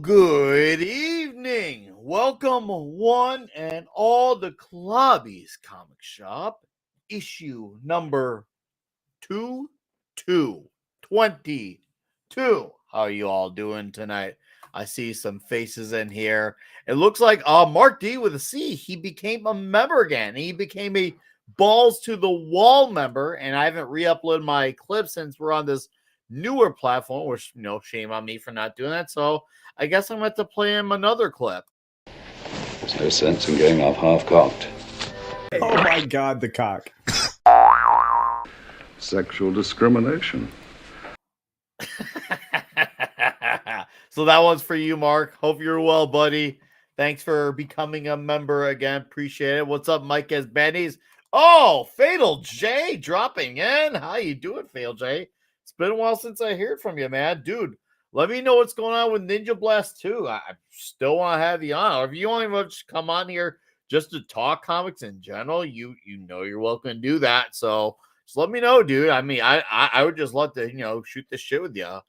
Good evening. Welcome, one and all, to Clobby's Comic Shop, issue number 2222. How are you all doing tonight? I see some faces in here. It looks like Mark D with a C, he became a member again. He became a Balls to the Wall member, and I haven't re-uploaded my clip since we're on this newer platform, which, shame on me for not doing that. So I guess I'm going to have to play him another clip. There's no sense in going off half-cocked. Oh my God, the cock. Sexual discrimination. So that one's for you, Mark. Hope you're well, buddy. Thanks for becoming a member again. Appreciate it. What's up, Mike as Benny's? Oh, Fatal J dropping in. How you doing, Fatal J? It's been a while since I heard from you, man. Dude, let me know what's going on with Ninja Blast 2. I still want to have you on. Or if you want to just come on here just to talk comics in general, you know you're welcome to do that. So just let me know, dude. I mean, I would just love to, shoot this shit with you.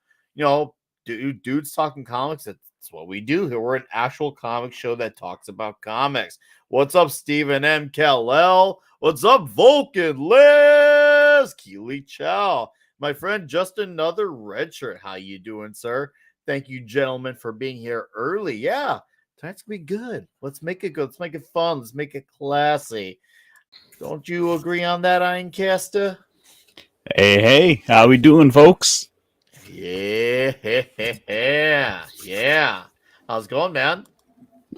Dudes talking comics, that's what we do here. We're an actual comic show that talks about comics. What's up, Stephen M. Kal-El? What's up, Vulcan Liz? Keely Chow. My friend, just another red shirt. How you doing, sir? Thank you, gentlemen, for being here early. Yeah, tonight's gonna be good. Let's make it good. Let's make it fun. Let's make it classy. Don't you agree on that, Ironcaster? Hey, how we doing, folks? Yeah. How's it going, man?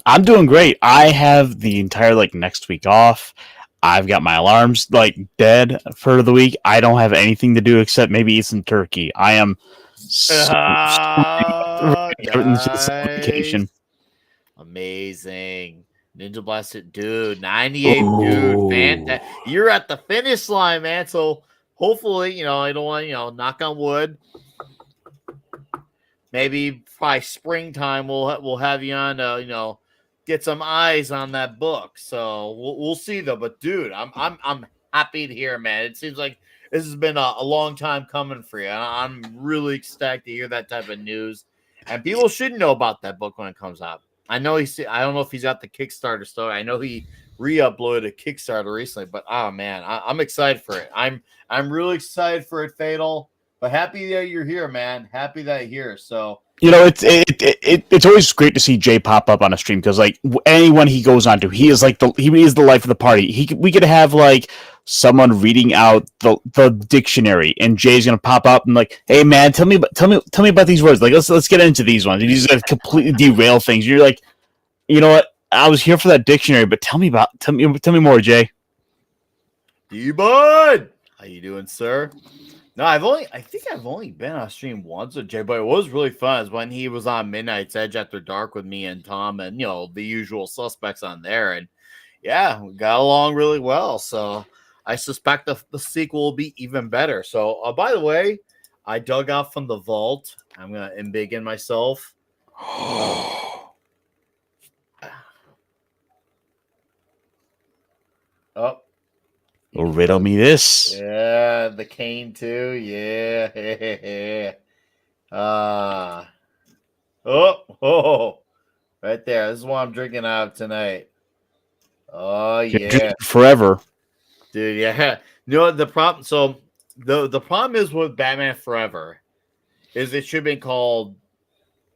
I'm doing great. I have the entire next week off. I've got my alarms dead for the week. I don't have anything to do except maybe eat some turkey. I am nice. Vacation. Amazing. Ninja Blasted, dude. 98, dude. Fantastic. You're at the finish line, man. So hopefully, I don't want, knock on wood. Maybe by springtime we'll have you on get some eyes on that book. So we'll see though. But dude, I'm happy to hear, man. It seems like this has been a long time coming for you. I'm really ecstatic to hear that type of news. And people should know about that book when it comes out. I know I don't know if he's got the Kickstarter story. I know he re-uploaded a Kickstarter recently, but oh man, I'm excited for it. I'm really excited for it, Fatal. But happy that you're here, man. Happy that you're here. So it's always great to see Jay pop up on a stream because anyone he goes on to, he is the life of the party. We could have someone reading out the dictionary, and Jay's gonna pop up and hey man, tell me about these words. Let's get into these ones. And he's gonna completely derail things. You're you know what? I was here for that dictionary, but tell me more, Jay. D-Bud, how you doing, sir? No, I think I've only been on stream once with Jay, but it was really fun. It was when he was on Midnight's Edge After Dark with me and Tom and, the usual suspects on there. And yeah, we got along really well. So I suspect the sequel will be even better. So, by the way, I dug out from the vault. I'm going to embiggen myself. Oh. Well, riddle me this. Yeah, the cane too. Yeah. Oh, right there. This is what I'm drinking out of tonight. Oh yeah, forever, dude. Yeah. The problem. So the problem is with Batman Forever, is it should be called.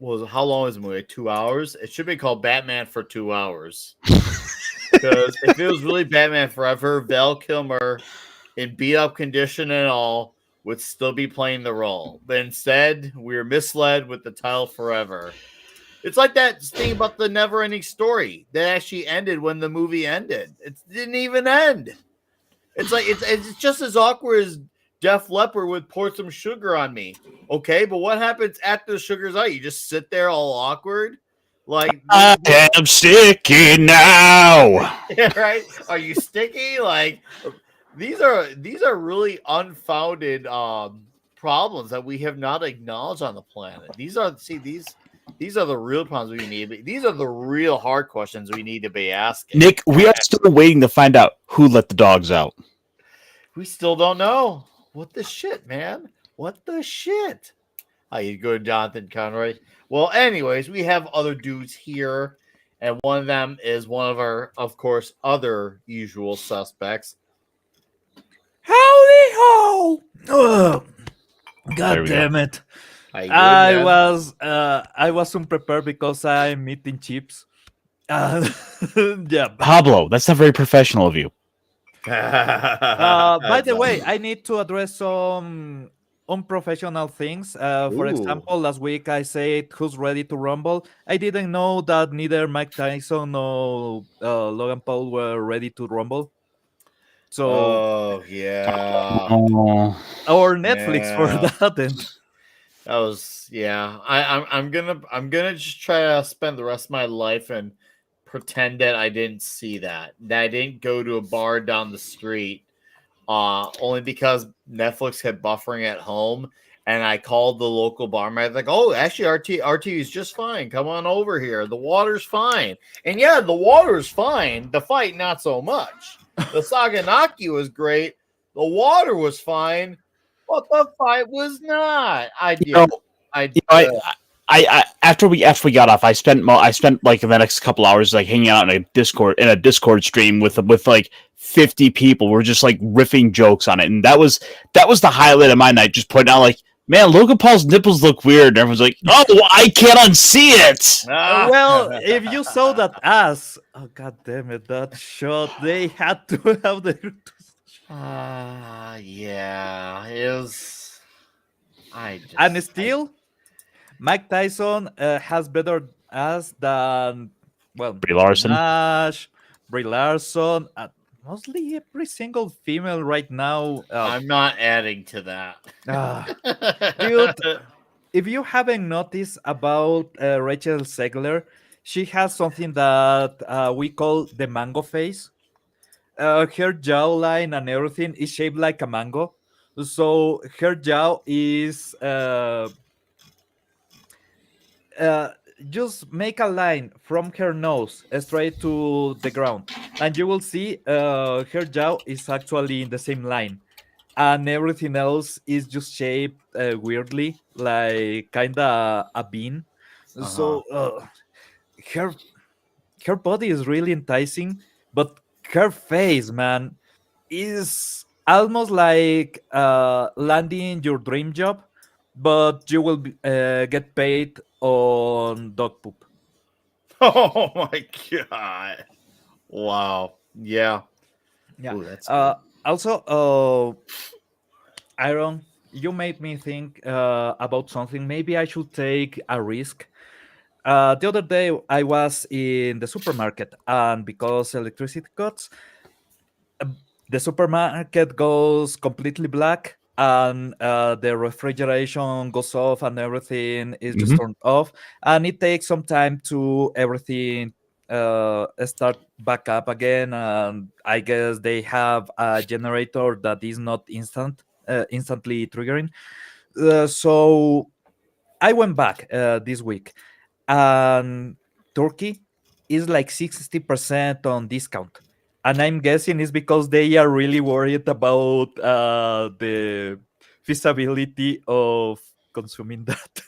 How long is the movie? 2 hours. It should be called Batman for 2 hours. Because if it was really Batman Forever, Val Kilmer, in beat up condition and all, would still be playing the role. But instead, we were misled with the title Forever. It's like that thing about the never ending story that actually ended when the movie ended. It didn't even end. It's it's just as awkward as Def Leppard would pour some sugar on me. Okay, but what happens after the sugar's out? You just sit there all awkward? I am sticky now. Yeah, right? Are you sticky? These are really unfounded problems that we have not acknowledged on the planet. These are the real problems we need. These are the real hard questions we need to be asking. Nick, we are still waiting to find out who let the dogs out. We still don't know. What the shit, man? What the shit? How you good, Jonathan Conroy? Well, anyways, we have other dudes here, and one of them is one of our, of course, other usual suspects. Howdy ho! Oh, There God we go. damn it! How you doing, man? I was unprepared because I'm eating chips. Uh, yeah. Pablo, that's not very professional of you. By the Heads up. way, I need to address some unprofessional things. For Ooh. example, last week I said who's ready to rumble. I didn't know that neither Mike Tyson nor Logan Paul were ready to rumble. So Oh yeah, Oh, or Netflix for yeah. that end. That was yeah. I'm gonna just try to spend the rest of my life and pretend that I didn't see that. That I didn't go to a bar down the street. Only because Netflix had buffering at home, and I called the local barmaid like, "Oh, actually, RT is just fine. Come on over here. The water's fine." And yeah, the water's fine. The fight, not so much. The Saganaki was great. The water was fine, but the fight was not. I you know, did. I you know, I after we got off, I spent like the next couple hours like hanging out in a Discord stream with like 50 people. We're just like riffing jokes on it, and that was the highlight of my night. Just pointing out like, man, Logan Paul's nipples look weird, and everyone's like, oh, I can't unsee it. Well, if you saw that ass, oh god damn it, that shot, they had to have the. Yeah, it was. I just. And still, Mike Tyson has better ass than Brie Larson. Nash, Brie Larson, mostly every single female right now. I'm not adding to that. Dude, if you haven't noticed about Rachel Zegler, she has something that we call the mango face. Her jawline and everything is shaped like a mango. So her jaw is uh, just make a line from her nose straight to the ground, and you will see her jaw is actually in the same line, and everything else is just shaped weirdly, like kind of a bean. Uh-huh. So her her body is really enticing, but her face, man, is almost like landing your dream job, but you will get paid on dog poop. Oh my god! Wow. Yeah. Yeah. Ooh, that's good. Also, Aaron, you made me think about something. Maybe I should take a risk. The other day, I was in the supermarket, and because electricity cuts, the supermarket goes completely black, and the refrigeration goes off, and everything is just Mhm. turned off, and it takes some time to everything start back up again. And I guess they have a generator that is not instantly triggering. So I went back this week, and Turkey is like 60% on discount. And I'm guessing it's because they are really worried about the feasibility of consuming that.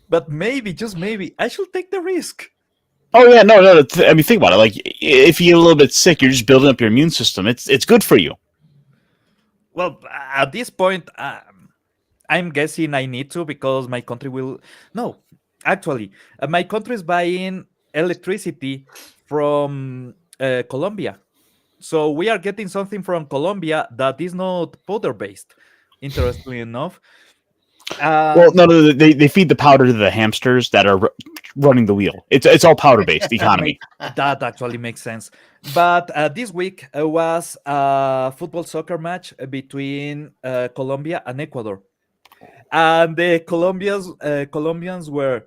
But maybe, just maybe, I should take the risk. Oh yeah, no. I mean, think about it. Like, if you get a little bit sick, you're just building up your immune system. It's good for you. Well, at this point, I'm guessing I need to, because my country will. No, actually, my country is buying electricity from Colombia. So we are getting something from Colombia that is not powder based, interestingly enough. Well, no, they feed the powder to the hamsters that are running the wheel. It's all powder based economy. That actually makes sense. But this week was a football soccer match between Colombia and Ecuador. And the Colombians were,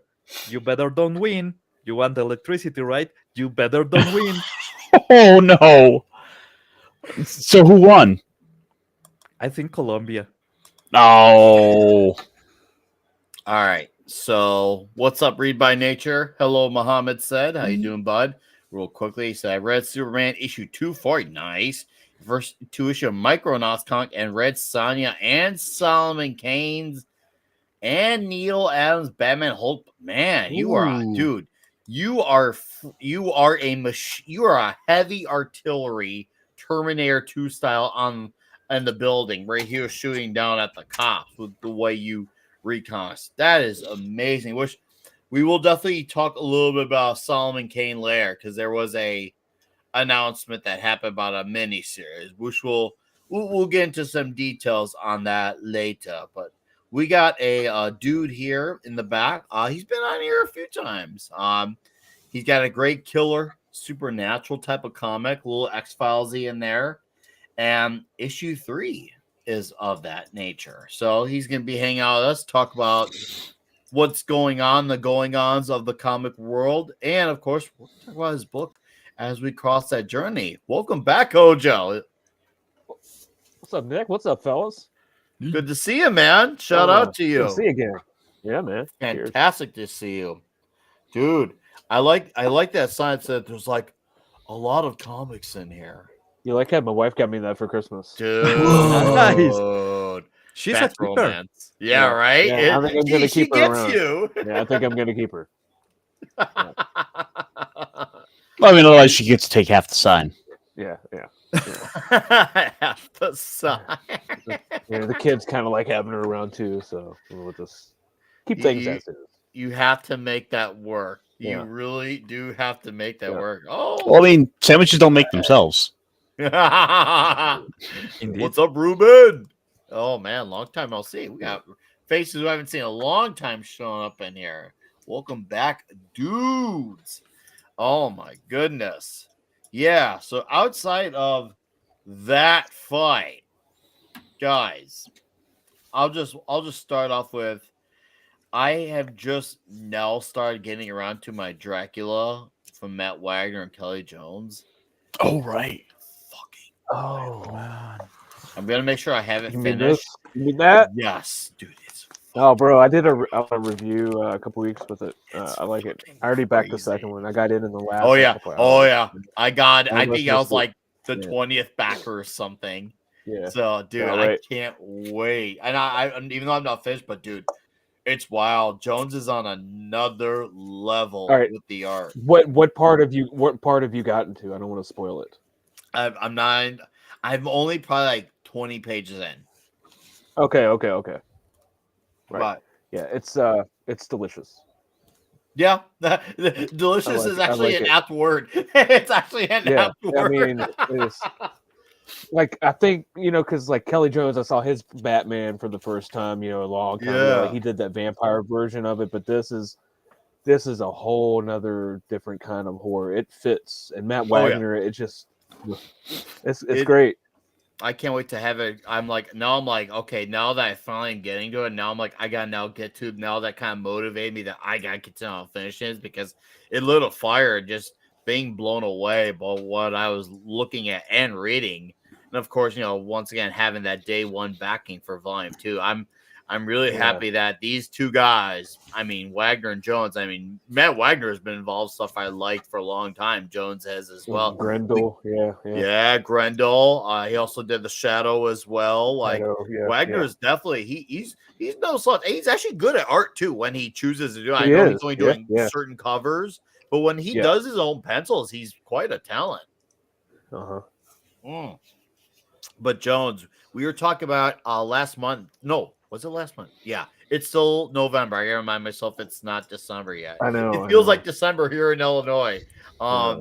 you better don't win. You want electricity, right? You better don't win. Oh no! So who won? I think Colombia. Oh, All right. So, what's up, Read by Nature? Hello, Muhammad said. How you doing, bud? Real quickly, he said, I read Superman issue 240. Nice. First two issue of Micronauts comic and read Sonya and Solomon Kane's and Neil Adams Batman Hulk. Man, you are a Ooh. dude. You are a machine. You are a heavy artillery Terminator 2 style on in the building right here, shooting down at the cops with the way you recon. That is amazing. Which we will definitely talk a little bit about Solomon Kane later, because there was a announcement that happened about a mini series, which we'll get into some details on that later. But we got a dude here in the back. He's been on here a few times. He's got a great killer supernatural type of comic, a little X-Filesy in there, and issue 3 is of that nature. So he's gonna be hanging out with us, talk about what's going on, the going-ons of the comic world, and of course, we'll talk about his book as we cross that journey. Welcome back, HOJO. What's up, Nick? What's up, fellas? Good to see you, man. Shout out to Good you. to see you again. Yeah, man. Cheers. Fantastic to see you, dude. I like that sign that said there's like a lot of comics in here, You like that? My wife got me that for Christmas. dude. Nice. She's a That's keeper. romance. Yeah, Yeah. right. Yeah, I think I'm gonna she keep her gets around. you. Yeah, I think I'm gonna keep her. I mean, otherwise she gets to take half the sign. Yeah. Half the sign. Yeah, the kids kind of like having her around too, so we'll just keep things as is. You have to make that work. You Yeah. really do have to make that Yeah. work. Oh, Well, I mean, sandwiches don't make themselves. Indeed. What's up, Ruben? Oh man, long time no see. We got faces we haven't seen in a long time showing up in here. Welcome back, dudes. Oh my goodness. Yeah, so outside of that fight, guys, I'll just start off with I have just now started getting around to my Dracula from Matt Wagner and Kelly Jones. Oh, right. Fucking Oh, Man. I'm gonna make sure I have it you mean finished. this? You mean that? Yes, dude, it's Oh, bro, I did a review a couple weeks with it. It's I like it. fucking I already backed the crazy. second one. I got in the last. Oh yeah, couple oh hours. yeah. I I think I was like the yeah. 20th backer or something. Yeah. So, dude, Yeah, I right. can't wait. And I even though I'm not finished, but dude, it's wild. Jones is on another level All right. with the art. What part have you gotten to? I don't want to spoil it. I'm not. I'm only probably like 20 pages in. Okay. Right. But Yeah, it's delicious. yeah, delicious like is it. I actually like an it. apt word. It's actually an Yeah, apt I word. mean, it's like I think because like Kelly Jones, I saw his Batman for the first time, a long time ago. Like Yeah. he did that vampire version of it, but this is a whole nother different kind of horror. It fits, and Matt Oh, yeah. Wagner, it's It- great. I can't wait to have it. I'm like, okay, now that I finally am getting to it, now I'm like, I gotta now get to now that kind of motivated me that I gotta get to how finish it because it lit a fire just being blown away by what I was looking at and reading. And of course, once again, having that day one backing for volume 2. I'm really Yeah. happy that these two guys, I mean, Wagner and Jones, I mean, Matt Wagner has been involved stuff I liked for a long time. Jones has as well. Grendel, yeah. Yeah, Grendel. He also did the Shadow as well. Like Shadow, yeah, Wagner yeah. is definitely he's no slouch. He's actually good at art too when he chooses to do it. I He know is, he's only yeah, doing yeah. certain covers, but when he Yeah. does his own pencils, he's quite a talent. Uh-huh. Mm. But Jones, we were talking about last month. No, was it last month? Yeah, it's still November. I gotta remind myself it's not December yet. I know. It feels like December here in Illinois. Yeah.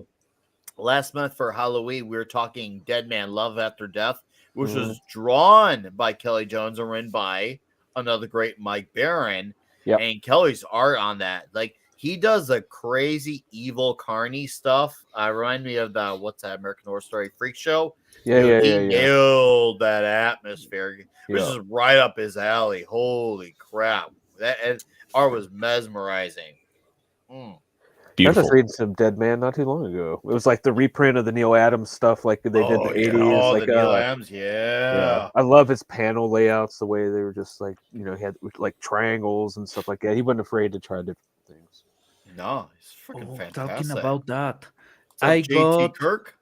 Last month for Halloween, we were talking Dead Man Love After Death, which Mhm. was drawn by Kelly Jones and written by another great Mike Barron. Yep. And Kelly's art on that, like he does the crazy evil carny stuff. Remind me of the what's that American Horror Story Freak Show? Yeah, Dude, he yeah. nailed that atmosphere. This Yeah. is right up his alley. Holy crap! That art was mesmerizing. Mm. I Beautiful. was reading some Dead Man not too long ago. It was like the reprint of the Neil Adams stuff, like they did in the 80s. Oh, like the Neil Adams, yeah. I love his panel layouts, the way they were just like, he had like triangles and stuff like that. He wasn't afraid to try different things. No, it's freaking Oh, fantastic. talking about that, What's up, I JT got Kirk.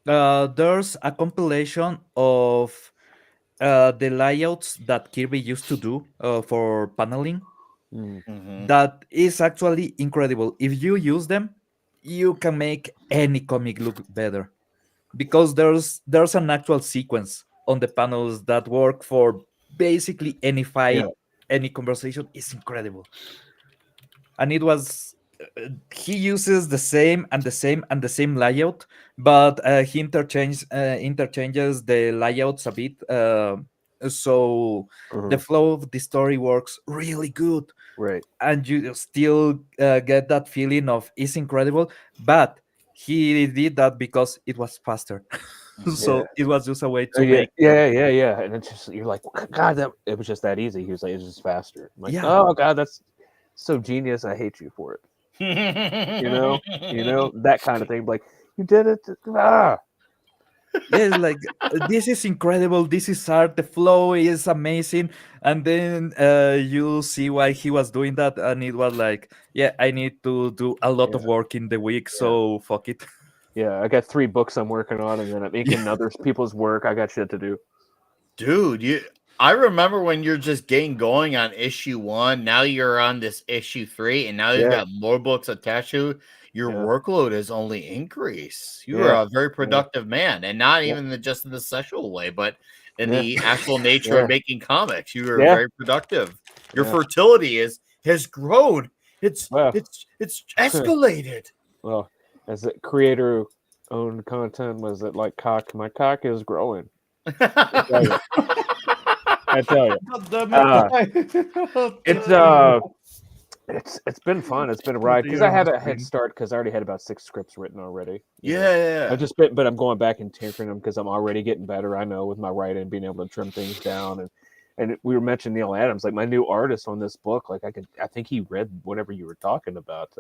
there's a compilation of the layouts that Kirby used to do for paneling, Mm. Mhm. that is actually incredible. If you use them, you can make any comic look better because there's an actual sequence on the panels that work for basically any fight, Yeah. any conversation. Is incredible. And it was he uses the same and the same and the same layout, but he interchanges the layouts a bit, so the Mhm. flow of the story works really good, Right. and you still get that feeling of it's incredible. But he did that because it was faster. Yeah. So it was just a way Oh, to yeah, make yeah. And it's just you're like, God, that it was just that easy. He was like, it's just faster. I'm like, yeah. oh God, that's so genius. I hate you for it. You know that kind of thing. Like you did it. Ah, Yes, like this is incredible. This is art. The flow is amazing, and then you see why he was doing that, and it was like, yeah, I need to do a lot yeah, of work in the week, yeah, so fuck it. yeah. I got 3 books I'm working on, and then I'm Yeah. making other people's work. I got shit to do. Dude, I remember when you're just getting going on issue 1. Now you're on this issue 3, and now you've Yeah, got more books attached to it. Your yeah, workload has only increased. You are yeah, a very yeah, productive man, and not yeah, even just in the sexual way, but in yeah, the actual nature of yeah, making comics. You are yeah, very productive. Your yeah. fertility has grown. It's Well, it's escalated. well, as a creator owned content, was it like cock? My cock is growing. I tell you. I tell you. God damn Uh, it. it's been fun. It's been a ride because I had a head start because I already had about 6 scripts written already. You know? Yeah. I just been, but I'm going back and tinkering them because I'm already getting better. I know with my writing, being able to trim things down, and we were mentioning Neil Adams, like my new artist on this book. Like I think he read whatever you were talking about,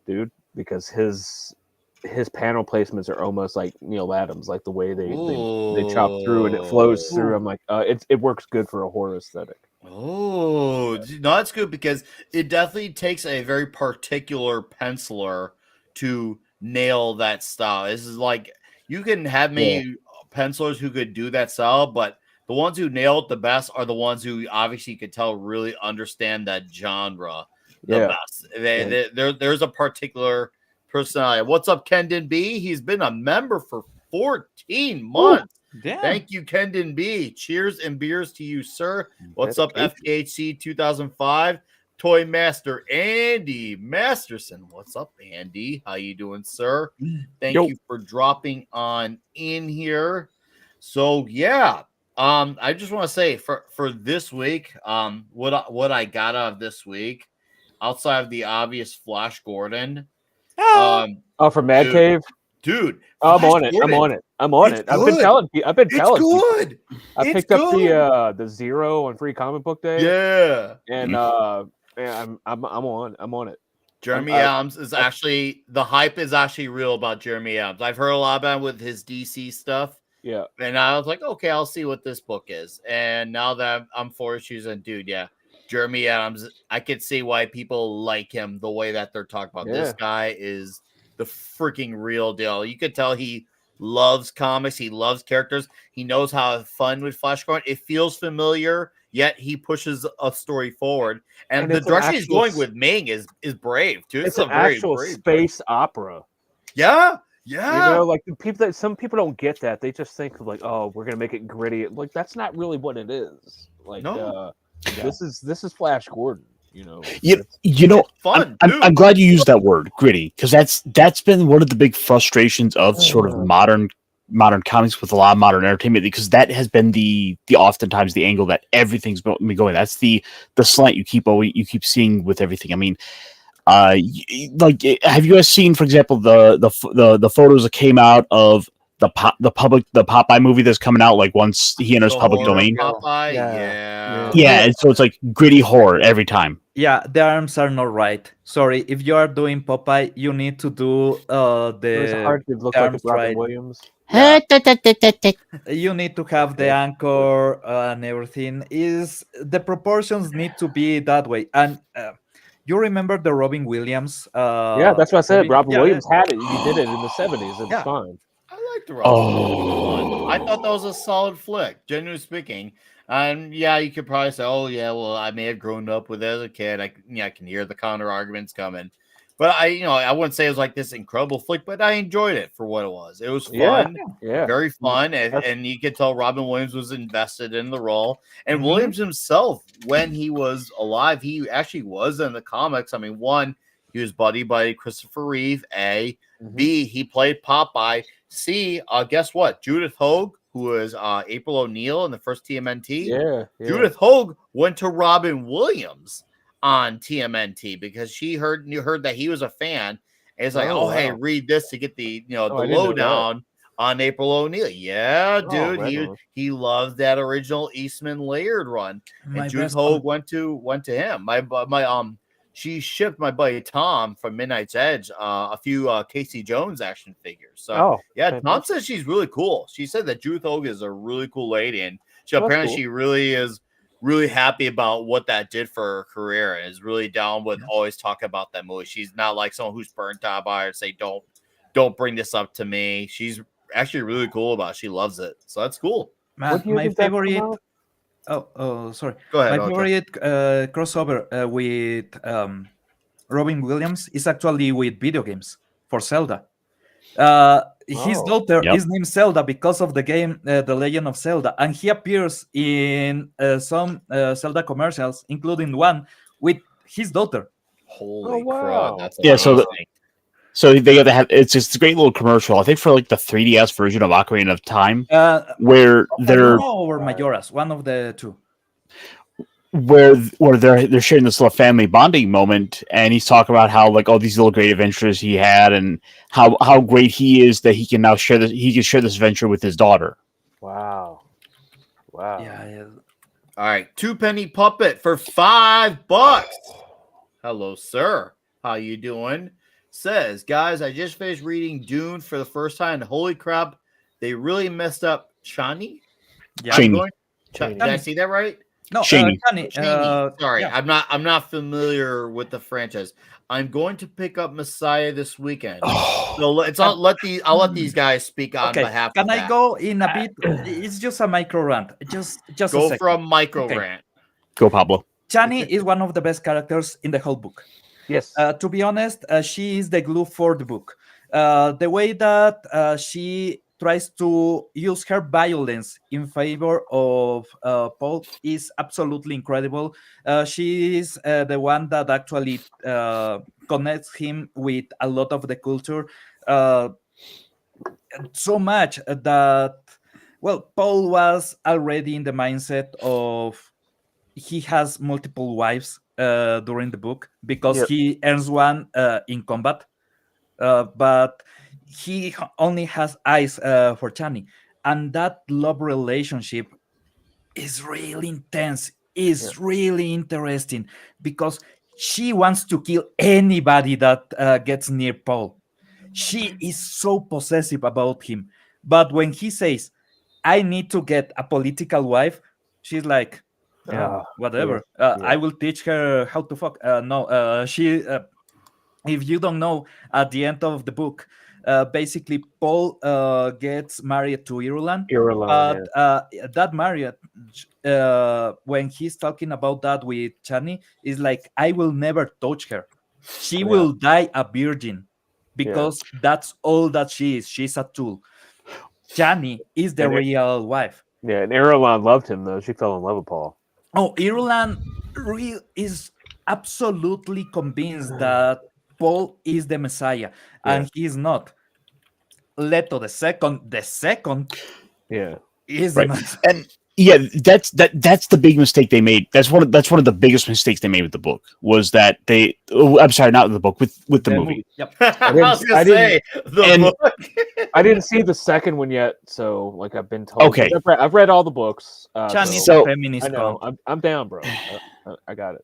dude, because his panel placements are almost like Neil Adams, like the way they chop through and it flows through. I'm like, it works good for a horror aesthetic. Oh, no, that's good because it definitely takes a very particular penciler to nail that style. This is like you can have many pencilers who could do that style, but the ones who nail it the best are the ones who obviously you could tell really understand that genre the Yeah. best. There's a particular personality. What's up, Kendon B? He's been a member for 14 months. Damn. Thank you, Kendon B. Cheers and beers to you, sir. What's up, FKHC 2005? Toy Master Andy Masterson. What's up, Andy? How you doing, sir? Thank you for dropping on in here. So yeah, I just want to say for this week, what I got out of this week, outside of the obvious Flash Gordon, Oh, from Mad dude, Cave. dude, I'm Flash on it. Gordon, I'm on it. I'm on it's it. I've been good. telling people. I've been It's telling people. good. I It's picked up good. the Zero on Free Comic Book Day. Yeah. And yeah, I'm on it. Jeremy Adams is actually the hype is actually real about Jeremy Adams. I've heard a lot about him with his DC stuff. Yeah. And I was like, okay, I'll see what this book is. And now that I'm 4 issues and dude, yeah, Jeremy Adams, I could see why people like him the way that they're talking about. This guy is the freaking real deal. You could tell he loves comics, he loves characters, he knows how to have fun with Flash Gordon. It feels familiar, yet he pushes a story forward. And the direction he's going with Ming is brave too. It's an actual space opera. Yeah. Yeah. You know, like some people don't get that. They just think like, oh, we're gonna make it gritty. Like that's not really what it is. Like this is Flash Gordon. You know, you know, fun. I'm glad you used that word, gritty, because that's been one of the big frustrations of sort of modern comics with a lot of modern entertainment, because that has been the oftentimes the angle that everything's been going. That's the slant you keep seeing with everything. I mean, like, have you guys seen, for example, the photos that came out of the Popeye movie that's coming out, like once he enters public domain? Popeye, yeah, and so it's like gritty horror every time. Yeah, the arms are not right. Sorry, if you are doing Popeye, you need to do the hard to look arms like Robin right. Williams. Yeah. You need to have the anchor and everything. Is the proportions need to be that way? And you remember the Robin Williams? Yeah, that's what I said. movie? Robin Williams had it. He did it in the 70s. It's fine. I like the Russell one. I thought that was a solid flick, genuinely speaking. And yeah, you could probably say, "Oh yeah, well, I may have grown up with it as a kid. I can hear the counter arguments coming." But I wouldn't say it was like this incredible flick, but I enjoyed it for what it was. It was fun, very fun, and you could tell Robin Williams was invested in the role. And Williams himself, when he was alive, he actually was in the comics. I mean, one, he was buddy by Christopher Reeve. A, B, he played Popeye. C, guess what? Judith Hoag, who was April O'Neil in the first TMNT. Judith Hoag went to Robin Williams on TMNT because she heard that he was a fan. And it's like, hey, read this to get the the lowdown on April O'Neil. Yeah, dude, he loves that original Eastman Laird run. And Judith Hoag went to him. She shipped my buddy Tom from Midnight's Edge a few Casey Jones action figures. So Tom says she's really cool. She said that Judith Hoag is a really cool lady, and apparently she really is really happy about what that did for her career, and is really down with always talk about that movie. She's not like someone who's burnt out by it, say don't bring this up to me. She's actually really cool about it. She loves it, so that's cool. My favorite. Sorry. Go ahead. My favorite crossover with Robin Williams is actually with video games for Zelda. His daughter is named Zelda because of the game The Legend of Zelda, and he appears in some Zelda commercials, including one with his daughter. Holy crap! That's so they got to have it's just a great little commercial. I think for like the 3DS version of Ocarina of Time, where they're or Majora's, one of the two. Where they're sharing this little family bonding moment, and he's talking about how like all these little great adventures he had, and how great he is that he can now share this adventure with his daughter. Wow. Yeah. All right, 2-penny puppet for $5. Hello, sir. How you doing? Says, guys, I just finished reading Dune for the first time, and holy crap, they really messed up Chani. Chani. Did I see that right? No, Chani. Sorry, I'm not familiar with the franchise. I'm going to pick up Messiah this weekend. So I'll let these guys speak on behalf. Can I go in a bit? It's just a micro rant. Just go for a micro rant. Go, Pablo. Chani is one of the best characters in the whole book. Yes. To be honest, she is the glue for the book. The way that she tries to use her violence in favor of Paul is absolutely incredible. She is the one that actually connects him with a lot of the culture. So much that, Paul was already in the mindset of he has multiple wives during the book because he earns one in combat. But he only has eyes for Chani, and that love relationship is really intense, really interesting, because she wants to kill anybody that gets near Paul. She is so possessive about him, but when he says, I need to get a political wife, she's like, whatever. I will teach her how to fuck. She if you don't know, at the end of the book, basically Paul gets married to Irulan. But that marriage, when he's talking about that with Chani, is like, I will never touch her. She will die a virgin because that's all that she is. She's a tool. Chani is the real wife. Yeah, and Irulan loved him, though. She fell in love with Paul. Oh, Irulan is absolutely convinced that Paul is the Messiah, and he is not. Leto the second is the Messiah. And that's the big mistake they made. That's one of the biggest mistakes they made with the book, was that I'm sorry, not with the book, with the movie. Yep. I didn't see the second one yet, so like I've been told. Okay, I've read all the books. So feminist. I know. I'm down, bro. I got it.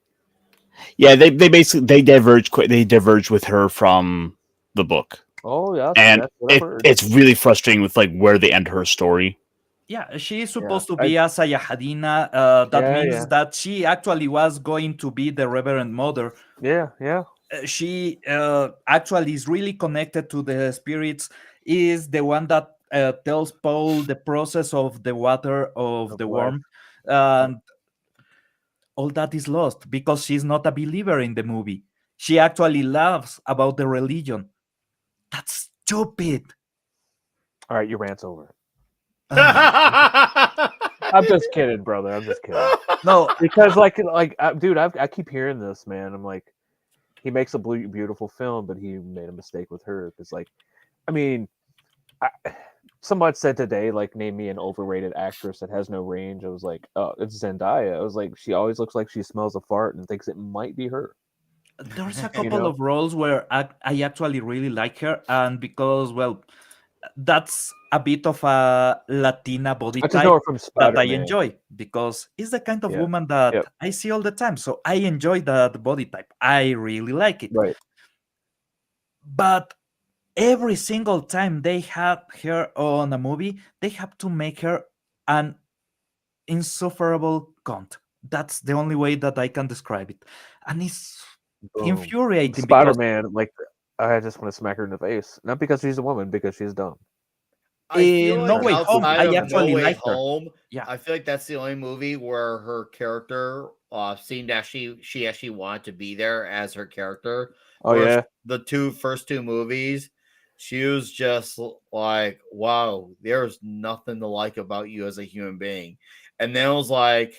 Yeah, they basically diverge with her from the book. Oh yeah, and it's really frustrating with like where they end her story. Yeah, she is supposed to be a Sayahadina. That means that she actually was going to be the Reverend Mother. Yeah. She actually is really connected to the spirits. Is the one that tells Paul the process of the water of Of the life. worm, and all that is lost because she's not a believer in the movie. She actually laughs about the religion. That's stupid. All right, your rant's over. Ah, I'm just kidding, brother. I'm just kidding. no, Because dude, I keep hearing this, man. I'm like, he makes a beautiful film, but he made a mistake with her. Because I mean, I, someone said today, like, name me an overrated actress that has no range. I was like, oh, it's Zendaya. I was like, she always looks like she smells a fart and thinks it might be her. there's a You couple know? of roles where I actually really like her, and because, well, that's a bit of a Latina body I just know type her from that I Spider-Man. enjoy because it's the kind of Yeah. woman that Yep. I see all the time. So I enjoy that body type. I really like it. Right. But every single time they have her on a movie, they have to make her an insufferable cunt. That's the only way that I can describe it. And it's Boom. infuriating because Spider-Man, like, I just want to smack her in the face. Not because she's a woman, because she's dumb. I feel in like No Way Home, outside I of No actually Way liked her. Home, Yeah. I feel like that's the only movie where her character seemed actually she actually wanted to be there as her character. Oh, Whereas yeah? the first two movies, she was just like, wow, there's nothing to like about you as a human being. And then it was like,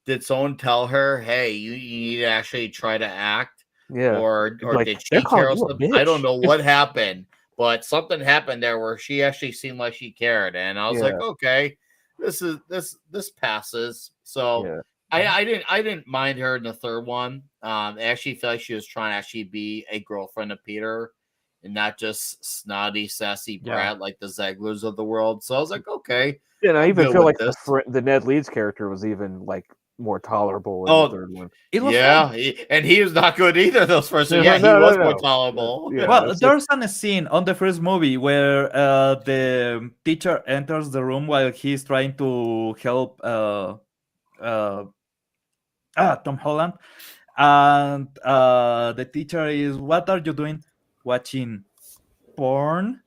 did someone tell her, hey, you need to actually try to act? Yeah. Or Like, did they're she calling care? you a I don't bitch. know what happened, but something happened there where she actually seemed like she cared, and I was like, Yeah. okay, this passes. So Yeah. I didn't mind her in the third one. I actually feel like she was trying to actually be a girlfriend of Peter and not just snotty, sassy Yeah. brat like the Zeglers of the world. So I was like, okay, Yeah, and I I'm even good feel with like this. the Ned Leeds character was even, like, more tolerable in the Oh, third one. It was yeah, fun. and he was not good either. Those first, No, yeah, he no, was no, more no. tolerable. Yeah, Well, it's like, there's a scene on the first movie where the teacher enters the room while he's trying to help uh, Tom Holland, and the teacher is, "What are you doing? Watching porn?"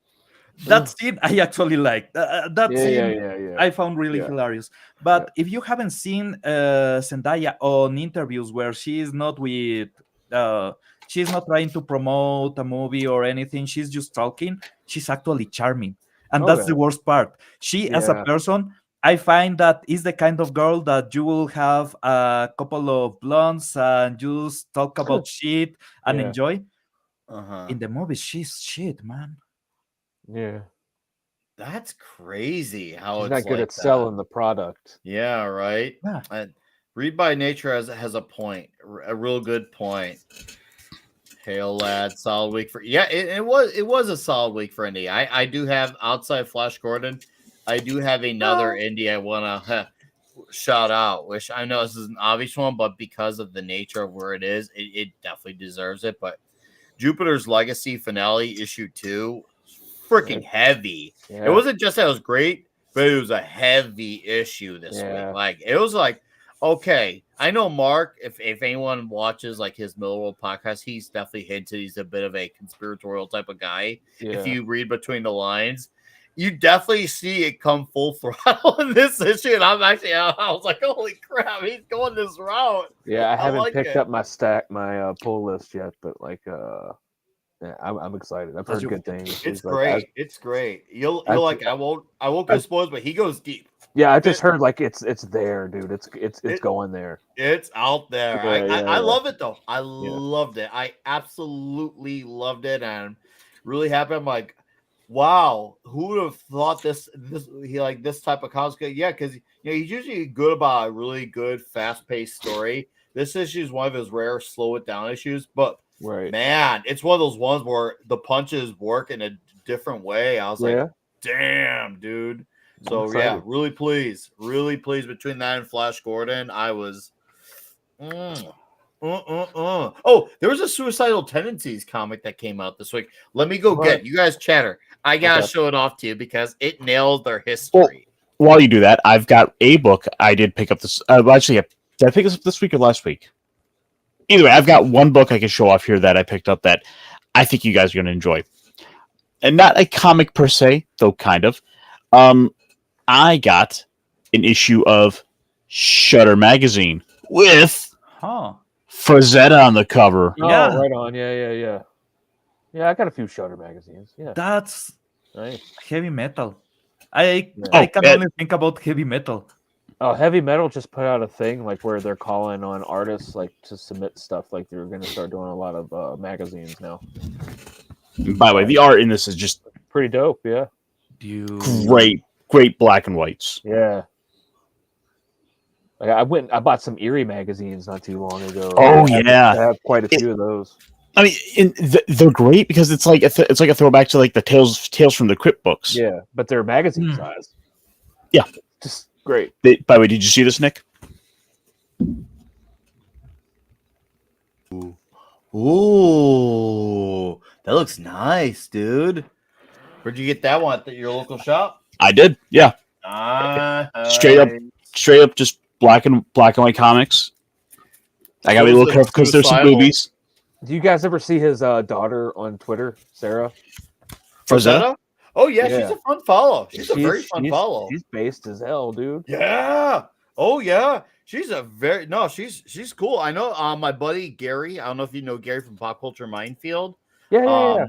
That ugh. scene I actually liked. That Yeah, yeah, scene yeah, yeah. I found really Yeah. hilarious. Yeah. But if you haven't seen Zendaya on interviews where she's not with, uh, she's not trying to promote a movie or anything, she's just talking, she's actually charming. And that's Okay. the worst part. She, as a Yeah. person, I find that is the kind of girl that you will have a couple of blondes and just talk about shit and Yeah. enjoy. Uh-huh. In the movies, she's shit, man. Yeah. That's crazy how She's it's not good like at that. selling the product. Yeah, right. Yeah. And Read by Nature has a point, a real good point. Hail lad, solid week for it was a solid week for Indy. I do have outside Flash Gordon. I do have another indie I want to shout out, which I know this is an obvious one, but because of the nature of where it is, it definitely deserves it. But Jupiter's Legacy finale issue 2, freaking heavy. Yeah. It wasn't just that it was great, but it was a heavy issue this week. Yeah. Like it was like, okay, I know Mark, if anyone watches like his Millwall podcast, he's definitely hinted he's a bit of a conspiratorial type of guy. Yeah. If you read between the lines, you definitely see it come full throttle in this issue. And I was like, holy crap, he's going this route. Yeah, I haven't like picked it. up my pull list yet, but like yeah, I'm excited. I've heard good things. It's Like, great. It's great. You'll I- like I won't go spoilers, but he goes deep. yeah, I just heard like it's there, dude. It's going there. It's out there. Yeah, I love it though. I loved it. I absolutely loved it, and I'm really happy. I'm like, wow, who would have thought this type of comics? Yeah, because he's usually good about a really good, fast paced story. This issue is one of his rare slow it down issues, but Right. man, it's one of those ones where the punches work in a different way. I was like, damn, dude. So yeah, really pleased between that and Flash Gordon. I was, Oh, there was a Suicidal Tendencies comic that came out this week. Let me go get you guys chatter. I gotta show it off to you because it nails their history. Well, while you do that, I've got a book I did pick up this. Actually, did I pick this up this week or last week? Either way, I've got one book I can show off here that I picked up that I think you guys are going to enjoy. And not a comic per se, though kind of. I got an issue of Shutter magazine with Huh. Frazetta on the cover. Oh, Yeah. right on. Yeah. Yeah, I got a few Shutter magazines. Yeah, That's nice. heavy metal. I Yeah. I can only think about heavy metal. Oh, Heavy Metal just put out a thing like where they're calling on artists like to submit stuff. Like they're going to start doing a lot of magazines now. By the way, the art in this is just Pretty dope. Yeah. great black and whites. Yeah. Like I bought some Eerie magazines not too long ago. Oh, I yeah. have quite a few of those. I mean, they're great because it's like it's like a throwback to like the Tales from the Crypt books. Yeah, but they're magazine size. Yeah. Just great. By the way, did you see this, Nick? Ooh, that looks nice, dude. Where'd you get that one? At your local shop? I did. Yeah. Straight up, just black and white comics. I gotta be a little careful because there's some movies. Do you guys ever see his daughter on Twitter, Sarah? Frazetta? Oh yeah, she's a fun follow. She's a very fun follow. She's based as hell, dude. Yeah. Oh yeah. She's she's cool. I know my buddy Gary. I don't know if you know Gary from Pop Culture Minefield. Yeah.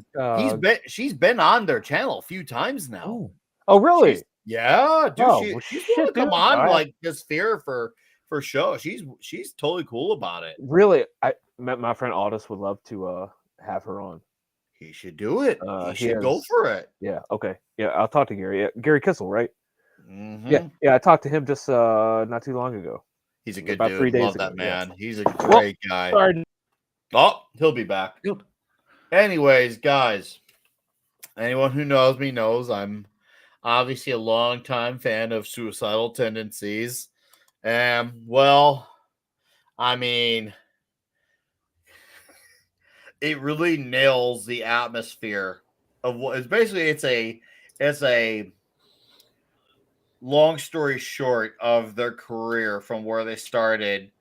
She's been on their channel a few times now. Oh really? Dude. She's shit, to come dude. on like this fear for show. She's totally cool about it. Really, I met my friend Aldous would love to have her on. He should do it. He should go for it. Yeah. Okay. Yeah, I'll talk to Gary. Yeah, Gary Kissel, right? Mm-hmm. Yeah. I talked to him just not too long ago. He's a good about dude. 3 days Love ago. that man. Yeah. He's a great guy. Sorry. Oh, he'll be back. Good. Anyways, guys, anyone who knows me knows I'm obviously a longtime fan of Suicidal Tendencies. Well, I mean, it really nails the atmosphere of what is basically it's a long story short of their career from where they started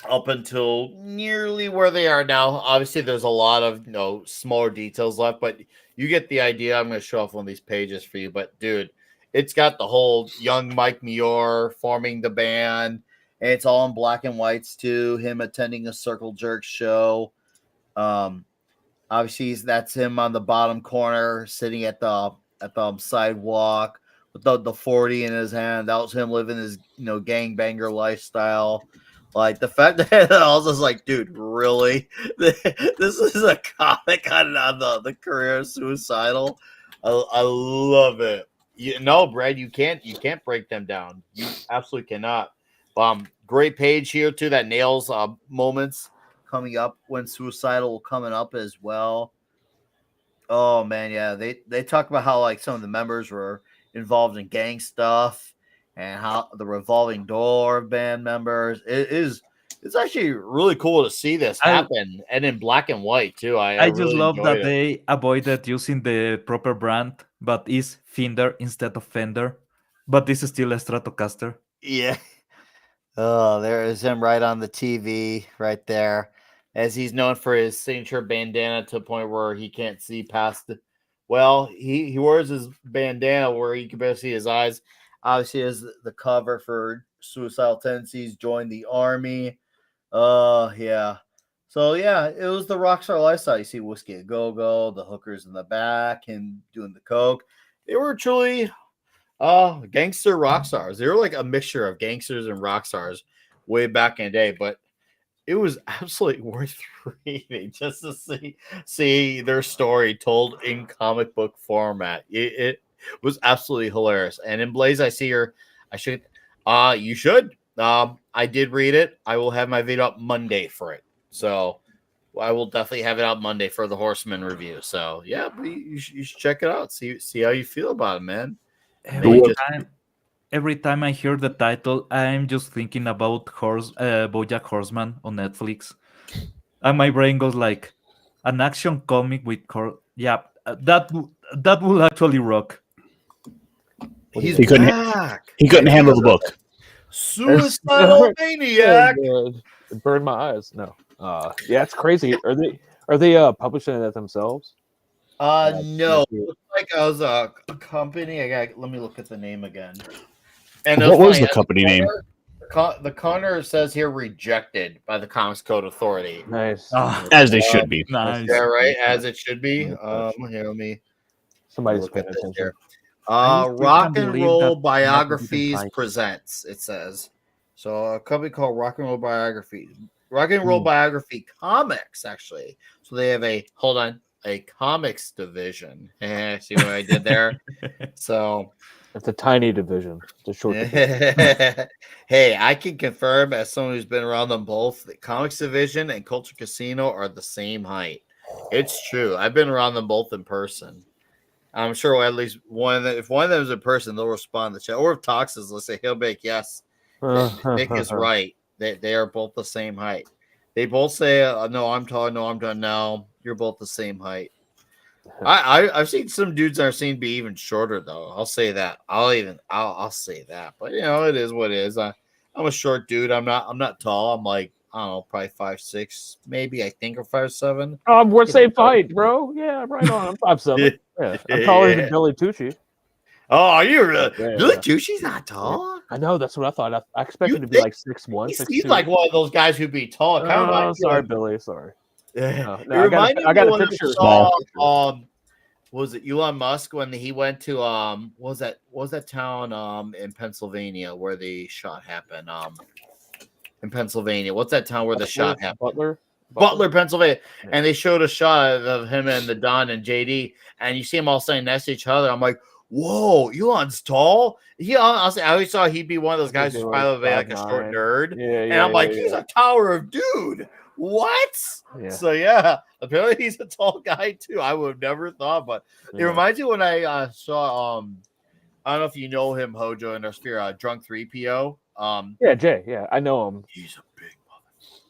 up until nearly where they are now. Obviously, there's a lot of smaller details left, but you get the idea. I'm going to show off one of these pages for you, but dude, it's got the whole young Mike Muir forming the band, and it's all in black and whites too. Him attending a Circle Jerk show. Obviously, that's him on the bottom corner, sitting at the sidewalk with the 40 in his hand. That was him living his gangbanger lifestyle. Like the fact that I was just like, dude, really? This is a comic on the career of Suicidal. I love it. Brad, you can't break them down. You absolutely cannot. Great page here too that nails moments coming up when Suicidal coming up as well. Oh man, yeah, they talk about how like some of the members were involved in gang stuff and how the revolving door of band members. It's actually really cool to see this happen and in black and white too. I just really love that it. they avoided using the proper brand, but is Fender instead of Fender. But this is still a Stratocaster. Yeah. Oh, there is him right on the TV right there. As he's known for his signature bandana to a point where he can't see past it. Well, he wears his bandana where you can barely see his eyes. Obviously, as the cover for Suicidal Tendencies, joined the army. Yeah. So yeah, it was the rockstar lifestyle. You see Whiskey a Go-Go, the hookers in the back, him doing the coke. They were truly gangster rock stars. They were like a mixture of gangsters and rock stars way back in the day, but it was absolutely worth reading just to see their story told in comic book format. It was absolutely hilarious. And in Blaze, I see her. You should. I did read it. I will have my video up Monday for it. So I will definitely have it out Monday for the Horseman review. So yeah, but you should check it out. See how you feel about it, man. Every time I hear the title, I'm just thinking about BoJack Horseman on Netflix, and my brain goes like, an action comic with that will actually rock. He couldn't handle the book. Suicidal Maniac. It burned my eyes. No. Yeah, it's crazy. Are they publishing that themselves? No. Looks like I was a company. Let me look at the name again. And What was the at company name? The corner says here rejected by the Comics Code Authority. Nice. Ah. As they should be. Nice. Yeah, right. As it should be. Nice. Here, let me Somebody's look paying at this attention. here. I still Rock can't and believe Roll that Mark didn't Biographies fight. presents. It says so. A company called Rock and Roll Biography. Rock and Roll Biography Comics, actually. So they have a comics division. See what I did there? So It's a tiny division. It's a short division. hey, I can confirm as someone who's been around them both, the comics division and Culture Casino are the same height. It's true. I've been around them both in person. I'm sure at least one of them, if one of them is in person, they'll respond to the chat. Or if Tox is, let's say he'll be like, yes, Nick is right. They are both the same height. They both say, no, I'm tall. No, I'm done. No, you're both the same height. I've seen some dudes that are seen to be even shorter though. I'll say that. I'll say that. But you know, it is what it is. I'm a short dude. I'm not tall. I'm like, I don't know, probably 5'6", maybe I think, or 5'7". We're same height, bro. Yeah, right on. I'm 5'7". Yeah, I'm taller than Billy Tucci. Oh, are you really? Yeah. Billy Tucci's not tall. I know. That's what I thought. I expected You to be like 6'1", He's 6'2". like one of those guys who'd be tall. Kind of reminds me sorry, of- Billy. Sorry. No, It reminded I got a picture. Was it Elon Musk when he went to what was that town in Pennsylvania where the shot happened? In Pennsylvania. What's that town where the shot happened? Butler, Pennsylvania. Yeah. And they showed a shot of him and the Don and JD, and you see them all standing next to each other. I'm like, whoa, Elon's tall. I always thought he'd be one of those guys who's probably like a short nerd. Yeah, and I'm like, he's a tower of dude. What? Yeah. So yeah, apparently he's a tall guy too. I would have never thought, but it reminds me when I saw I don't know if you know him, Hojo in our sphere, Drunk 3PO. Yeah, Jay. Yeah, I know him. He's a big mother.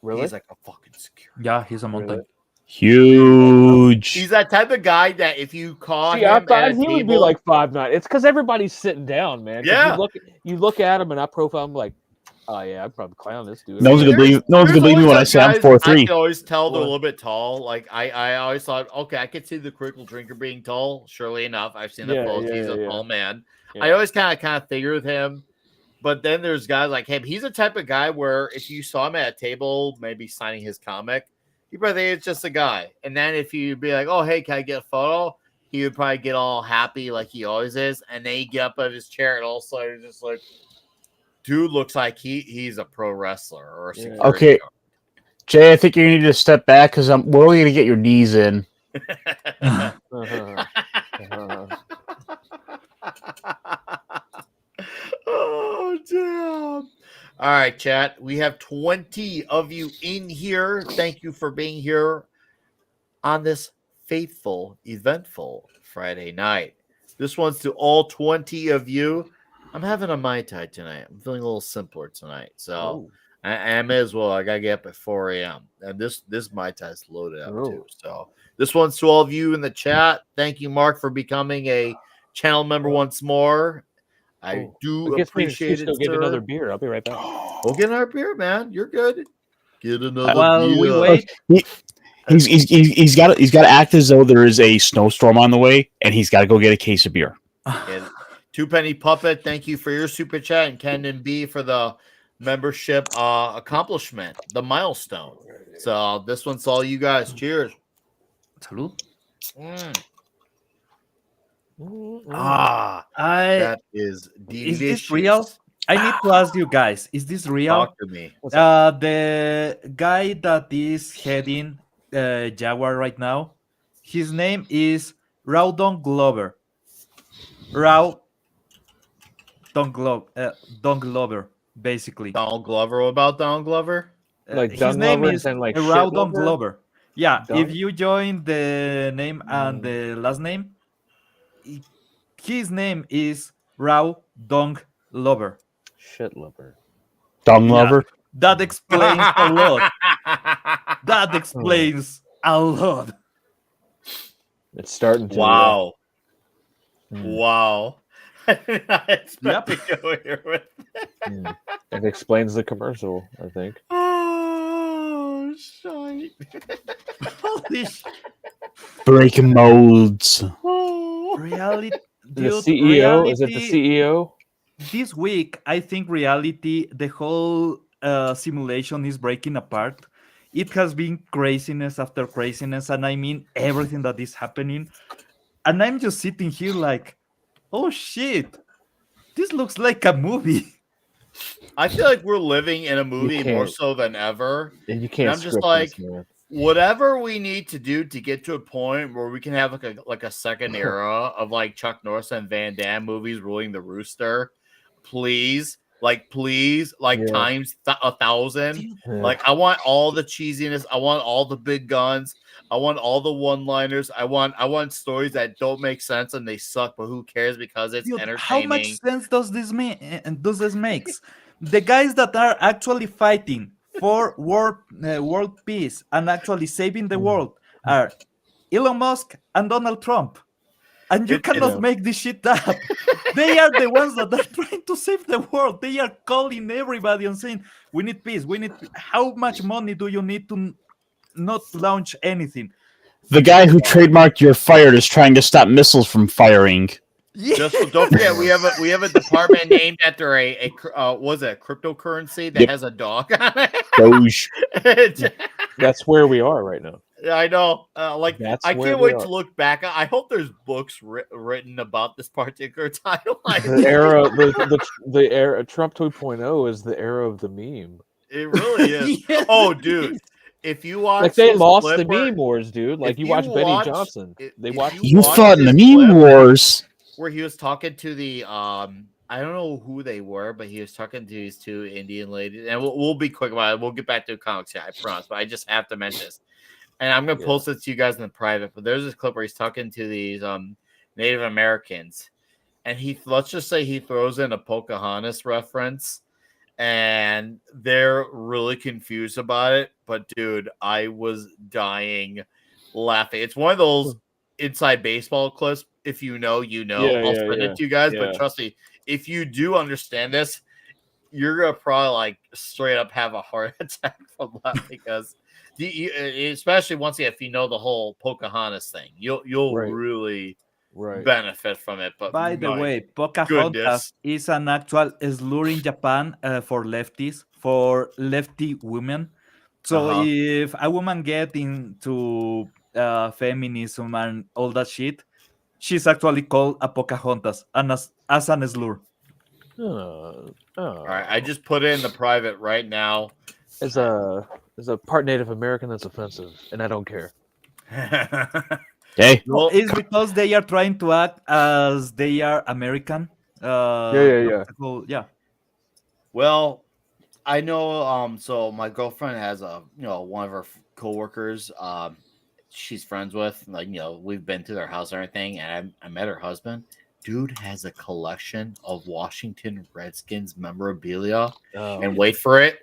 Really? He's like a fucking security. Yeah, he's a mountain. Really? Huge. He's that type of guy that if you call See, him I thought at a he would be table- like 5'9". It's because everybody's sitting down, man. 'Cause Yeah. You look at him and I profile him like, oh yeah, I'd probably clown this dude. No one's gonna believe. No one's gonna believe me when I say I'm 4'3". I can always tell they're a little bit tall. Like I always thought, okay, I could see the critical drinker being tall. Surely enough, I've seen the photos. He's a tall man. Yeah. I always kind of figure with him. But then there's guys like him. He's the type of guy where if you saw him at a table, maybe signing his comic, you probably think it's just a guy. And then if you'd be like, oh, hey, can I get a photo? He would probably get all happy like he always is. And then he'd get up out of his chair and all of a sudden just like, dude looks like he's a pro wrestler or a security Okay. guard. Jay, I think you need to step back because we're only gonna get your knees in. Oh, damn. All right, chat. We have 20 of you in here. Thank you for being here on this faithful, eventful Friday night. This one's to all 20 of you. I'm having a Mai Tai tonight. I'm feeling a little simpler tonight. So I may as well. I got to get up at 4 a.m. And this Mai Tai is loaded up too. So this one's to all of you in the chat. Thank you, Mark, for becoming a channel member once more. I do appreciate it, Go get sir. another beer. I'll be right back. We'll get our beer, man. You're good. Get another While beer. we wait, He's got to act as though there is a snowstorm on the way, and he's got to go get a case of beer. And Two Penny Puppet, thank you for your super chat, and Ken and B for the membership accomplishment, the milestone. So this one's all you guys. Cheers. salud. Ah, that is delicious. Is this real? I need to ask you guys, is this real? Talk to me. The guy that is heading Jaguar right now, his name is Don Glover. Don Glover, basically. Donald Glover. What about Donald Glover? Like His Don name Glover is and like Don Shit Glover? Glover. Yeah, Don? if you join the name and the last name, his name is Don Glover. Shit lover. Dung lover. That explains a lot. That explains a lot. It's starting to. Wow. Mm. Wow. I did not expect Yep. to go here with It explains the commercial, I think. Oh, shite. Holy sh- breaking molds. Reality, The dude, CEO? Is it the reality. CEO? This week, I think reality, the whole simulation is breaking apart. It has been craziness after craziness, and I mean everything that is happening. And I'm just sitting here like, oh shit, this looks like a movie. I feel like we're living in a movie more can't- so than ever. And you And can't I'm just script like, this, man. whatever we need to do to get to a point where we can have like a second era of like Chuck Norris and Van Damme movies ruling the rooster, please, Yeah. times 1,000. Dude, Yeah. Like, I want all the cheesiness, I want all the big guns, I want all the one-liners, I want stories that don't make sense and they suck, but who cares because it's dude, how much entertaining. sense does this make? Does this makes? The guys that are actually fighting for world peace and actually saving the world are Elon Musk and Donald Trump. And you cannot Yeah. make this shit up. They are the ones that are trying to save the world. They are calling everybody and saying, "We need peace. We need." How much money do you need to not launch anything? The guy who trademarked "You're fired" is trying to stop missiles from firing. Just don't forget, we have a department named after was it a cryptocurrency that Yep. has a dog on it? Doge. That's where we are right now. I know. That's I where can't we wait are. to look back. I hope there's books written about this particular timeline. The era, the era, Trump 2.0 is the era of the meme. It really is. Yes, Oh, it dude, is. if you watch, Like they this lost clip the where- meme wars, dude. Like if you you watch Betty watch- Johnson. if- They if watch. you You watch fought in the this meme clip wars. where he was talking to the I don't know who they were, but he was talking to these two Indian ladies, and we'll be quick about it. We'll get back to the comics, yeah, I promise. But I just have to mention this, and I'm gonna post it to you guys in the private. But there's this clip where he's talking to these Native Americans, and let's just say he throws in a Pocahontas reference, and they're really confused about it. But dude, I was dying laughing. It's one of those inside baseball clips. If you know, you know. Yeah, I'll yeah, send yeah. it to you guys. Yeah. But trust me, if you do understand this, you're gonna probably like straight up have a heart attack from laughing because especially once if you know the whole Pocahontas thing, you'll Right. really Right. benefit from it. But By the my way, Pocahontas goodness. is an actual slur in Japan for lefties, for lefty women. So Uh-huh. if a woman get into feminism and all that shit, she's actually called a Pocahontas and as an slur. Oh. All right, I just put it in the private right now. As a part Native American, that's offensive, and I don't care. Hey, Well, It's because they are trying to act as they are American. Yeah. Yeah. Well, I know. So my girlfriend has one of her coworkers. She's friends with. Like, we've been to their house and everything, and I met her husband. Dude has a collection of Washington Redskins memorabilia. And wait for it.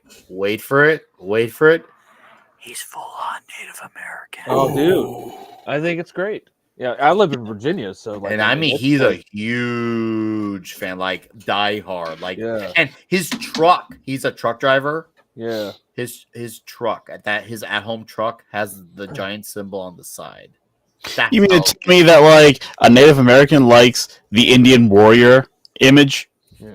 He's full on Native American. Oh, dude, I think it's great. Yeah, I live in Virginia, so like, And I mean, it's he's a like- huge fan, like diehard. Like, Yeah. and his truck, he's a truck driver. yeah. His truck his at-home truck has the giant symbol on the side. That's you mean to how- tell me that like a Native American likes the Indian warrior image? Yeah.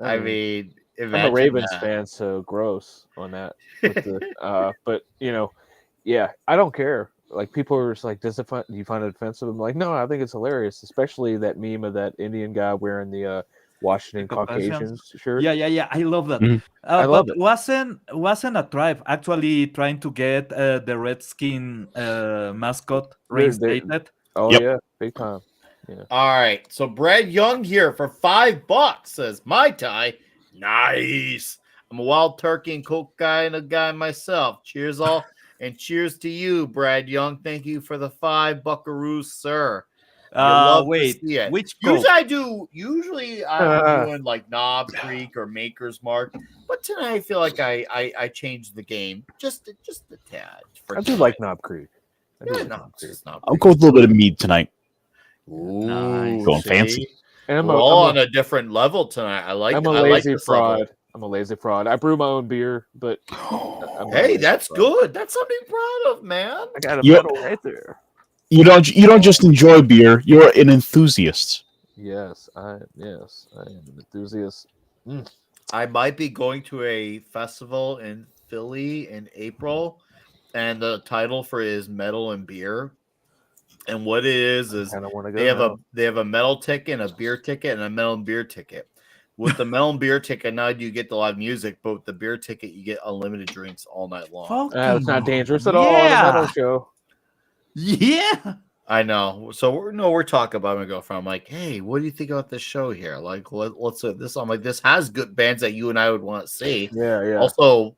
I mean, I'm imagine a Ravens that. fan, so gross on that. With the, but yeah, I don't care. Like people are just like, do you find it offensive? I'm like, no, I think it's hilarious, especially that meme of that Indian guy wearing the Washington Caucasians shirt. Yeah. I love that. Mhm. I love but it. wasn't a tribe actually trying to get the Redskin mascot They're- reinstated? Oh Yep. yeah, big time. All right, so Brad Young here for $5 says Mai Tai. Nice. I'm a wild turkey and coke guy and a guy myself. Cheers all, and cheers to you, Brad Young. Thank you for the $5, sir. You love to Wait, see it. which Usually I'm doing like Knob Creek or Maker's Mark, but tonight I feel like I changed the game just a tad. I do like Knob Creek. I do Yeah, like no, Knob it's Creek. just Knob I'll Creek. go with a little bit of mead tonight. Ooh, Going fancy. see? And I'm We're all on a different level tonight. I like. I'm a I like lazy this level. fraud. I'm a lazy fraud. I brew my own beer, but I'm a Hey, lazy that's fraud. good. That's something proud of, man. I got a You- medal right there. You don't just enjoy beer; you're an enthusiast. Yes, I am an enthusiast. I might be going to a festival in Philly in April, and the title for it is Metal and Beer. And what it is Kind of want to they go have now. a metal ticket and a beer ticket and a metal and beer ticket. With the metal and beer ticket, now you get the live music, but with the beer ticket, you get unlimited drinks all night long. It's not dangerous at all at a metal show. Yeah. I know. So we're talking about my girlfriend. I'm like, hey, what do you think about this show here? Like, let's this. I'm like, this has good bands that you and I would want to see. Yeah. Also,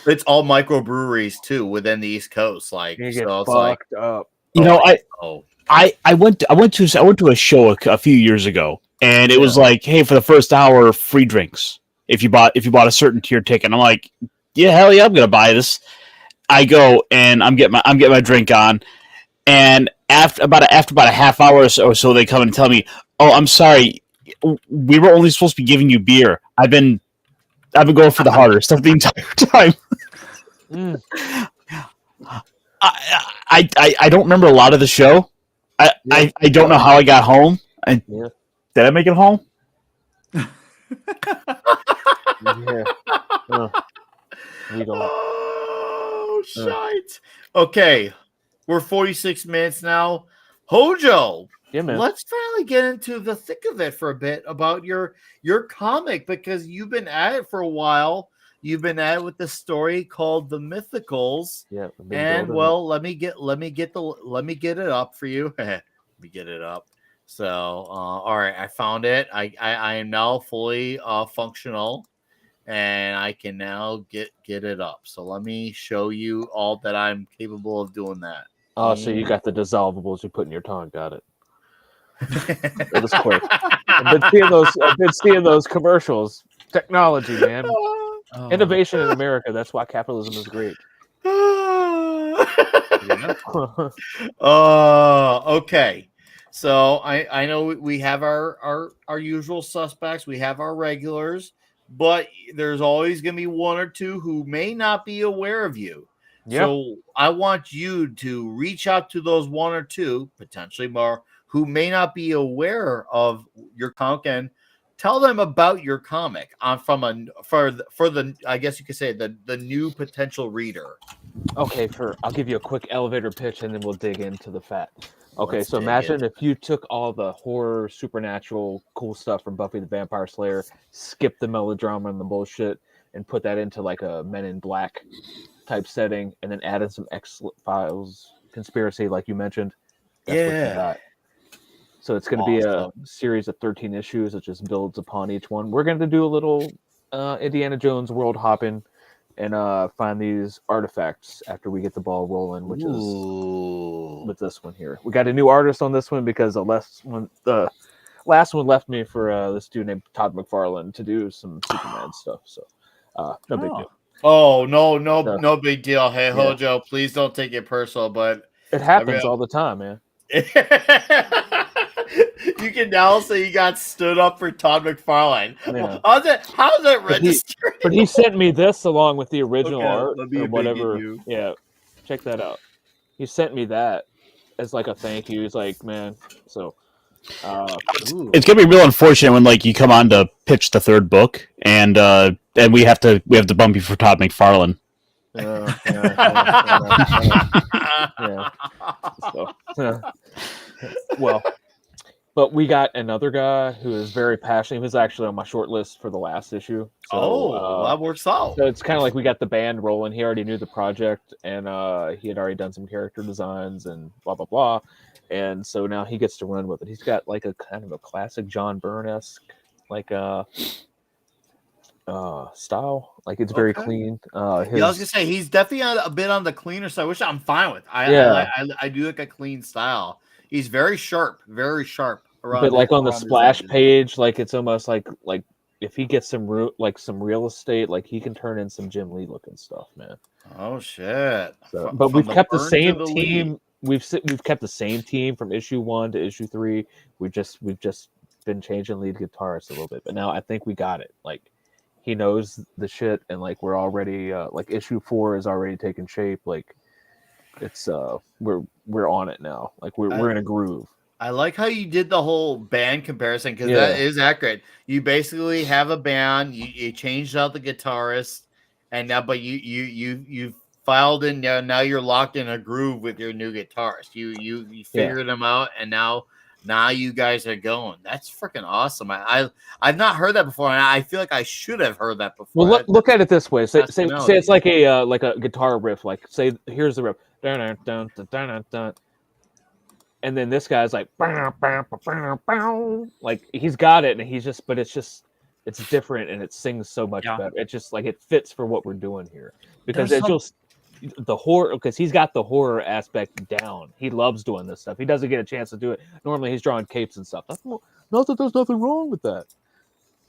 it's all microbreweries too within the East Coast. Like, You so get it's like, fucked up. You know, oh, I went to a show a few years ago, and it was Yeah. like, hey, for the first hour, free drinks if you bought a certain tier ticket. And I'm like, yeah, hell yeah, I'm gonna buy this. I go and I'm getting my drink on, and after about a half hour or so, they come and tell me, oh, I'm sorry, we were only supposed to be giving you beer. I've been going for the harder stuff the entire time. Mm. I don't remember a lot of the show. I don't know how I got home. Yeah. Did I make it home? Yeah. We don't. Oh, shite. Okay, we're 46 minutes now. HOJO, Yeah, man. let's finally get into the thick of it for a bit about your comic, because you've been at it for a while. You've been at it with the story called The Mythicals. Yeah. I've been And building well, let me get it up for you. Let me get it up. So, all right, I found it. I am now fully functional, and I can now get it up. So let me show you all that I'm capable of doing that. Oh, so you got the dissolvables you put in your tongue. Got it. It was quick. I've been seeing those commercials. Technology, man. Innovation in America. That's why capitalism is great. Okay. So I know we have our usual suspects. We have our regulars, but there's always going to be one or two who may not be aware of you. Yeah. So I want you to reach out to those one or two, potentially more, who may not be aware of your comic, and tell them about your comic for the I guess you could say the new potential reader. Okay, I'll give you a quick elevator pitch and then we'll dig into the fat. Okay, Let's so dig imagine into if you took all the horror, supernatural, cool stuff from Buffy the Vampire Slayer, skipped the melodrama and the bullshit, and put that into like a Men in Black type setting, and then added some X-Files conspiracy, like you mentioned. That's what you got. So it's going to be a series of 13 issues that just builds upon each one. We're going to do a little Indiana Jones world hopping and find these artifacts after we get the ball rolling, which is with this one here. We got a new artist on this one because the last one left me for this dude named Todd McFarlane to do some Superman stuff. So no big deal. Oh, no big deal. Hey, HOJO, please don't take it personal, but it happens all the time, man. You can now say you got stood up for Todd McFarlane. Yeah. How's that registered? But he sent me this along with the original art let me or whatever. you. Yeah, check that out. He sent me that as like a thank you. He's like, man, so it's gonna be real unfortunate when like you come on to pitch the third book and we have to bump you for Todd McFarlane. Well, but we got another guy who is very passionate. He was actually on my short list for the last issue. So, that works out. So it's kind of like we got the band rolling. He already knew the project, and he had already done some character designs and blah blah blah. And so now he gets to run with it. He's got like a kind of a classic John Byrne-esque like style. Like it's very clean. I was gonna say he's definitely a bit on the cleaner side, which I'm fine with. I do like a clean style. He's very sharp. But like on the splash page, like it's almost like if he gets some real estate, like he can turn in some Jim Lee looking stuff, man. Oh shit! So, but we've kept the same team. We've kept the same team from issue 1 to issue 3. We've just been changing lead guitarists a little bit, but now I think we got it. Like he knows the shit, and like we're already like issue 4 is already taking shape. Like it's we're on it now. Like we're in a groove. I like how you did the whole band comparison because Yeah. that is accurate. You basically have a band, you changed out the guitarist, and now but you filed in now you're locked in a groove with your new guitarist. You figured them out, and now you guys are going. That's freaking awesome. I've not heard that before, and I feel like I should have heard that before. Well, look at it this way. Say That's it's like a guitar riff. Like say here's the riff. Dun, dun, dun, dun, dun, dun, dun. And then this guy's like, bow, bow, bow, bow. Like he's got it, and it's different, and it sings so much better. It's just like it fits for what we're doing here because it's just the horror. Because he's got the horror aspect down. He loves doing this stuff. He doesn't get a chance to do it. Normally, he's drawing capes and stuff. Not that there's nothing wrong with that.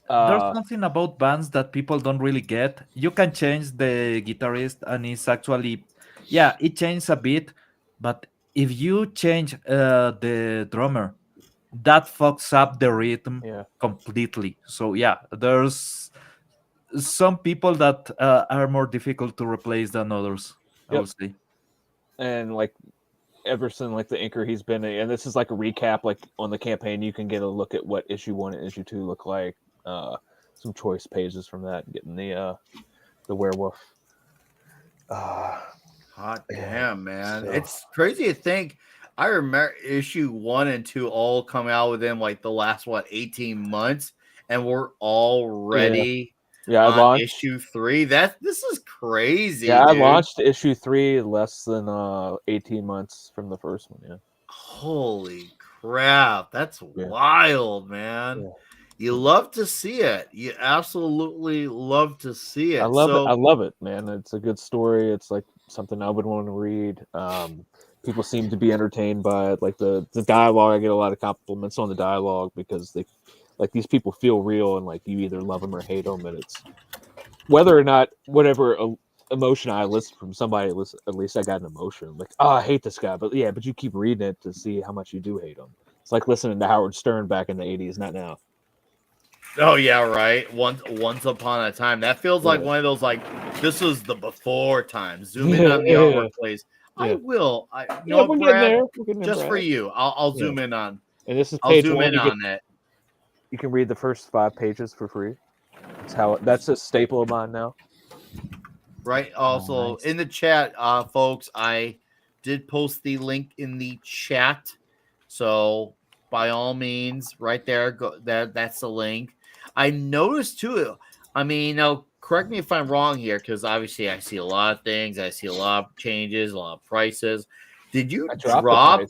There's something about bands that people don't really get. You can change the guitarist, and it's actually, it changes a bit, but if you change the drummer, that fucks up the rhythm completely. So there's some people that are more difficult to replace than others, I would say. And like Everson, like the inker he's been in, and this is like a recap, like on the campaign, you can get a look at what issue 1 and issue 2 look like. Some choice pages from that, getting the werewolf. Hot damn, man. So. It's crazy to think. I remember issue 1 and 2 all come out within like the last 18 months, and we're already I launched issue 3. This is crazy. Yeah, dude. I launched issue 3 less than 18 months from the first one. Yeah. Holy crap, that's wild, man. Yeah. You love to see it. You absolutely love to see it. I love it, man. It's a good story. It's like something I would want to read. People seem to be entertained by it. Like the dialogue, I get a lot of compliments on the dialogue because they, like, these people feel real, and like you either love them or hate them, and it's whether or not whatever emotion I listen from somebody, at least I got an emotion. Like, I hate this guy, but you keep reading it to see how much you do hate him. It's like listening to Howard Stern back in the 80s, not now. Oh yeah, right. Once upon a time. That feels like one of those, like, this was the before time. Zoom in on the artwork, please. I will. Brad, just for you. I'll zoom in on. And this is I'll zoom in on it. You can read the first 5 pages for free. That's a staple of mine now. Right. Also, in the chat, folks, I did post the link in the chat. So by all means, right there, that's the link. I noticed too. I mean, now correct me if I'm wrong here, because obviously I see a lot of things. I see a lot of changes, a lot of prices. Did you drop?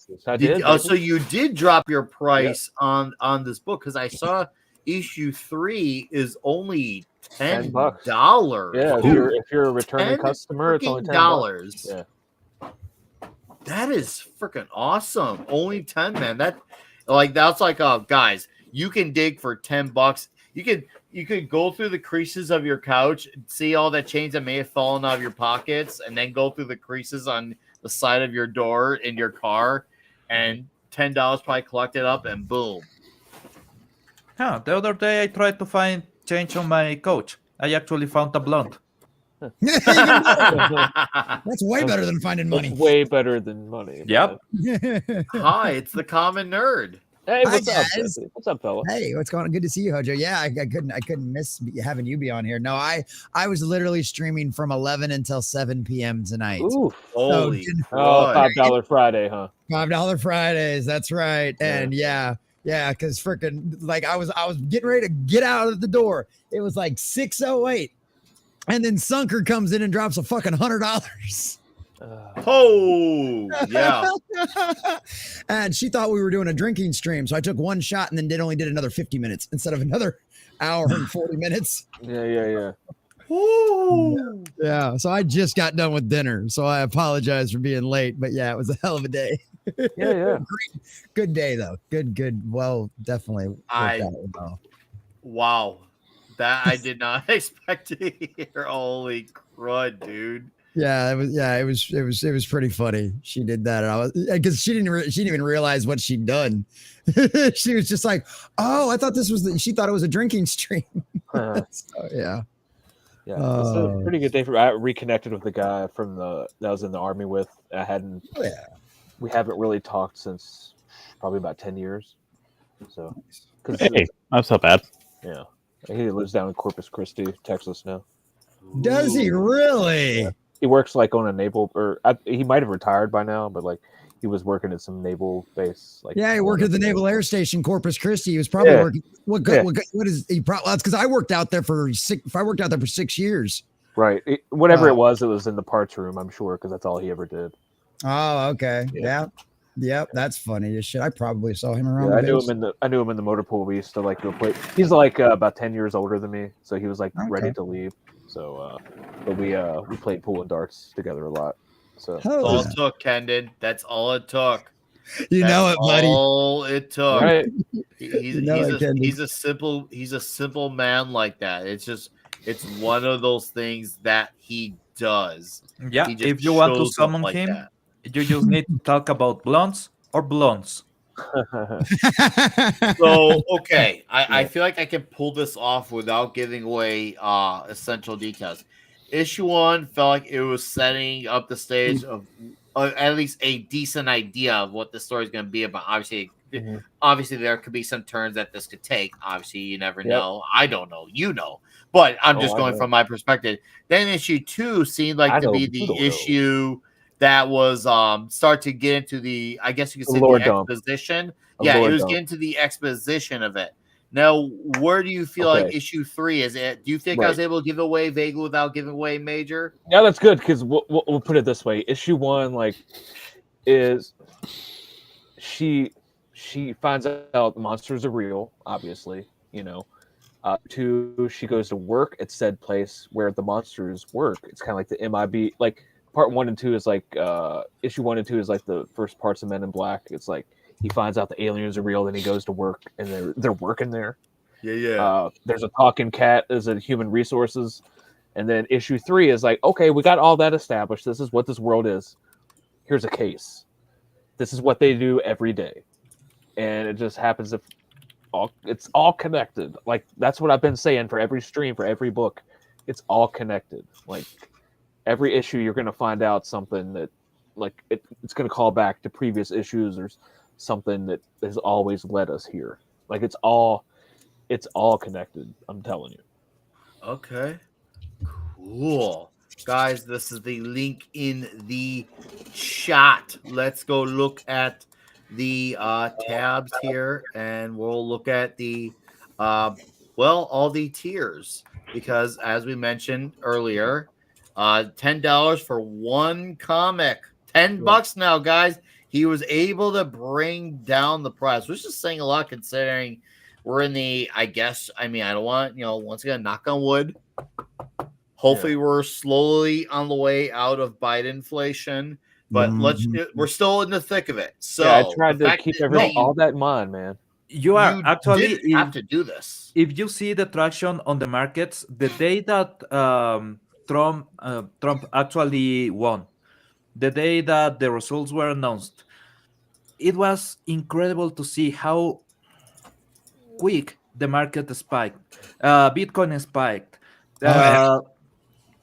So you did drop your price on this book, because I saw issue 3 is only $10. Yeah, if you're a returning customer, it's only $10. Yeah, that is freaking awesome. Only 10, man. That's like guys, you can dig for $10. You could go through the creases of your couch, see all the change that may have fallen out of your pockets, and then go through the creases on the side of your door in your car, and $10 probably collect it up, and boom. Yeah, the other day I tried to find change on my couch. I actually found a blonde. That's way better than finding money. That's way better than money. Yep. Hi, it's the common nerd. Hey, what's up, guys? What's up, fella? Hey, what's going on? Good to see you, Hojo. Yeah, I couldn't miss having you be on here. No, I was literally streaming from 11 until 7 p.m. tonight. Ooh, holy! $5 Friday, huh? $5 Fridays. That's right. And yeah, because freaking like I was getting ready to get out of the door. It was like 6:08, and then Sunker comes in and drops a fucking $100. Oh yeah. And she thought we were doing a drinking stream, so I took one shot and then only did another 50 minutes instead of another hour and 40 minutes. Yeah. Ooh. Yeah, so I just got done with dinner, so I apologize for being late, but yeah, it was a hell of a day. Yeah. Good day though. Good. Well, definitely. Wow, that I did not expect to hear. Holy crud, dude. Yeah, it was pretty funny. She did that, and I was, because she didn't even realize what she'd done. She was just like, "Oh, I thought this was." She thought it was a drinking stream. So, yeah. It's a pretty good day for. I reconnected with the guy that I was in the army with I hadn't. Oh, yeah. We haven't really talked since probably about 10 years. So, because Hey, that's not bad. yeah, he lives down in Corpus Christi, Texas now. Does he really? Yeah. He works like on a naval, or he might have retired by now, but like he was working at some naval base. Like Yeah, he worked at the Naval Air Station, Corpus Christi. He was probably Yeah. working. What is he? That's because I worked out there for 6 years. Right. Whatever it was in the parts room, I'm sure, because that's all he ever did. Oh, okay. Yeah. Yep. That's funny as shit. I probably saw him around. Yeah, the I knew base. him in the motor pool. We used to like go play. He's like about 10 years older than me, so he was like ready to leave. So, but we played pool and darts together a lot. So That's all it took, Kendon. That's all it took. You know it, buddy. All it took. right. He's a simple man like that. It's one of those things that he does. Yeah, He just if you want to shows up summon like him, that. you just need to talk about blondes or blondes. So okay, I feel like I can pull this off without giving away essential details. Issue 1 felt like it was setting up the stage of at least a decent idea of what the story is going to be about. Obviously, there could be some turns that this could take. Obviously, you never know. I don't know. You know. But I'm just going from my perspective. Then issue 2 seemed like to be the issue that was start to get into the, I guess you could say, the exposition. Yeah, it was getting to the exposition of it. Now, where do you feel like issue 3 is? Do you think I was able to give away vaguely without giving away major? Yeah, that's good, because we'll put it this way: issue 1, like, is she finds out monsters are real, obviously, 2, she goes to work at said place where the monsters work. It's kind of like the MIB, like part 1 and 2 is like issue 1 and 2 is like the first parts of Men in Black. It's like he finds out the aliens are real, then he goes to work and they're working there. Yeah. There's a talking cat as a human resources, and then issue 3 is like, okay, we got all that established. This is what this world is. Here's a case. This is what they do every day, and it just happens it's all connected. Like, that's what I've been saying for every stream, for every book. It's all connected. Like, every issue you're going to find out something that, like, it's going to call back to previous issues or something that has always led us here. Like, it's all connected. I'm telling you. Okay. Cool. Guys, this is the link in the chat. Let's go look at the tabs here, and we'll look at the all the tiers, because as we mentioned earlier, $10 for one comic, $10 now, guys. He was able to bring down the price, which is saying a lot considering we're in the, I don't want, once again, knock on wood. Hopefully we're slowly on the way out of Biden inflation, but we're still in the thick of it. So I tried to keep all that in mind, man. You actually have to do this. If you see the traction on the markets, the day that Trump actually won, the day that the results were announced, it was incredible to see how quick the market spiked. Bitcoin spiked.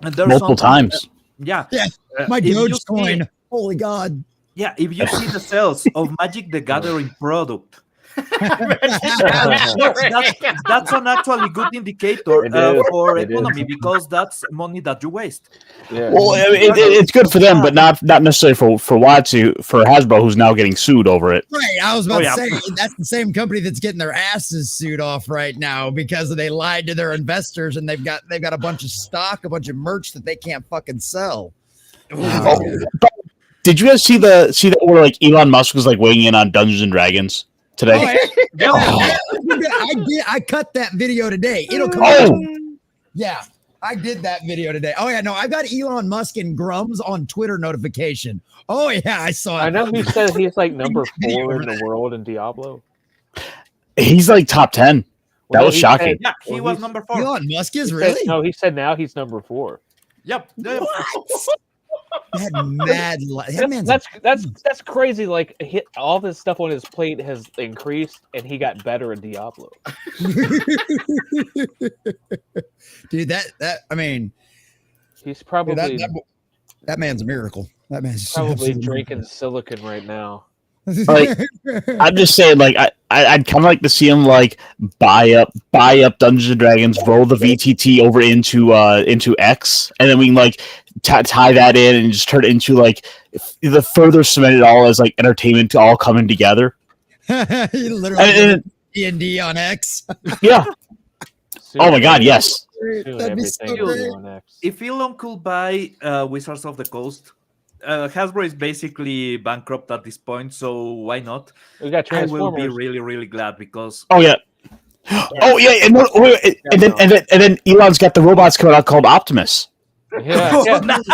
Multiple times. My Dogecoin. Holy God. Yeah, if you see the sales of Magic the Gathering product, that's an actually good indicator for economy, because that's money that you waste. Yeah. Well, it's good for them, but not necessarily for Hasbro, who's now getting sued over it. Right. I was about to say, that's the same company that's getting their asses sued off right now because they lied to their investors, and they've got a bunch of stock, a bunch of merch that they can't fucking sell. Did you guys see that where like Elon Musk was like weighing in on Dungeons and Dragons today? I did. I cut that video today. It'll come out. Yeah, I did that video today. Oh yeah, no, I got Elon Musk and Grums on Twitter notification. Oh yeah, I saw it. I know he said he's like number 4 in the world in Diablo. He's like top 10. That was shocking. He was number 4. Elon Musk is really? No, he said now he's number 4. Yep. What? That man's that's crazy. Like, all this stuff on his plate has increased, and he got better at Diablo. Dude, I mean, he's probably that man's a miracle. That man's Probably absolutely drinking silicon right now. Like, I'm just saying, like, I'd kind of like to see him like buy up Dungeons and Dragons, roll the VTT over into X, and then we can like tie that in and just turn it into like the further cement it all as like entertainment all coming together. You literally And, D&D on X. yeah. Soon Oh my God, everything- yes. soon That'd be everything so will be great. on X. If Elon could buy Wizards of the Coast, Hasbro is basically bankrupt at this point, so why not? We got I will be Transformers. really, really glad because Oh yeah. Oh yeah, and, no, wait, and then Elon's got the robots coming out called Optimus. Yeah, yeah. nice.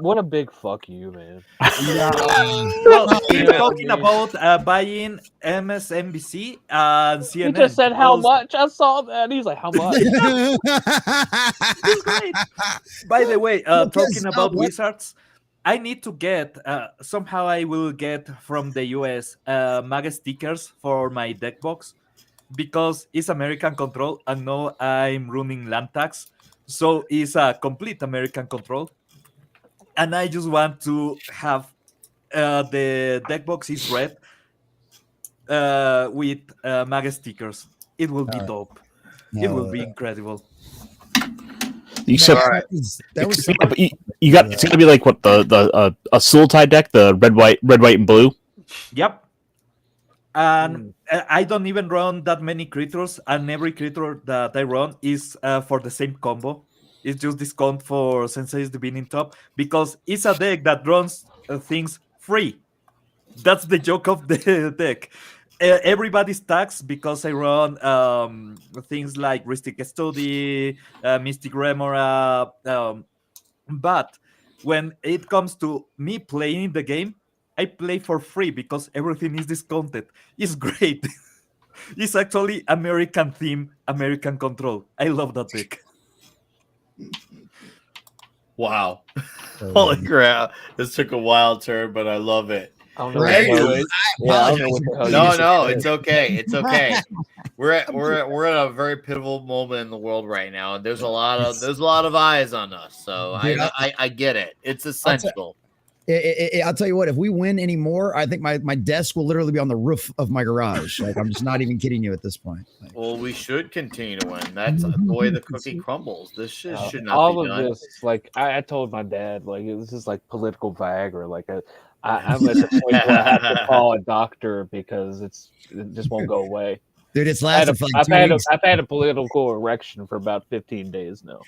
What a big fuck you, man. Well, he's Yeah, talking I mean- about buying MSNBC and CNN. He just said how because much. I saw that. He's like, how much? It's great. By the way, Yes, talking about what? Wizards, I need to get somehow I will get from the US MAGA stickers for my deck box because it's American control and now I'm running land tax, so it's a complete American control, and I just want to have the deck box is red with MAGA stickers. It will be dope. It will be incredible. Except That was you got it's gonna be like what the a Sultai deck, the red, white, and blue. Yep. And I don't even run that many creatures, and every creature that I run is for the same combo. It's just discount for Sensei's Divining Top because it's a deck that runs things free. That's the joke of the deck. Everybody stacks because I run things like Rhystic Study, Mystic Remora, but when it comes to me playing the game, I play for free because everything is discounted. It's great. It's actually American theme, American control. I love that deck. Wow. Holy crap. This took a wild turn, but I love it. I don't know. Right. What the hell- Anyways, yeah, I don't know what the hell you no, just no, said. it's okay. It's okay. We're at a very pivotal moment in the world right now, and there's a lot of eyes on us. So Dude, I get it. It's essential. I'll tell you what, if we win anymore, I think my desk will literally be on the roof of my garage. Like, I'm just not even kidding you at this point. Like, Well, we should continue to win. That's the way the cookie crumbles. This shit should not all be of done. this, like I told my dad, like this is like political Viagra. Like I'm at the point where I have to call a doctor because it just won't go away. dude, it's lasted for like 2 weeks. I've had a political erection for about 15 days now.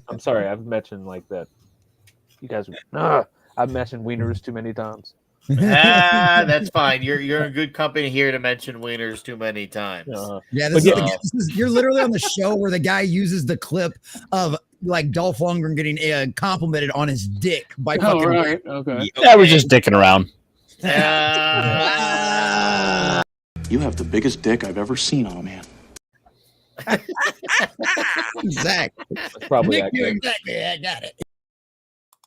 I'm sorry, I've mentioned like that. You guys, I've mentioned wieners too many times. That's fine. You're in good company here to mention wieners too many times. Yeah, But you're literally on the show where the guy uses the clip of like Dolph Lundgren getting complimented on his dick by fucking. Okay. Yeah, we're just dicking around. You have the biggest dick I've ever seen on a man. Exactly. That's probably Nick, you accurate. exactly. I got it.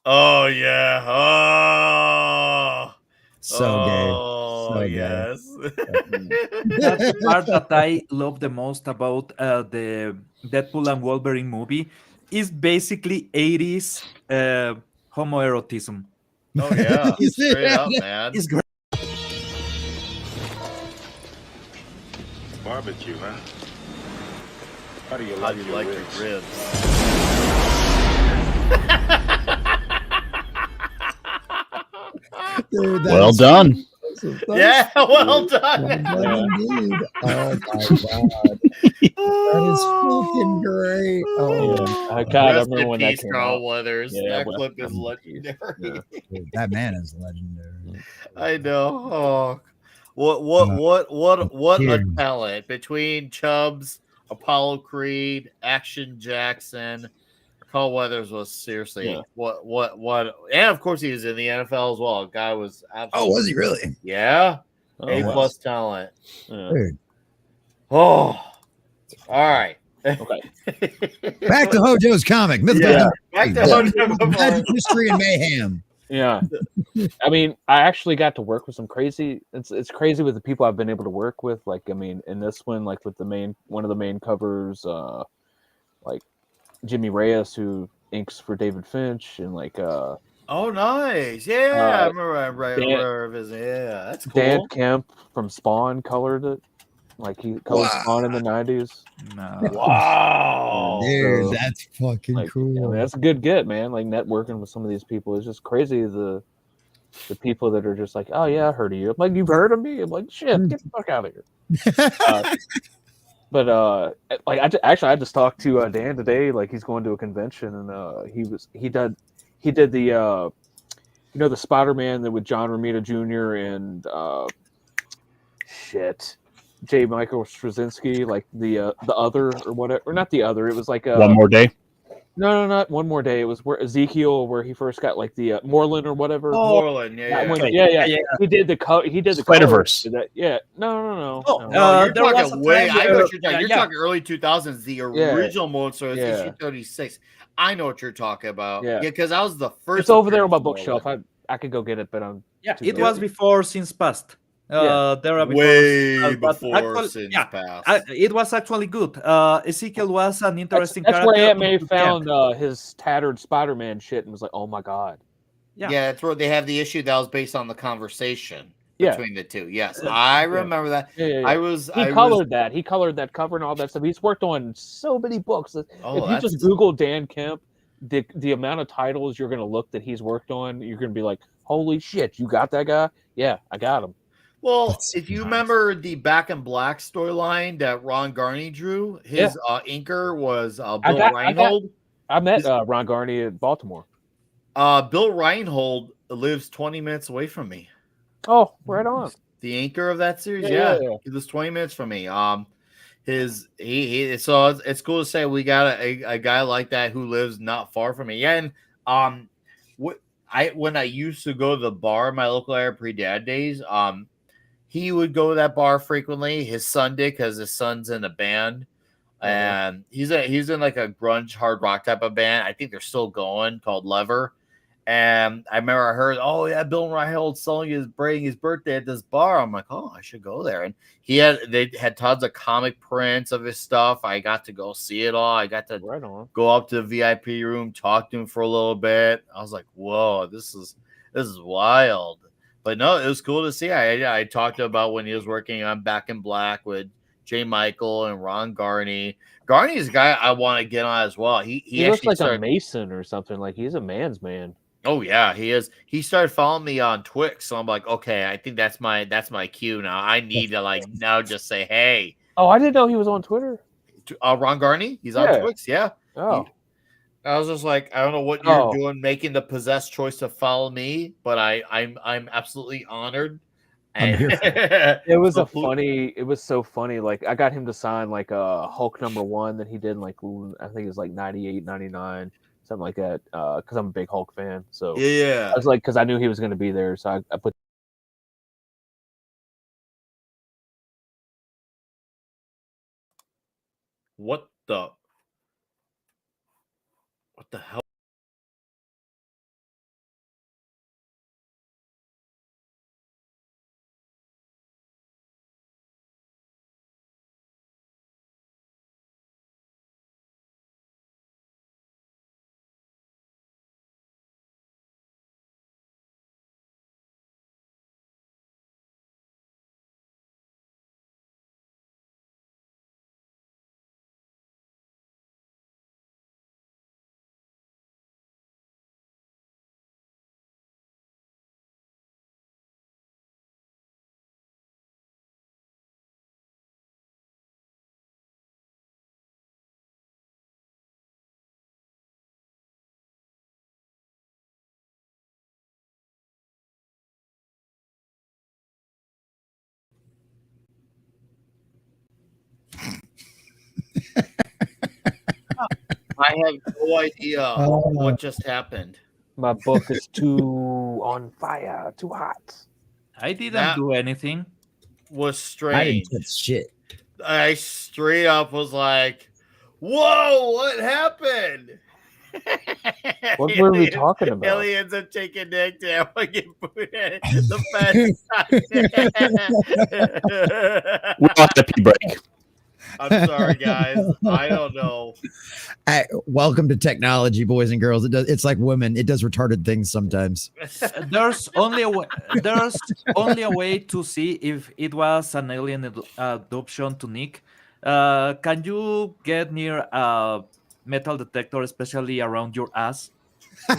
Oh yeah. Oh. So gay. Oh So gay. yes. That's the part that I love the most about the Deadpool and Wolverine movie is basically 80s homoerotism. Oh yeah. Straight up, man. It's great. Barbecue, huh? How do you How like do you your like ribs? your ribs? Dude, that Well is done. awesome. Yeah, well done. Well done indeed. Oh my god. That is fucking great. Oh, I God, I Rest remember in when that peace, came Carl out. Weathers. Yeah, That well, clip is I'm- legendary. dude, that man is legendary. I know. Oh, what a Dude. talent between Chubbs, Apollo Creed, Action Jackson. Carl Weathers was seriously Yeah. what, and of course he was in the NFL as well. Guy was absolutely, Oh, was he really? yeah, Oh, A wow. plus talent. Yeah. Dude. Oh, all right. Okay. Back to Hojo's comic. Mythical Yeah. Back to Magic, Mystery and Mayhem. Yeah. I mean, I actually got to work with some crazy. It's crazy with the people I've been able to work with. Like, I mean, in this one, like with one of the main covers, like Jimmy Reyes, who inks for David Finch and like Oh, nice. Yeah, I remember. Yeah, that's Dan cool. Kemp from Spawn colored it. Like he colored Spawn in the 90s. No. Wow. Dude, So, that's fucking like, cool. I mean, that's a good get, man. Like networking with some of these people is just crazy. The people that are just like, oh yeah, I heard of you. I'm like, you've heard of me? I'm like, shit, get the fuck out of here. But like I just talked to Dan today. Like he's going to a convention, and he did the the Spider-Man that with John Romita Jr. and J. Michael Straczynski, like the other or whatever, or not the other. It was like One More Day. No, not One More Day. It was where Ezekiel, where he first got like the Moreland or whatever. Moreland, That one, yeah. yeah. He did the Spider-Verse. colors. Yeah, no. No, you're there was talking a way. time I know where- what you're talking. You're talking early 2000s. The original Monster is issue 36. I know what you're talking about. Yeah. Because I was the first. It's over there on my appearance of bookshelf. I could go get it, but I'm it was before Sins Past. There are way but before actually, Sins yeah, Past. it was actually good. Ezekiel was an interesting That's character. where Aunt May Yeah. found his tattered Spider-Man shit and was like, "Oh my god." Yeah. That's where they have the issue that was based on the conversation between the two. Yes, I remember that. Yeah. He colored that cover and all that stuff. He's worked on so many books. If you just Google Dan Kemp, the amount of titles you're going to look that he's worked on, you're going to be like, "Holy shit, you got that guy?" Yeah, I got him. Well, if you remember the Back in Black storyline that Ron Garney drew, his inker was Bill Reinhold. I met Ron Garney at Baltimore. Bill Reinhold lives 20 minutes away from me. Oh, right on. The anchor of that series, Yeah. he lives 20 minutes from me. So it's cool to say we got a guy like that who lives not far from me. Yeah, and when I used to go to the bar, my local area pre-dad days, he would go to that bar frequently. His son did because his son's in a band, and he's in like a grunge hard rock type of band. I think they're still going, called Lever. And I remember I heard, oh yeah, Bill Reinhold's celebrating his birthday at this bar. I'm like, oh, I should go there. And they had tons of comic prints of his stuff. I got to go see it all. I got to go up to the VIP room, talk to him for a little bit. I was like, whoa, this is wild. But no, it was cool to see. I talked about when he was working on Back in Black with J. Michael and Ron Garney. Garney's a guy I want to get on as well. He looks like a Mason or something. Like he's a man's man. Oh yeah, he is. He started following me on Twix, so I'm like, okay, I think that's my cue now. I need to now just say, hey. Oh, I didn't know he was on Twitter. Ron Garney, he's on Twix, yeah. Oh. I was just like, I don't know what you're doing, making the possessed choice to follow me, but I'm absolutely honored. And it was so funny. Like I got him to sign like a Hulk #1 that he did in I think it was like 98, 99. Something like that, because I'm a big Hulk fan. So yeah, I was like, because I knew he was going to be there, so I put. What the hell? I have no idea what just happened. My book is too on fire, too hot. I didn't do anything. Was strange. I didn't touch shit. I straight up was like, "Whoa, what happened?" What were we talking about? Aliens are taking Nick down. I get booted. The fence. We'll have to pee break. I'm sorry, guys. I don't know. Welcome to technology, boys and girls. It's like women. It does retarded things sometimes. There's only a way. There's only a way to see if it was an alien adoption to Nick. Can you get near a metal detector, especially around your ass? They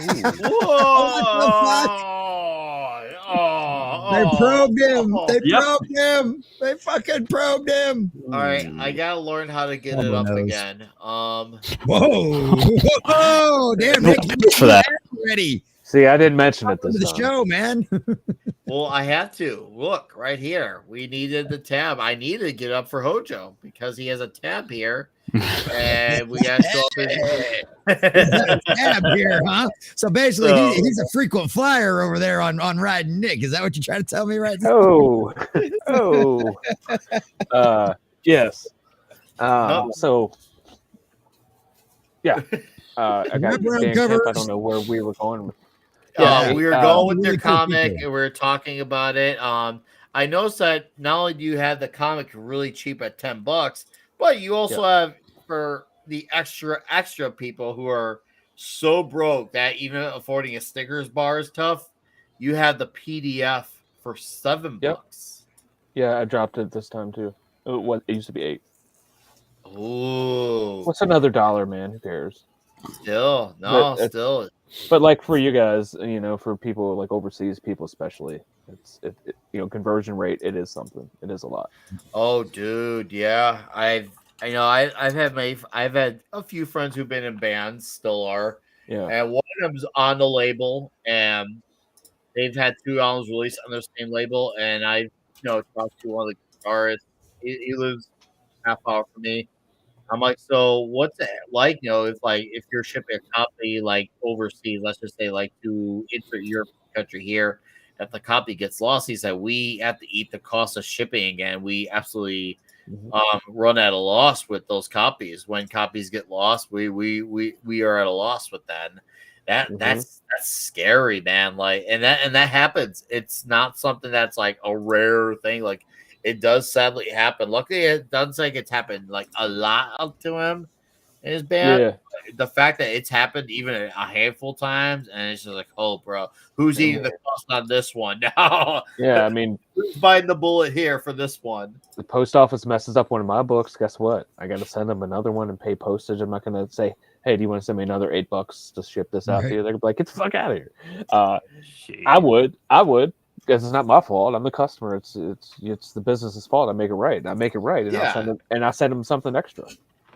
probed him. They Yep. probed him. They fucking probed him. All right, I gotta learn how to get it Pablo up knows. again. Whoa. Whoa. Damn, No Nick, thanks for that. ready. See, I didn't mention it Welcome to this the time. show, man. Well, I had to look right here. We needed the tab. I needed to get up for Hojo because he has a tab here, and we got to show up his Tab here, huh? So basically, So- he's a frequent flyer over there on Riding Nick. Is that what you're trying to tell me right now? Yes. No. So, yeah. I got Wrap around Dan Kemp. I covers. don't know where we were going with. we were going with really your cool comic, people. and we were talking about it. I noticed that not only do you have the comic really cheap at $10, but you also have for the extra people who are so broke that even affording a stickers bar is tough. You have the PDF for $7. Yeah, I dropped it this time too. It used to be $8. Ooh, What's another $1, man? Who cares? still still. But like for you guys, for people like overseas people especially, it's conversion rate. It is something. It is a lot. Oh, dude, yeah. I've had a few friends who've been in bands, still are, Yeah. and one of them's on the label, and they've had 2 albums released on their same label, and I talked to one of the guitarists. He lives half hour from me. I'm like, so what's it like? If you're shipping a copy like overseas, let's just say like to inter-Europe country here, if the copy gets lost, he said we have to eat the cost of shipping again. We absolutely run at a loss with those copies. When copies get lost, we are at a loss with that. And that's scary, man. Like, and that happens. It's not something that's like a rare thing. Like, it does sadly happen. Luckily, it doesn't like it's happened like a lot up to him in his band. Yeah. The fact that it's happened even a handful of times, and it's just like, oh, bro, who's eating the cost on this one now? Yeah, I mean, who's biting the bullet here for this one? the post office messes up one of my books. Guess what? I got to send them another one and pay postage. I'm not going to say, hey, do you want to send me another $8 to ship this out to you? They're gonna be like, get the fuck out of here. I would, because it's not my fault. I'm the customer. It's the business's fault. I make it right. And I send them something extra.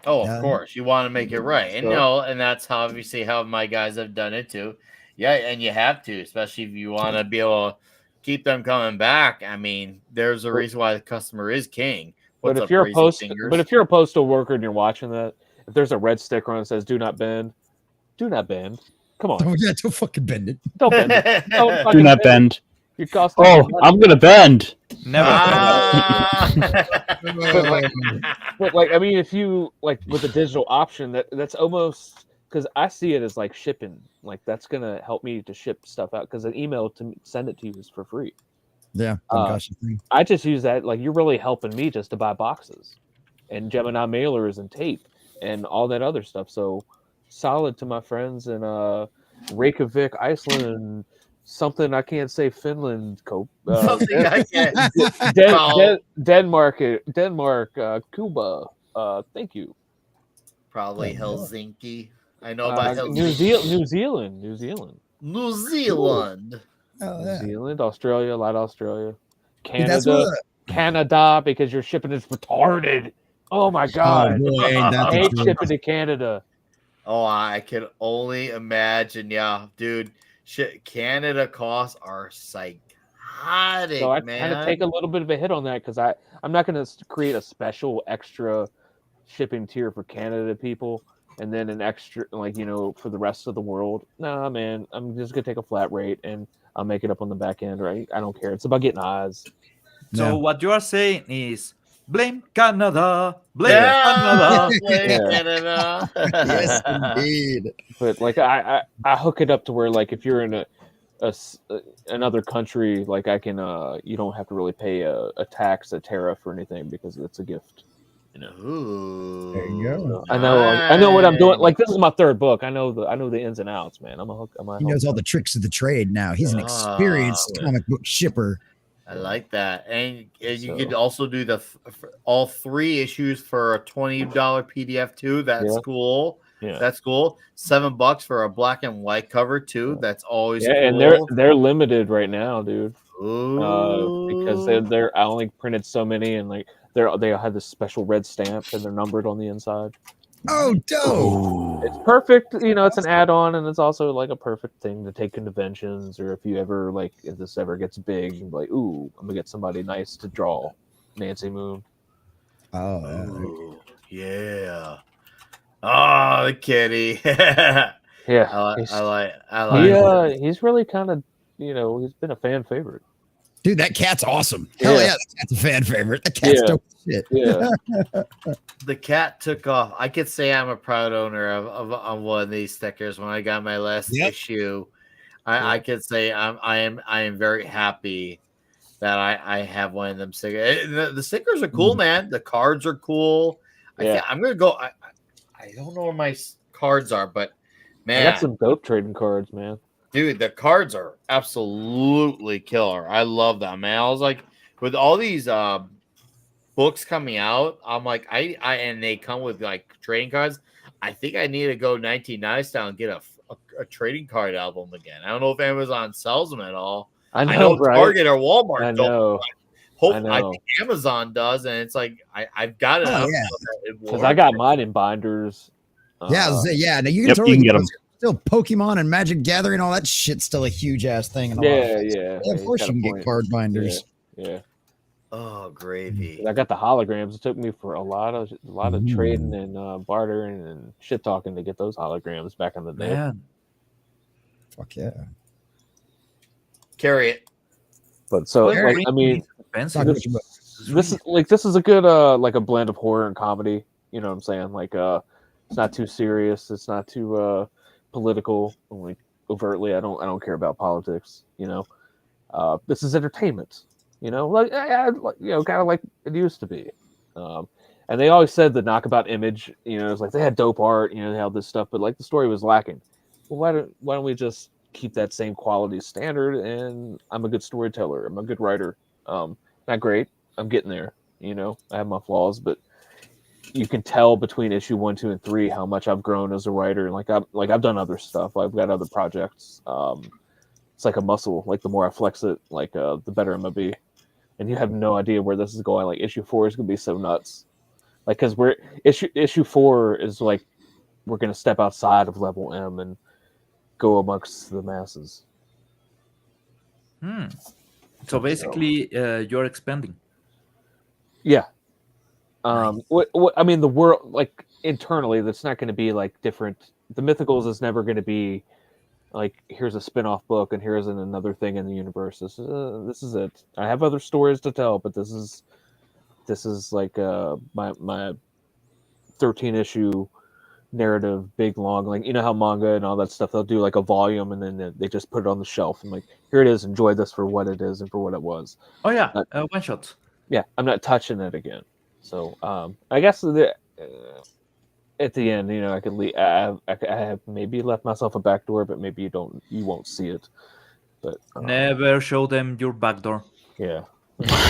Oh, of course, you want to make it right, and and that's how obviously how my guys have done it too. Yeah, and you have to, especially if you want to be able to keep them coming back. I mean, there's a reason why the customer is king. But if you're a postal worker and you're watching that, if there's a red sticker on it that says "Do not bend," do not bend. Come on, don't fucking bend it. Don't bend it. Don't Do not bend. Your cost. Oh, I'm gonna bend. Never. But like, I mean, if you like with a digital option, that's almost because I see it as like shipping. Like that's gonna help me to ship stuff out because an email to send it to you is for free. Yeah, I just use that like you're really helping me just to buy boxes and Gemini mailers and tape and all that other stuff. So solid to my friends in Reykjavik, Iceland, and something I can't say Finland, something I can't. Denmark, Cuba. Thank you. Probably Helsinki. I know about Helsinki. New Zealand. New Zealand. Oh, New Zealand, Australia, a lot of Australia, Canada, Canada, because your shipping is retarded. Oh my god, I hate shipping to Canada. Oh, I can only imagine. Yeah, dude, shit, Canada costs are psychotic. So I man. kind of take a little bit of a hit on that because I'm not going to create a special extra shipping tier for Canada people. And then an extra, like, for the rest of the world. Nah, man, I'm just going to take a flat rate and I'll make it up on the back end, right? I don't care. It's about getting eyes. So what you are saying is blame Canada, blame Canada. Blame Canada. Yes, indeed. But, like, I hook it up to where, like, if you're in another country, like, I can, you don't have to really pay a tax, a tariff or anything because it's a gift. Ooh. There you go. I know what I'm doing. Like, this is my third book. I know the ins and outs, man. He knows all the tricks of the trade now. He's an experienced comic book shipper. I like that, and you So- could also do all 3 issues for a $20 PDF too. That's cool. Yeah. That's cool. $7 for a black and white cover too. That's always cool. and they're limited right now, dude. Ooh. Because they're I only printed so many, and like they have this special red stamp and they're numbered on the inside. Oh, dope! It's perfect, it's an add-on, and it's also like a perfect thing to take to conventions, or if you ever like if this ever gets big, you're like, ooh, I'm gonna get somebody nice to draw Nancy Moon. Oh, yeah. Oh, the kitty. Yeah, I like. He's really kind of he's been a fan favorite. dude, that cat's awesome. Hell yeah, that cat's a fan favorite. That cat's dope as shit. Yeah. The cat took off. I could say I'm a proud owner of one of these stickers. When I got my last issue, I could say I am very happy that I have one of them stickers. The stickers are cool, man. The cards are cool. I'm gonna go. I don't know where my cards are, but man, I got some dope trading cards, man. Dude, the cards are absolutely killer. I love them, man. I was like, with all these books coming out, I'm like, and they come with like trading cards. I think I need to go 1990 style and get a trading card album again. I don't know if Amazon sells them at all. I know right? Target or Walmart. I know. I think Amazon does, and it's like I've got it. Oh, yeah. Because I got mine in binders. Yeah. Now you can totally get them. Still Pokemon and Magic Gathering, all that shit's still a huge ass thing. And of course you can get card binders. Yeah. Oh, gravy! I got the holograms. It took me for a lot of trading and bartering and shit talking to get those holograms back in the day. Man. Fuck yeah! Carry it. But so like, I mean, this is a good like a blend of horror and comedy. You know what I'm saying? Like it's not too serious. It's not too political. Like overtly, I don't care about politics. This is entertainment. Kind of like it used to be. And they always said the knockabout Image. It's like they had dope art. They had this stuff, but like the story was lacking. Well, why don't we just keep that same quality standard? And I'm a good storyteller. I'm a good writer. Not great. I'm getting there. I have my flaws, but you can tell between issue 1, 2, and 3 how much I've grown as a writer. And I've done other stuff. I've got other projects. It's like a muscle. Like the more I flex it, like the better I'm gonna be. And you have no idea where this is going. Like issue 4 is gonna be so nuts. Like because we're issue 4 is like we're gonna step outside of level M and go amongst the masses. So basically, you're expanding. Yeah. I mean, the world, like internally, that's not going to be like different. The Mythicals is never going to be like here's a spin-off book and here's another thing in the universe. This is it. I have other stories to tell, but this is like my 13-issue narrative, big long, like how manga and all that stuff, they'll do like a volume and then they just put it on the shelf and like here it is, enjoy this for what it is and for what it was. Oh yeah, one shot. Yeah, I'm not touching it again. So I guess at the end, I could leave. I have maybe left myself a back door, but maybe you won't see it. But never show them your back door. Yeah,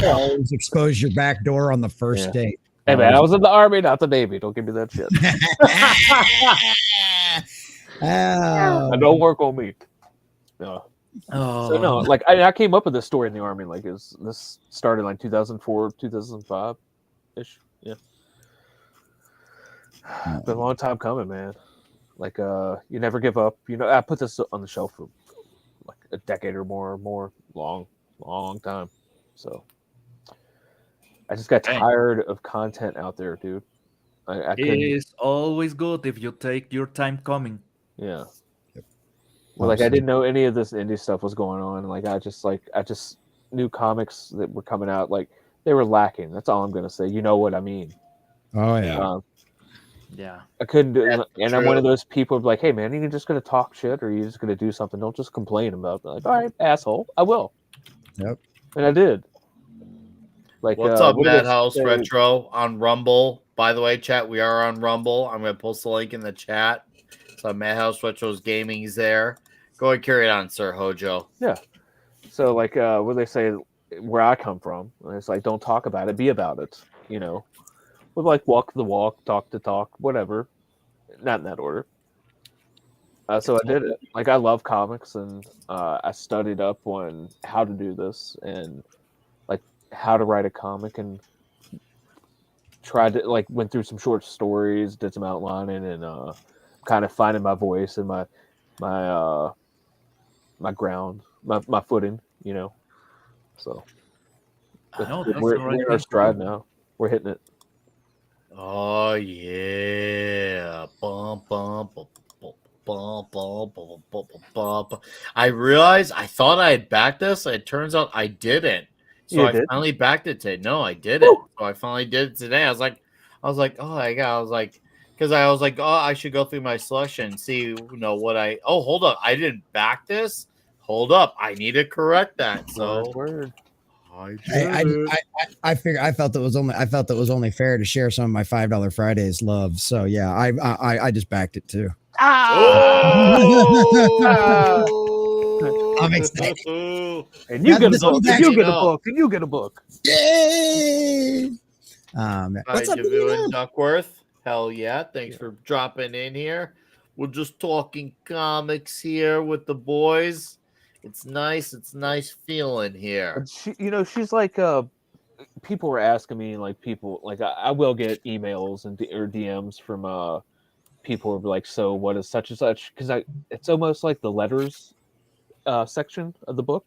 always expose your back door on the first date. Hey man, I was in the Army, not the Navy. Don't give me that shit. I don't work on me. No. Oh. So no, like I came up with this story in the Army. Like this started like 2004, 2005 ish. Yeah, been a long time coming, man. Like you never give up. I put this on the shelf for like a decade or more, long time. So. I just got tired of content out there, dude. I it is always good if you take your time coming. Yeah. Well, like I didn't know any of this indie stuff was going on. Like I just knew comics that were coming out. Like they were lacking. That's all I'm gonna say. You know what I mean? Oh yeah. Yeah. I couldn't do it. And I'm one of those people who are like, hey man, are you just gonna talk shit or are you just gonna do something? Don't just complain about it. Like, all right, asshole, I will. Yep. And I did. Like, what's up, Madhouse Retro on Rumble? By the way, chat, we are on Rumble. I'm going to post the link in the chat. So Madhouse Retro's Gaming's there. Go ahead, carry it on, Sir Hojo. Yeah. So like what they say where I come from, it's like don't talk about it, be about it. You know, with like walk the walk, talk the talk, whatever. Not in that order. So I did it. Like I love comics, and I studied up on how to do this and like how to write a comic, and tried to like went through some short stories, did some outlining, and kind of finding my voice and my my ground, my footing. You know, so No, that's we're the right in our thing to stride do. now. We're hitting it. Oh, yeah. Bum, bum, bum, bum, bum, bum, bum, bum, bum, bum. I realized I thought I had backed this. It turns out I didn't. So You I did? finally backed it today. No, I didn't. So I finally did it today. I was like, oh my god. I was like, because I was like, oh, I should go through my selection and see, what I. Oh, hold up. I didn't back this. Hold up. I need to correct that. So Word. I I, did. I figured I felt it was only fair to share some of my $5 Fridays love. So yeah, I just backed it too. Oh! I'm excited. And you Now, get a this book. one's And you actually- get a book. And you get a book. Yay! What's Hi, up, Javu Nina? and Duckworth? Hell yeah. Thanks for dropping in here. We're just talking comics here with the boys. It's nice. It's nice feeling here. And she, you know, she's like people were asking me, like people like I will get emails and or DMs from people who are like, so what is such and such? Because it's almost like the letters section of the book.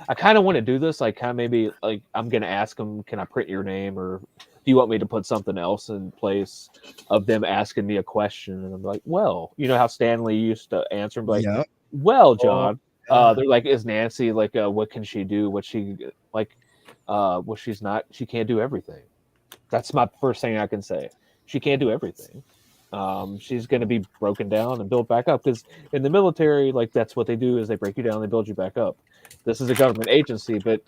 I kind of want to do this, like kind of maybe like I'm gonna ask them, can I print your name, or do you want me to put something else in place of them asking me a question? And I'm like, well, you know how Stanley used to answer and be like, Yeah. well, John, yeah. they're like, is Nancy like, what can she do? What she like, well, she's not, she can't do everything. That's my first thing I can say. She can't do everything. She's going to be broken down and built back up because in the military, like that's what they do is they break you down, they build you back up. This is a government agency, but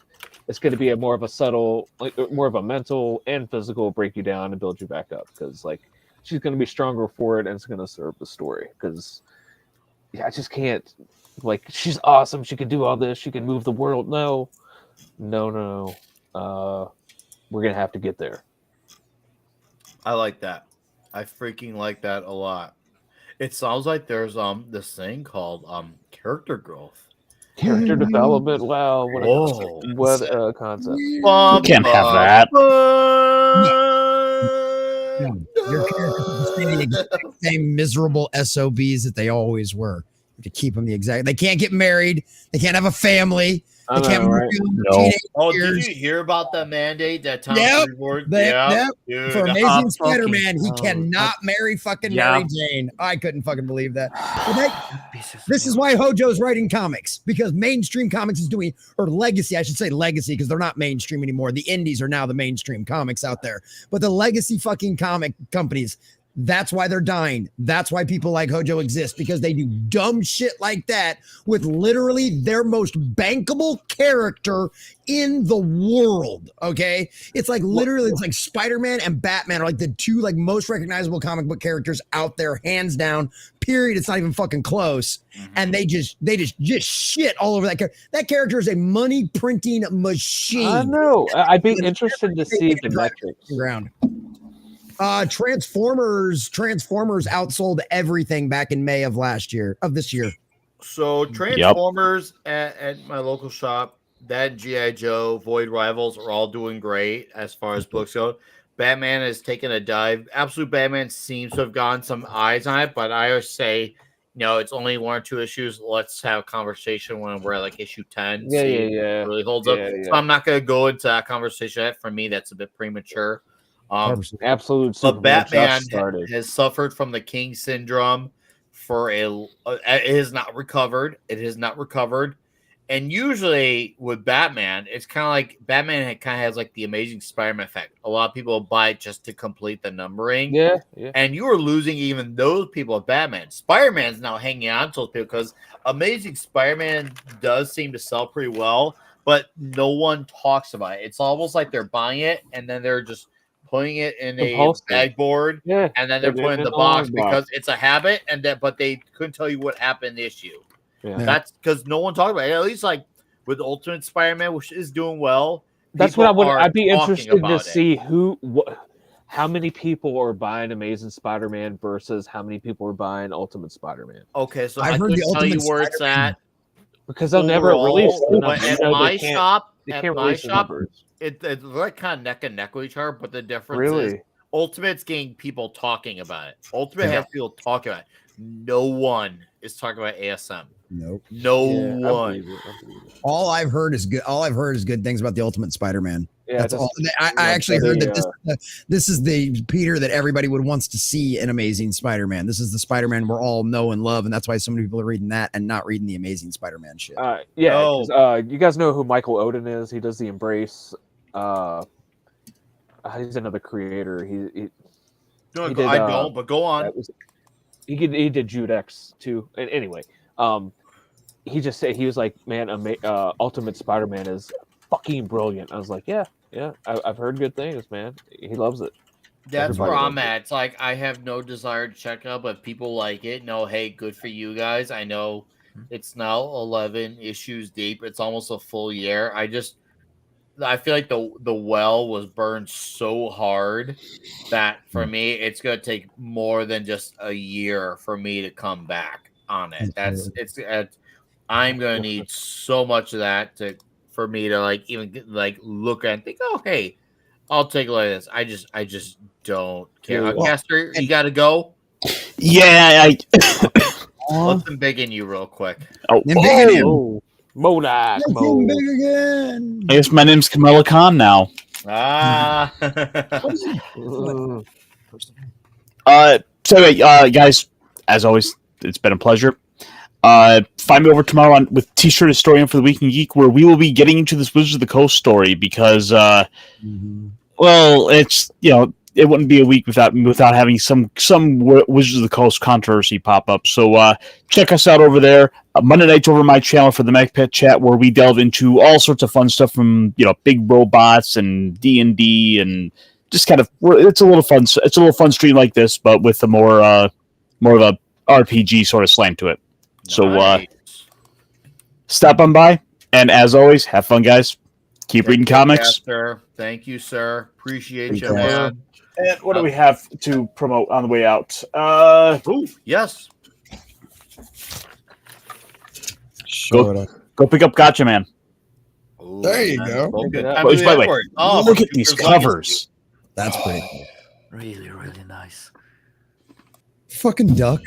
it's going to be a more of a subtle, like more of a mental and physical break you down and build you back up because like she's going to be stronger for it and it's going to serve the story because yeah, I just can't. Like she's awesome. She can do all this. She can move the world. No. We're gonna have to get there. I like that. I freaking like that a lot. It sounds like there's this thing called character growth. Character development. Wow, Whoa. what a concept. You can't have that. No, your characters are just the exact same miserable SOBs that they always were. To keep them the exact, they can't get married. They can't have a family. They can't know, move right? No. teenage Oh, years. did you hear about that mandate that Tom Yep. Freeborn? Yep. Dude, For Amazing fucking Spider-Man, he hell. cannot marry fucking Yeah. Mary Jane. I couldn't fucking believe that. But Pieces of this is me why Hojo's writing comics, because mainstream comics is doing, or legacy, I should say legacy, because they're not mainstream anymore. The indies are now the mainstream comics out there. But the legacy fucking comic companies, that's why they're dying. That's why people like Hojo exist, because they do dumb shit like that with literally their most bankable character in the world. Okay. It's like literally, it's like Spider-Man and Batman are like the two like most recognizable comic book characters out there, hands down, period. It's not even fucking close. And they just shit all over that character. That character is a money printing machine. I know. I'd be interested to see the metrics. Ground. Transformers outsold everything back in May of this year. So Transformers at my local shop, that G.I. Joe, Void Rivals are all doing great as far as books go. Batman has taken a dive. Absolute Batman seems to have gotten some eyes on it, but I always say, it's only 1 or 2 issues. Let's have a conversation when we're at like issue 10. Yeah. It really holds up. So I'm not going to go into that conversation. For me, that's a bit premature. Absolute. But Batman started. has suffered from the King syndrome it has not recovered. And usually with Batman, it's kind of like Batman kind of has like the Amazing Spider-Man effect. A lot of people buy it just to complete the numbering. Yeah. And you are losing even those people with Batman. Spider-Man's now hanging on to those people because Amazing Spider-Man does seem to sell pretty well, but no one talks about it. It's almost like they're buying it and then they're just putting it in a Compulsive. bag board, Yeah, and then they're put it putting in the the box long box. because it's a habit, and that but they couldn't tell you what happened in the issue. Yeah. That's because no one talked about it. At least like with Ultimate Spider-Man, which is doing well. That's what I would. are I'd be talking interested to about it. see how many people are buying Amazing Spider-Man versus how many people are buying Ultimate Spider-Man. Okay, so I've I heard the couldn't tell you Ultimate where it's Spider-Man- at. Because they'll never release Overall, the numbers. but You at know, my they can't shop, release the numbers. it's like kind of neck and neck with each other, but the difference is Really? Ultimate's getting people talking about it. Ultimate Yeah. has people talking about it. No one is talking about ASM. Nope. No Yeah, I one. believe it. All I've heard is good. All I've heard is good things about the Ultimate Spider-Man. Yeah, That's just- all. I actually heard that this is the Peter that everybody would wants to see in Amazing Spider-Man. This is the Spider-Man we're all know and love, and that's why so many people are reading that and not reading the Amazing Spider-Man shit. Yeah. No. 'Cause, you guys know who Michael Odin is? He does the Embrace. He's another creator. He No, He go- did, I don't, but go on. that was he did Jude X too. And anyway, he just said he was like, man, Ultimate Spider-Man is fucking brilliant. I was like, yeah, I've heard good things, man. He loves it. That's where Everybody I'm loves at. It's like I have no desire to check out, but people like it. No, hey, good for you guys. I know it's now 11 issues deep. It's almost a full year. I feel like the well was burned so hard that for me, it's gonna take more than just a year for me to come back on it. I'm gonna need so much of that for me to like even like look at and think, oh hey, I'll take a look at this. I just don't care. Yeah, well, Caster, you gotta go. Yeah, Let's big in you real quick. Modak mode. Big again. I guess my name's Kamala Khan now. Ah. So anyway, guys, as always, it's been a pleasure. Find me over tomorrow with T-shirt Historian for the Week in Geek, where we will be getting into this Wizards of the Coast story because, well, it's it wouldn't be a week without having some Wizards of the Coast controversy pop up. So check us out over there. Monday nights over my channel for the Mech Pet Chat, where we delve into all sorts of fun stuff from big robots and D&D and just kind of it's a little fun. It's a little fun stream like this, but with a more of a RPG sort of slant to it. So stop on by, and as always, have fun, guys. Keep reading comics. Sir. Thank you, sir. Appreciate you, man. And what do we have to promote on the way out? Yes. Go pick up Gotcha Man. Ooh, There you man. go. Well, good By time By to the do way, that word. Oh, look at but these you're going to- covers. That's pretty cool. Really, really nice. Fucking duck.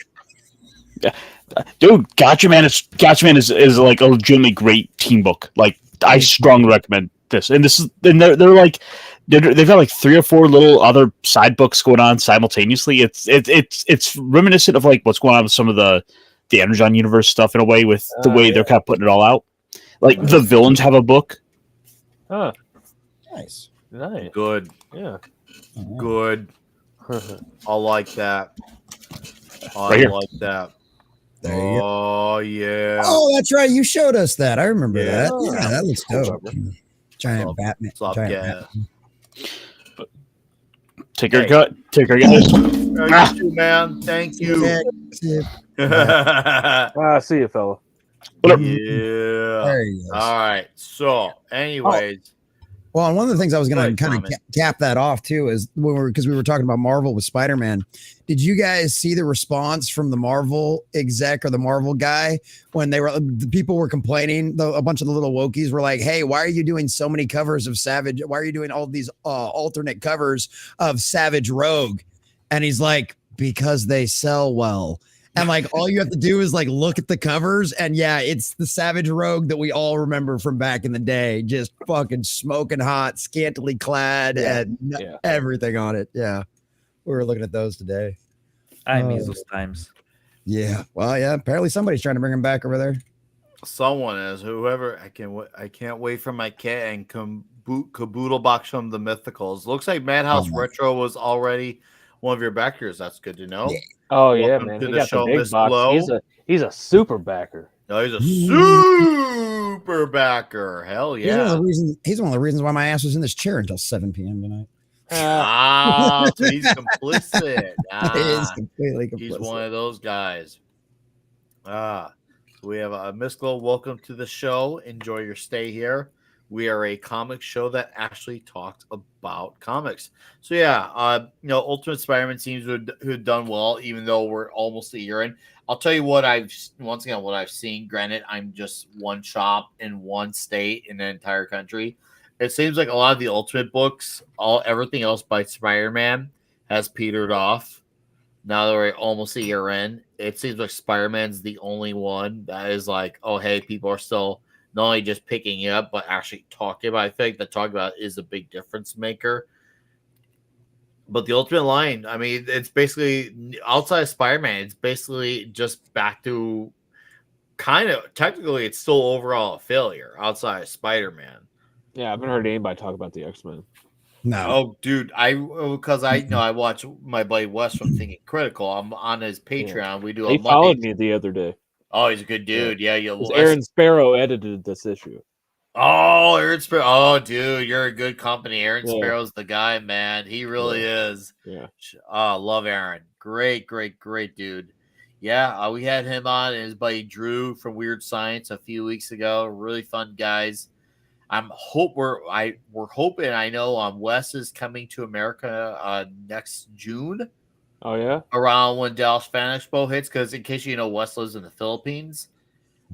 Dude, Gotcha Man is like a legitimately great team book. Like I strongly recommend this. And they're like they've got like 3 or 4 little other side books going on simultaneously. It's reminiscent of like what's going on with some of the Energon universe stuff in a way with the way they're kind of putting it all out. Like the villains have a book. Huh. Nice. Nice. Good. Yeah. Good. I like that. I Right here. like that. There you go. Oh, yeah. Oh, that's right. You showed us that. I remember Yeah. that. Yeah, that looks dope. Giant What's up? Batman. What's up, Giant yeah. Batman. Take care, guys. Thank you, man. Thank you. Ah, see you, fella. Yeah. There you go. All right. So, anyways, Well, and one of the things I was Go going ahead, to kind of comment. cap that off too is because we were talking about Marvel with Spider-Man. Did you guys see the response from the Marvel exec or the Marvel guy when the people were complaining? A bunch of the little wokies were like, "Hey, why are you doing so many covers of Savage? Why are you doing all these alternate covers of Savage Rogue?" And he's like, "Because they sell well." And like all you have to do is like look at the covers, and yeah, it's the Savage Rogue that we all remember from back in the day, just fucking smoking hot, scantily clad, and everything on it. Yeah, we were looking at those today. I miss those times. Yeah, well, yeah. Apparently, somebody's trying to bring him back over there. someone is whoever. I can't wait for my cat and caboodle box from the Mythicals. Looks like Madhouse Retro was already one of your backers. That's good to know. Yeah. Oh Welcome man, to he the got show, the big Miss box. Blow. He's a super backer. No, he's a super backer. Hell He's one of yeah. the reasons. He's one of the reasons why my ass was in this chair until 7 p.m. tonight. So he's complicit. He is completely complicit. He's one of those guys. We have a Miss Glow. Welcome to the show. Enjoy your stay here. We are a comic show that actually talks about comics. So yeah, Ultimate Spider-Man seems to have done well, even though we're almost a year in. I'll tell you what I've seen. Granted, I'm just one shop in one state in the entire country. It seems like a lot of the Ultimate books, everything else by Spider-Man has petered off. Now that we're almost a year in, it seems like Spider-Man's the only one that is like, oh, hey, people are still not only just picking it up, but actually talking about it. I think the talk about it is a big difference maker. But the Ultimate line, I mean, it's basically outside of Spider-Man, it's basically just back to kind of technically it's still overall a failure outside of Spider-Man. Yeah, I haven't heard anybody talk about the X-Men. No. Oh, dude, I watch my buddy Wes from Thinking Critical. I'm on his Patreon. We do a He Monday. followed me the other day. Oh, he's a good dude. Yeah, you'll Aaron Sparrow edited this issue. Oh, Aaron Sparrow. Oh, dude, you're a good company. Aaron Sparrow's the guy, man. He really is. Yeah. Oh, love Aaron. Great Dude. Yeah, we had him on and his buddy Drew from Weird Science a few weeks ago. Really fun guys. We're hoping. I know Wes is coming to America next June. Oh yeah, around when Dallas Fan Expo hits. Because in case you know, Wes lives in the Philippines.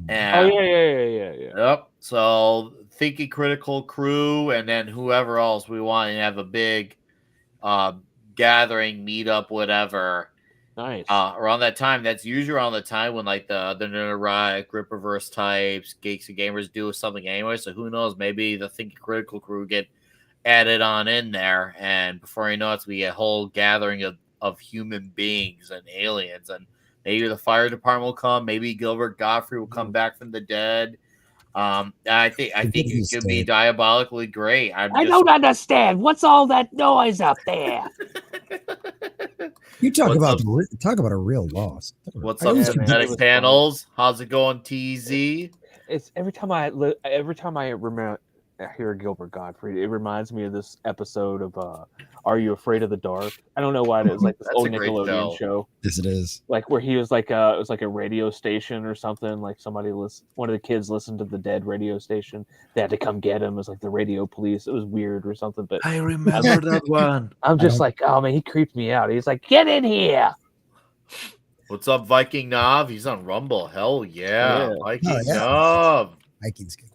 And, yeah. Yep. So Thinking Critical crew, and then whoever else we want to have a big gathering, meetup, whatever. Nice. Around that time, that's usually around the time when like the Neurotic, Ripperverse types, Geeks and Gamers do something anyway. So who knows? Maybe the Thinking Critical crew get added on in there, and before you know it, we get a whole gathering of human beings and aliens, and maybe the fire department will come. Maybe Gilbert Godfrey will come back from the dead. I think it could be diabolically great. I don't understand. What's all that noise up there? You talk about a real loss. What's up, Synthetic Panels? How's it going, TZ? It's every time I remember I hear Gilbert Godfrey, it reminds me of this episode of Are You Afraid of the Dark? I don't know why it is like this old Nickelodeon show. Yes, it is. Like where he was like it was like a radio station or something. Like one of the kids listened to the dead radio station. They had to come get him. It was like the radio police. It was weird or something. But I remember that one. I'm just like, oh man, he creeped me out. He's like, get in here. What's up, Viking Nav? He's on Rumble. Hell yeah. Viking Nav. Viking's good.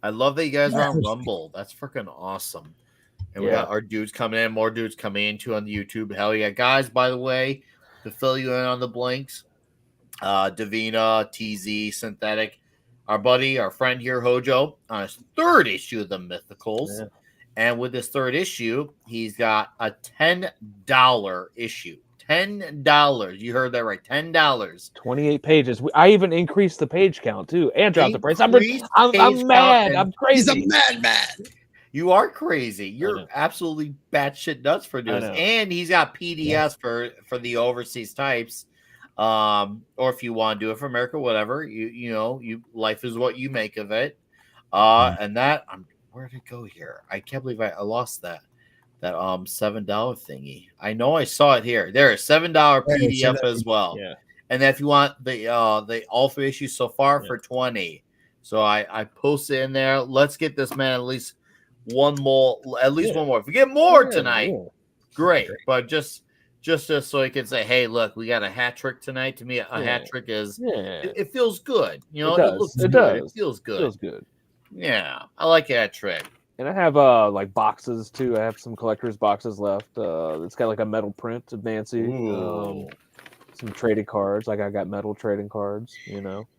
I love that you guys are on Rumble. That's freaking awesome. And we got our dudes coming in, more dudes coming in too on the YouTube. Hell yeah. Guys, by the way, to fill you in on the blinks, Davina, TZ, Synthetic, our friend here, HOJO, on his third issue of the Mythicals. Yeah. And with this third issue, he's got a $10 issue. $10. You heard that right. $10. 28 pages. I even increased the page count too, and dropped the price. I'm mad. I'm crazy. He's a madman. You are crazy. You're absolutely batshit nuts for doing this. And he's got PDFs for the overseas types. Or if you want to do it for America, whatever. You life is what you make of it. And that where did it go here? I can't believe I lost that. That $7 thingy. I know I saw it here. There is $7 PDF as well. Yeah. And then if you want the all 3 issues so far for $20. So I posted in there. Let's get this man at least one more. If we get more tonight, great. But just so he can say, hey, look, we got a hat trick tonight. To me, a hat trick is it feels good. It looks good. It feels good. It feels good. Yeah, I like a hat trick. And I have like boxes too. I have some collector's boxes left. It's got like a metal print of Nancy. Some trading cards. Like I got metal trading cards.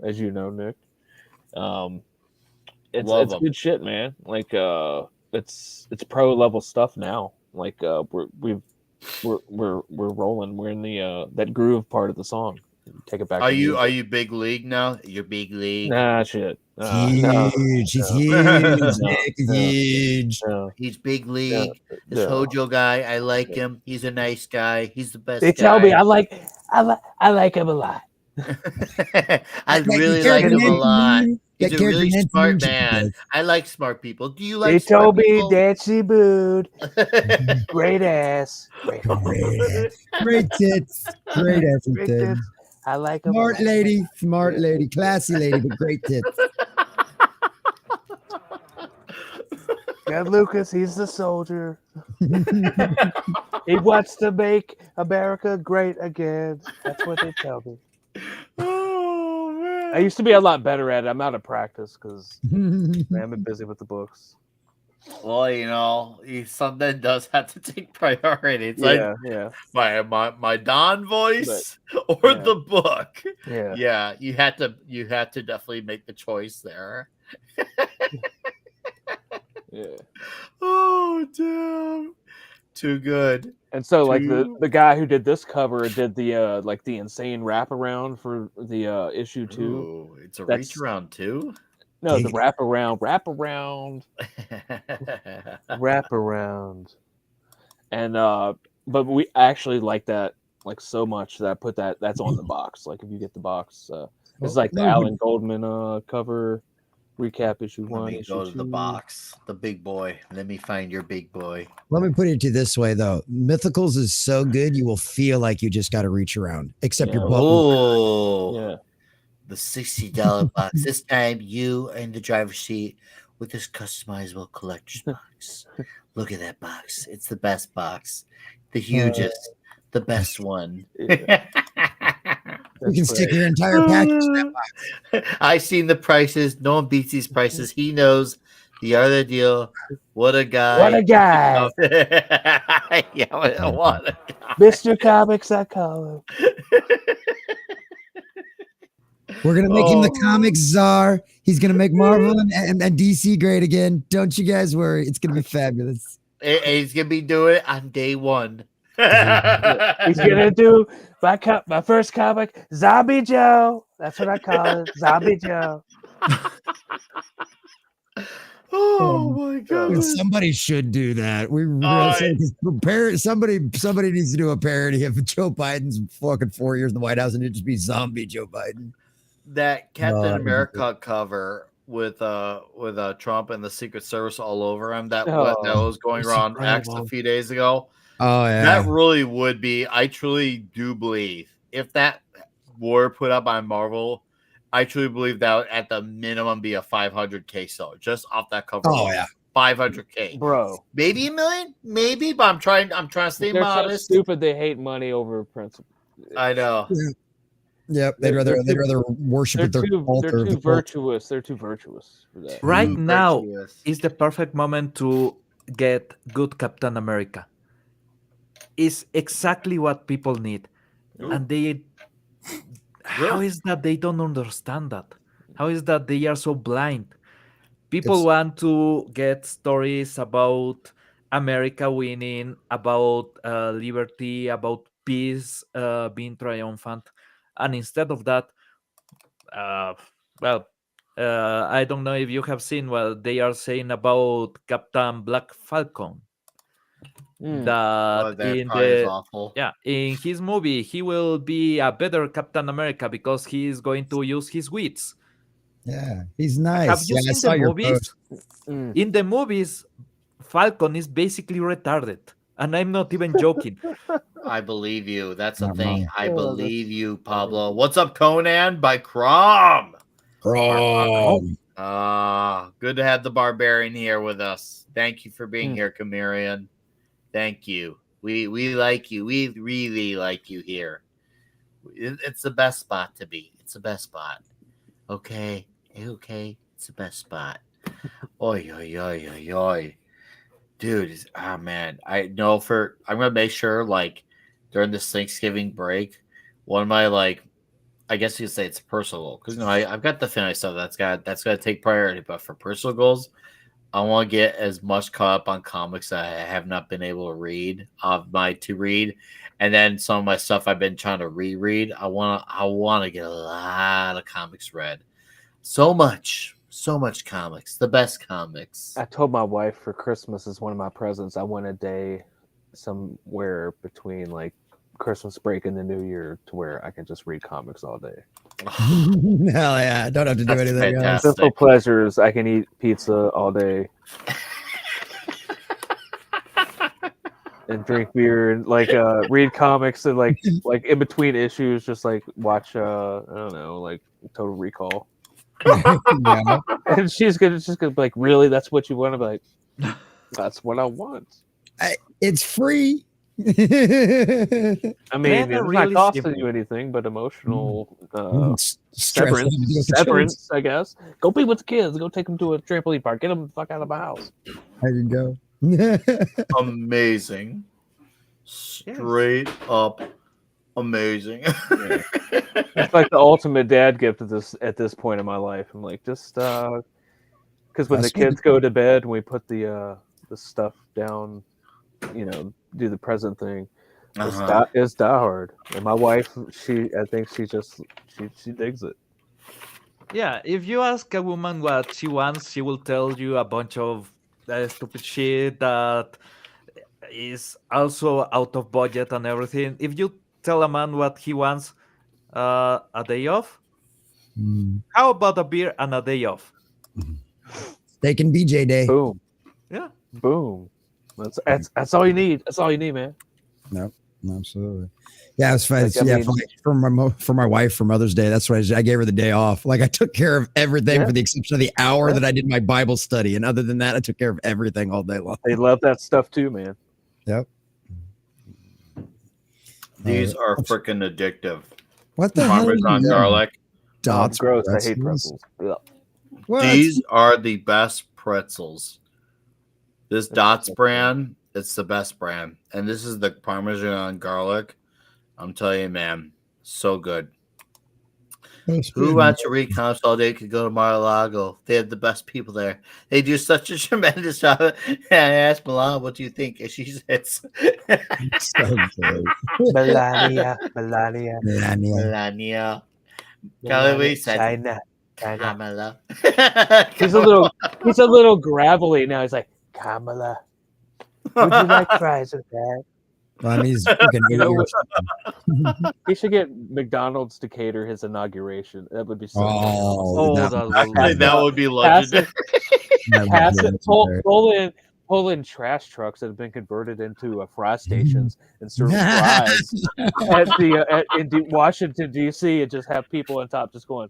As you know, Nick. It's good shit, man. Like it's pro level stuff now. Like we're rolling. We're in the that groove part of the song. Take it back. Are you big league now? You're big league. Nah, shit. Huge. He's huge. Huge. He's big league. This HOJO guy, I like him. He's a nice guy. He's the best. They tell me I like him a lot. I That really character like him a Nancy lot. Moon- He's that a character really Nancy smart Moon, she man. does. I like smart people. Do you They like smart told me people? that she booed. Great ass. Great, Great tits, great great everything. tits. I like them. Smart lady, classy lady, but great tits. Got Lucas, he's the soldier. He wants to make America great again. That's what they tell me. Oh man. I used to be a lot better at it. I'm out of practice because I've been busy with the books. Well, something does have to take priority. It's like Yeah. my Don voice or yeah. the book. Yeah. Yeah, you had to definitely make the choice there. Yeah. Oh damn. Too good. And so like Too- the guy who did this cover did the like the insane wraparound for the issue 2. Ooh, it's a That's- reach around too. No, the Dig it. wraparound. And but we actually like that like so much that I put that's on the box. Like if you get the box, it's like the Alan Goldman cover recap issue Let 1, me issue go to 2. the box. The big boy. Let me find your big boy. Let me put it to you this way, though. Mythicals is so good, you will feel like you just got to reach around, except your butt. Oh, Yeah. the $60 box. This time you in the driver's seat with this customizable collector's box. Look at that box. It's the best box. The hugest. The best one. You can stick your entire package in that box. I seen the prices. No one beats these prices. He knows the other deal. What a guy. What a guy. Yeah, what a guy. Mr. Comics, I call him. We're gonna make him the comics czar. He's gonna make Marvel and DC great again. Don't you guys worry. It's gonna be fabulous. He's gonna be doing it on day one. He's gonna do my first comic, Zombie Joe. That's what I call it, Zombie Joe. Oh my god! Somebody should do that. Somebody needs to do a parody of Joe Biden's fucking 4 years in the White House, and it'd just be zombie Joe Biden. That Captain America cover with Trump and the Secret Service all over him that was going around X a few days ago. Oh yeah, that really would be. I truly do believe if that were put up on Marvel, I truly believe that would at the minimum be a 500K seller just off that cover. Oh yeah, 500K, bro. Maybe $1 million, maybe. But I'm trying to stay They're modest. So stupid. They hate money over principle. I know. Yeah. Yep, they'd rather worship at their altar. They're too virtuous. They're too virtuous for that. Right now is the perfect moment to get good Captain America. Is exactly what people need. Ooh. And how is that they don't understand that? How is that they are so blind? People want to get stories about America winning, about liberty, about peace being triumphant. And instead of that, I don't know if you have seen what they are saying about Captain Black Falcon. That in his movie he will be a better Captain America because he is going to use his wits. Yeah, he's nice. Have you seen the movies? In the movies, Falcon is basically retarded, and I'm not even joking. I believe you. That's the thing. I believe you, Pablo. What's up, Conan? By Crom. Good to have the Barbarian here with us. Thank you for being here, Chameleon. Thank you. We like you. We really like you here. It's the best spot to be. It's the best spot. Okay. It's the best spot. Oi, oi, oi, oi, oi. Dude, man. I'm gonna make sure, like, during this Thanksgiving break, one of my, like, I guess you could say it's personal because I've got the family stuff that's gotta take priority, but for personal goals, I want to get as much caught up on comics that I have not been able to read and then some of my stuff I've been trying to reread. I want to get a lot of comics read. So much comics, the best comics. I told my wife for Christmas as one of my presents, I want a day somewhere between like Christmas break and the New Year to where I can just read comics all day. Hell yeah, I don't have to do That's anything else. fantastic. Simple pleasures. I can eat pizza all day and drink beer and like read comics and like in between issues, just like watch I don't know, like Total Recall. Yeah. And she's gonna be like, really? That's what you want? to be like, that's what I want. It's free. I mean, Men are it's really not costing simple. you anything but emotional Stress. severance, I guess. Go be with the kids. Go take them to a trampoline park. Get them the fuck out of my house. There you go. Amazing. Straight up amazing. It's like the ultimate dad gift at this point in my life. I'm like, just because when the kids go to bed and we put the stuff down, do the present thing. It's Die Hard, and my wife, I think she digs it. Yeah, if you ask a woman what she wants, she will tell you a bunch of stupid shit that is also out of budget and everything. If you tell a man what he wants, a day off, how about a beer and a day off? Steak and BJ day. Boom. Yeah. Boom. That's all you need. That's all you need, man. No, absolutely. Yeah, it was fun. Like, I Yeah, mean- for my wife for Mother's Day. That's why I gave her the day off. Like I took care of everything for the exception of the hour that I did my Bible study, and other than that, I took care of everything all day long. They love that stuff too, man. Yep. These are freaking addictive. What the hell? Parmesan garlic. Dots. Gross. I pretzels? hate pretzels. Ugh. What? These are the best pretzels. This Dots brand, it's the best brand. And this is the Parmesan garlic. I'm telling you, man, so good. Who wants to read comics all day could go to Mar-a-Lago. They have the best people there. They do such a tremendous job. And I asked Milan, what do you think? And she says, So good. Melania. Melania. Galway said, China. Kamala. He's a little gravelly now. He's like, Kamala, would you like fries with that? Well, I mean, he's freaking He should get McDonald's to cater his inauguration. That would be so That would be legendary. Pull in trash trucks that have been converted into fry stations and serve fries in Washington D.C. and just have people on top just going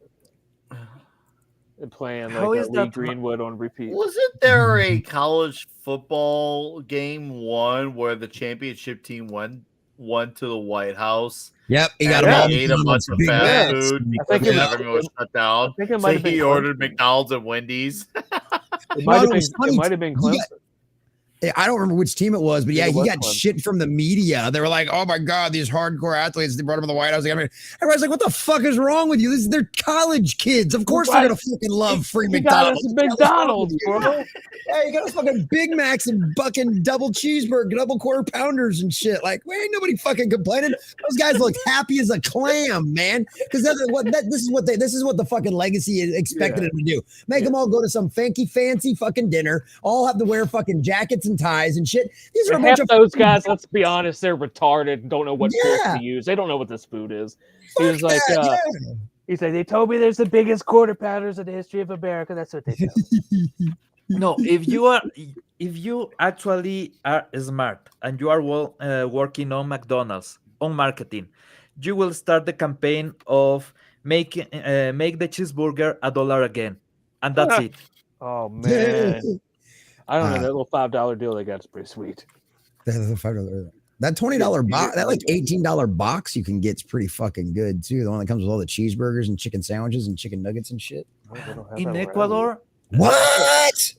and playing like Lee Greenwood on repeat. Wasn't there a college football game one where the championship team went to the White House? Yep, he got and ate a bunch of fast food I think because everyone was shut down. I think it So might have he been ordered McDonald's and Wendy's. It might have been Clemson. I don't remember which team it was, but yeah, he got Clemson. shit from the media. They were like, "Oh my god, these hardcore athletes!" They brought him to the White House. Everybody's like, "What the fuck is wrong with you? They're college kids. Of course they're gonna fucking love free McDonald's." McDonald's, bro. Yeah, you got us fucking Big Macs and fucking double cheeseburger, double quarter pounders and shit. Like, we ain't nobody fucking complaining. Those guys look happy as a clam, man. Because this is what the fucking legacy is expected them to do. Make them all go to some fancy fucking dinner. All have to wear fucking jackets and ties and shit. These are a bunch Half of those guys. Let's be honest, they're retarded. And don't know what forks to use. They don't know what this food is. He was like, he said, they told me there's the biggest quarter pounders in the history of America. That's what they tell me. No, if you actually are smart and you are working on McDonald's on marketing, you will start the campaign of make the cheeseburger $1 again, and that's it. Oh man, I don't know, that little $5 deal they got is pretty sweet. That $20 box, that like $18 box you can get's pretty fucking good too. The one that comes with all the cheeseburgers and chicken sandwiches and chicken nuggets and shit. In Ecuador, What?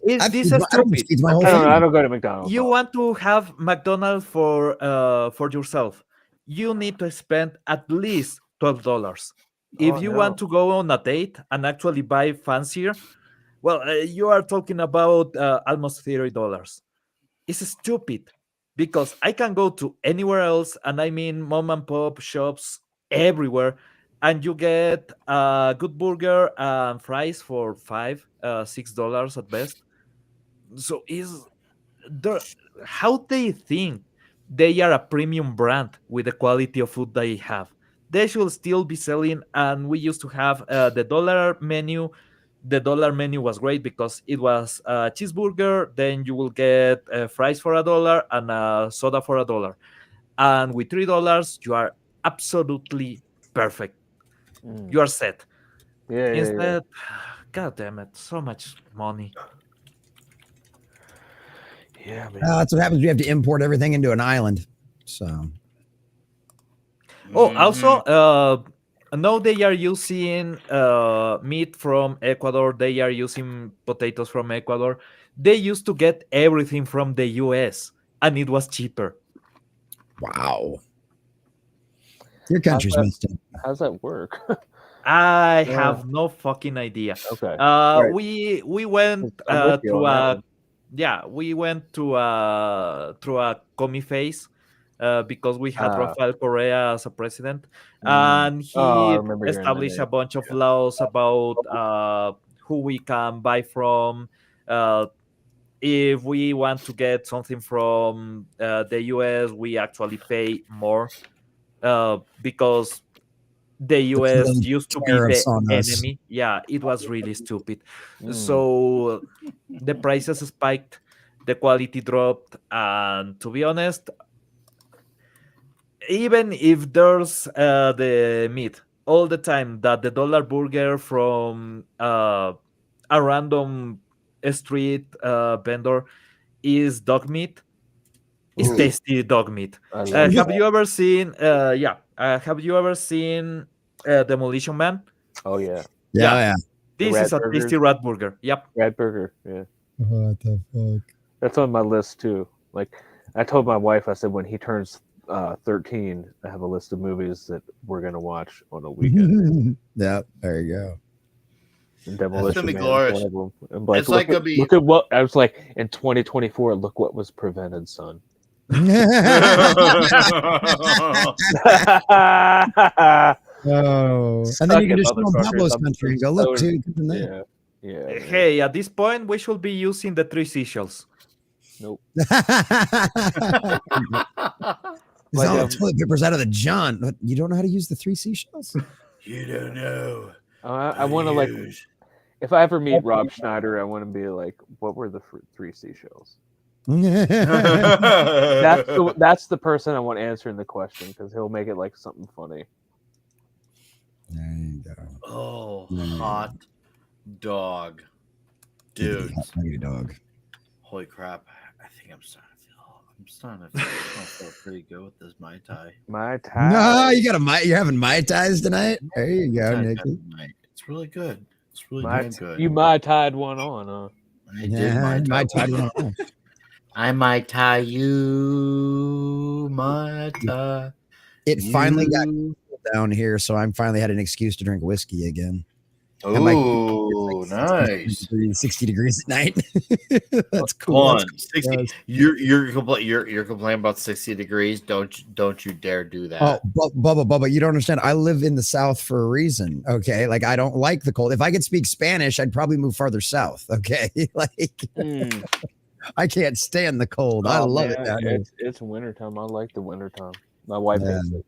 this is stupid. I don't go to McDonald's. You want to have McDonald's for yourself. You need to spend at least $12. If you want to go on a date and actually buy fancier, well, you are talking about almost $30. It's stupid because I can go to anywhere else, and I mean mom and pop shops everywhere, and you get a good burger and fries for $5, $6 at best. So is there how they think they are a premium brand with the quality of food they have. They should still be selling. And we used to have the dollar menu. The dollar menu was great because it was a cheeseburger, then you will get fries for $1 and a soda for $1. And with $3, you are absolutely perfect. You are set. Yeah. Instead, god damn it, so much money. Yeah, man. That's what happens. We have to import everything into an island. So Oh, also, now they are using meat from Ecuador. They are using potatoes from Ecuador. They used to get everything from the US, and it was cheaper. wow, your country's messed up. How's that work? I Yeah. have no fucking idea. Okay. Right. We went I'm with you through on that a one. we went to through a commie phase because we had Ah. Rafael Correa as a president, Mm. and Oh, I he remember hearing that established a name. bunch of laws about who we can buy from. If we want to get something from the US, we actually pay more because the US Putting used to be the tariffs on us. enemy. Yeah, it was really stupid. Mm. So the prices spiked, the quality dropped, and to be honest, even if there's the meat all the time that the dollar burger from a random street vendor is dog meat, it's Ooh, tasty dog meat. I love Have that. you ever seen have you ever seen Demolition Man? Oh yeah, Yeah. This rat is a burgers? tasty rat burger. Yep. rat burger. Yeah, What the fuck? that's on my list too. Like I told my wife, I said when he turns 13, I have a list of movies that we're gonna watch on a weekend. Yeah, there you go. And Demolition gonna be Man is glorious. one of them. I'm like, It's like look, gonna be- look at what I was like in 2024. Look what was prevented, son. Oh, and Suck then you can it, just go on motherfuckers. Pablo's I'm country and go, look, so- dude, good from there. Yeah, man. Hey, at this point, we should be using the 3 seashells. Nope. It's Like, all the toilet paper's out of the John. What, you don't know how to use the 3 seashells? You don't know. I want to like, if I ever meet Rob Schneider, I want to be like, what were the 3 seashells? That's the person I want answering the question because he'll make it like something funny. There you go. Oh, Mm. hot dog, dude! Hot dog. Holy crap! I think I'm starting to feel pretty good with this Mai Tai. Mai Tai. No, you got you're having Mai Tais tonight? There you go, Mai Tai Nikki. tonight. It's really good. It's really Mai- damn good. You Mai Tai'd one on, huh? I did Mai Tai. Mai Tai one on. I might tie you, Mai Tai. It finally got down here, so I'm finally had an excuse to drink whiskey again. And my- Oh, nice. 60 degrees at night. That's cool. Come That's on, cool. 60. Yes. You're complaining about 60 degrees. Don't you dare do that. Oh, Bubba, you don't understand. I live in the South for a reason. Okay, like I don't like the cold. If I could speak Spanish, I'd probably move farther south. Okay, like I can't stand the cold. I love it down here. It's wintertime. I like the wintertime. My wife hates it.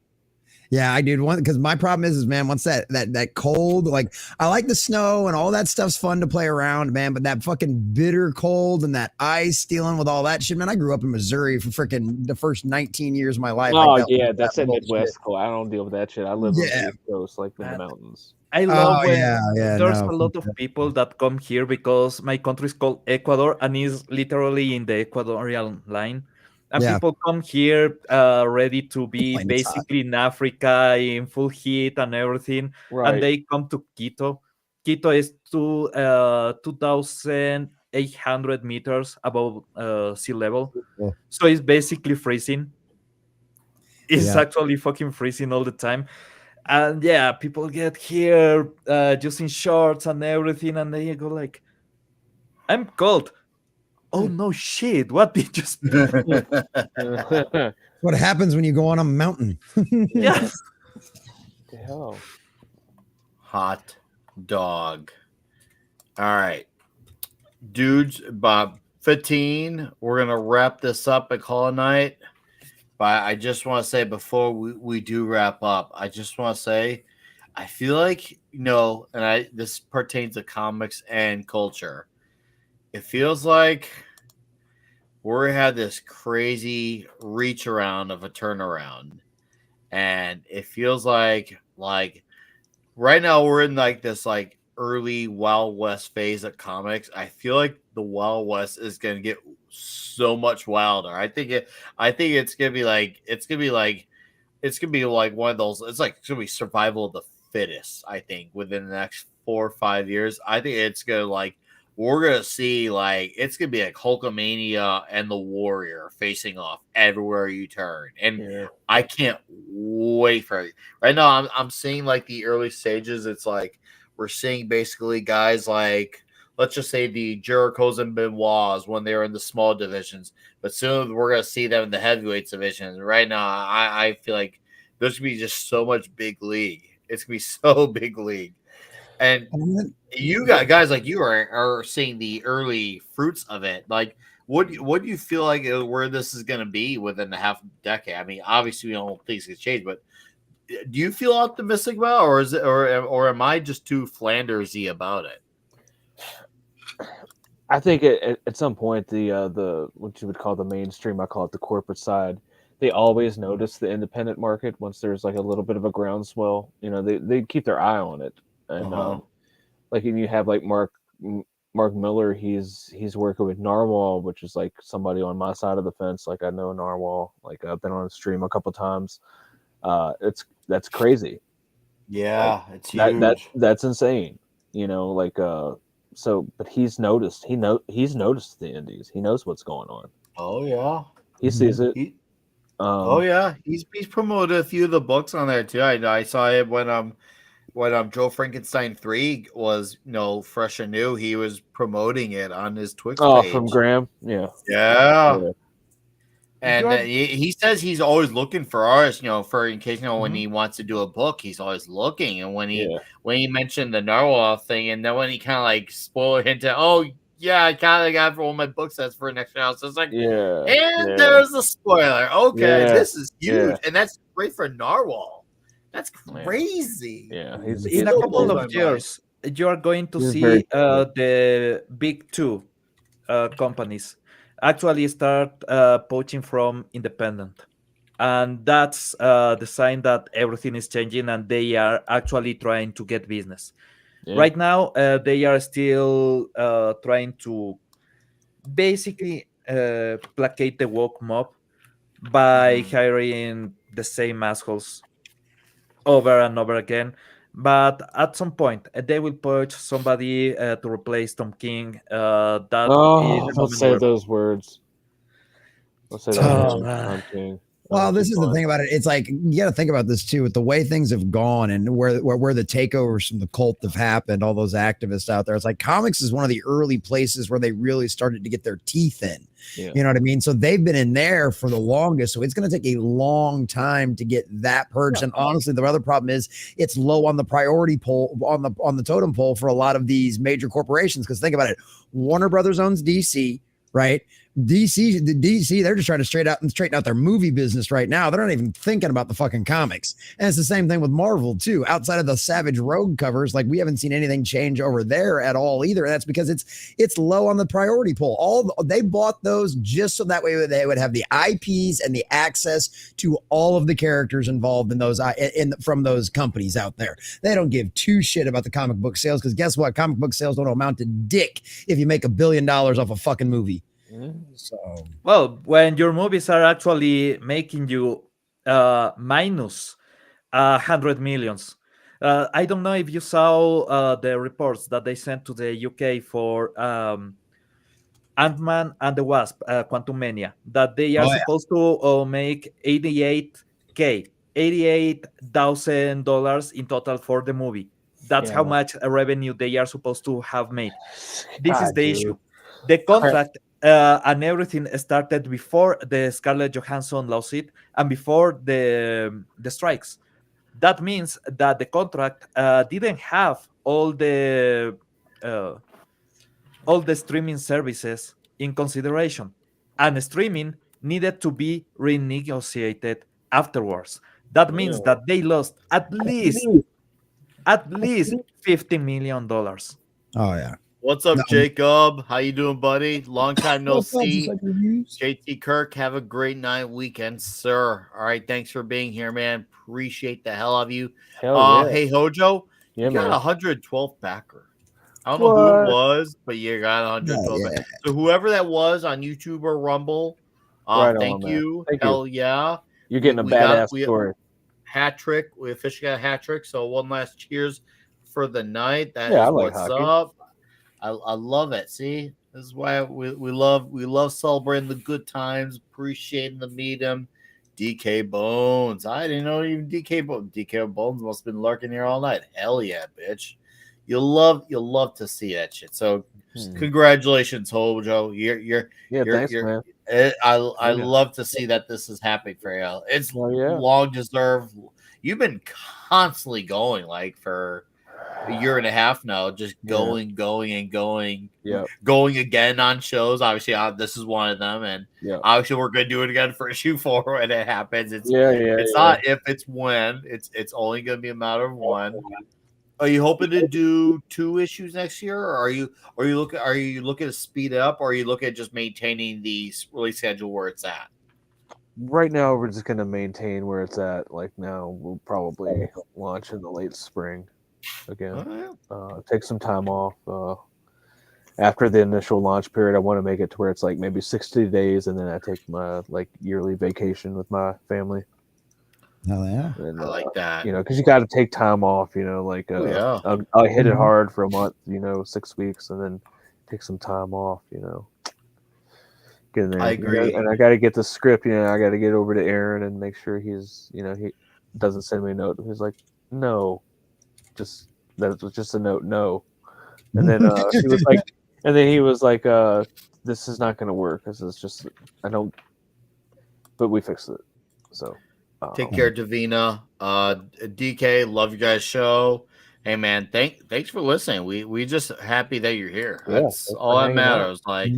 Yeah, I do. Because my problem is, man, once that cold, like I like the snow and all that stuff's fun to play around, man. But that fucking bitter cold and that ice dealing with all that shit, man. I grew up in Missouri for freaking the first 19 years of my life. I Oh dealt yeah, with that's that a bullshit. Midwest cold. I don't deal with that shit. I live on Yeah. the East Coast, like in the mountains. I love when there's no, a lot of people that come here because my country is called Ecuador and is literally in the Ecuadorian line. And Yeah. people come here ready to be Complain it's hot. basically in Africa in full heat and everything. Right. And they come to Quito. Quito is 2,800 meters above sea level. Cool. So it's basically freezing. It's Yeah. actually fucking freezing all the time. And yeah, people get here just in shorts and everything, and they go like, "I'm cold." Oh no, shit! What did you? What happens when you go on a mountain? Yes. The hell? Hot dog. All right, dudes. About 15. We're gonna wrap this up and call it a night. But I just want to say before we do wrap up, I just want to say I feel like, and this pertains to comics and culture. It feels like we had this crazy reach around of a turnaround. And it feels like right now we're in like this like early Wild West phase of comics. I feel like the Wild West is gonna get so much wilder. I think it's gonna be like one of those. It's gonna be survival of the fittest. I think within the next 4 or 5 years, I think it's gonna we're gonna see it's gonna be like Hulkamania and the Warrior facing off everywhere you turn, and I can't wait for it. Right now, I'm seeing like the early stages. It's like we're seeing basically guys like, let's just say, the Jerichos and Benoits when they were in the small divisions. But soon we're gonna see them in the heavyweights division. Right now, I feel like there's gonna be just so much big league. It's gonna be so big league, and you got guys like you are seeing the early fruits of it. Like, what do you feel like where this is gonna be within the half decade? I mean, obviously, we don't think things can change, but do you feel optimistic about, or is it, or am I just too Flandersy about it? I think at some point the what you would call the mainstream, I call it the corporate side, they always notice the independent market once there's like a little bit of a groundswell. They keep their eye on it, and like you have like Mark Miller, he's working with Narwhal, which is like somebody on my side of the fence. Like I know Narwhal, like I've been on a stream a couple times. That's crazy. Yeah, it's huge. That's insane. So, but he's noticed. He's noticed the indies. He knows what's going on. Oh yeah, he sees it. Oh yeah, he's promoted a few of the books on there too. I saw it when Joe Frankenstein 3 was fresh and new. He was promoting it on his Twitch page. From Graham, yeah. And he says he's always looking for artists, for in case when he wants to do a book, he's always looking. And when he mentioned the Narwhal thing, and then when he kind of like spoiler hinted, oh yeah, I kind of got for all my book sets for next year. So it's like, there's a spoiler. Okay, this is huge, and that's great for Narwhal. That's crazy. In a couple of years, you are going to see the big two companies actually start poaching from independent, and that's the sign that everything is changing and they are actually trying to get business. Right now they are still trying to basically placate the woke mob by hiring the same assholes over and over again. But at some point, they will poach somebody to replace Tom King. Don't say those words. Don't say those words. Tom King. Well, this is the thing about it. It's like you got to think about this too, with the way things have gone and where the takeovers from the cult have happened. All those activists out there. It's like comics is one of the early places where they really started to get their teeth in. Yeah. You know what I mean? So they've been in there for the longest. So it's going to take a long time to get that purged. And honestly, the other problem is it's low on the priority poll on the totem pole for a lot of these major corporations. Because think about it, Warner Brothers owns DC, right? DC, they're just trying to straighten out their movie business right now. They're not even thinking about the fucking comics. And it's the same thing with Marvel too. Outside of the Savage Rogue covers, like we haven't seen anything change over there at all either. And that's because it's low on the priority poll. They bought those just so that way they would have the IPs and the access to all of the characters involved in those from those companies out there. They don't give two shit about the comic book sales because guess what? Comic book sales don't amount to dick if you make $1 billion off a fucking movie. So well, when your movies are actually making you minus 100 millions. I don't know if you saw the reports that they sent to the UK for Ant-Man and the Wasp, Quantumania, that they are supposed to make $88,000 in total for the movie. That's how much revenue they are supposed to have made. This is the issue. The contract and everything started before the Scarlett Johansson lawsuit and before the strikes. That means that the contract didn't have all the streaming services in consideration, and streaming needed to be renegotiated afterwards. That means that they lost at least $50 million. Oh yeah. What's up, No. Jacob? How you doing, buddy? Long time no What's up, see. just like reviews? JT Kirk, have a great night, weekend, sir. All right, thanks for being here, man. Appreciate the hell of you. Hell yeah. Hey, HOJO, Yeah, you got man. 112th backer. I don't know who it was, but you got 112. Yeah. So whoever that was on YouTube or Rumble, Right thank on, man. you. Thank you. Hell yeah. You're getting We a got- badass story. Hat trick. We officially got a hat trick. So one last cheers for the night. That is Yeah, I like what's hockey. up. I love it. See, this is why we love celebrating the good times, appreciating the meetum. DK Bones. I didn't know even DK Bones must have been lurking here all night. Hell yeah, bitch. You'll love to see that shit. So congratulations, Hojo. Thanks, man. I Yeah. love to see that this is happening for you. It's Well, yeah. long deserved. You've been constantly going like for a year and a half now, just going and going. Yeah. Going again on shows. Obviously, this is one of them, and obviously we're gonna do it again for issue 4 when it happens. It's not if, it's when. It's only gonna be a matter of when. Are you hoping to do 2 issues next year, or are you looking to speed it up, or are you looking at just maintaining the release schedule where it's at? Right now, we're just gonna maintain where it's at. Like now, we'll probably launch in the late spring again. Take some time off. After the initial launch period, I want to make it to where it's like maybe 60 days, and then I take my like yearly vacation with my family. Oh yeah, and, I like that. You know, because you got to take time off. You know, like I'll hit it hard for a month. 6 weeks, and then take some time off. Get in there. I agree. And I got to get the script. I got to get over to Aaron and make sure he's. He doesn't send me a note. He's like, no, that was just a note. No, and then he was like. And then he was like, this is not going to work because it's just, I don't, but we fixed it. So take care, Davina. DK, love you guys' show. Hey man, thanks for listening. We just happy that you're here. That's all that matters. Like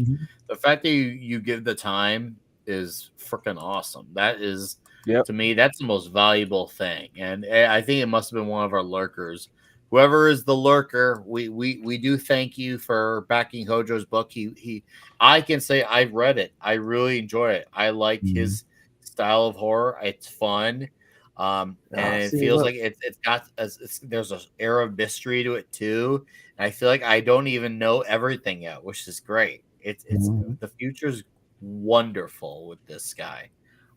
the fact that you give the time is freaking awesome. That is to me, that's the most valuable thing. And I think it must have been one of our lurkers. Whoever is the lurker, we do thank you for backing Hojo's book. I can say I've read it. I really enjoy it. I like his style of horror. It's fun, and it feels like it's got there's an air of mystery to it too. And I feel like I don't even know everything yet, which is great. It's the future's wonderful with this guy.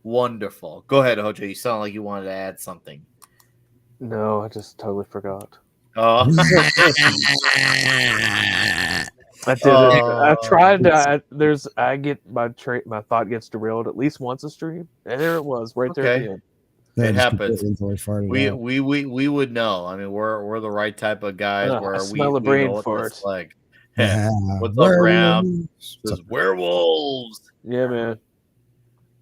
Wonderful. Go ahead, Hojo. You sound like you wanted to add something. No, I just totally forgot. Oh. I did it. I tried to. I get my thought gets derailed at least once a stream, and there it was, right there at the end. It happens. We would know. I mean, we're the right type of guys where we smell a brain know fart. Like, what's up, Graham? There's werewolves. Yeah, man.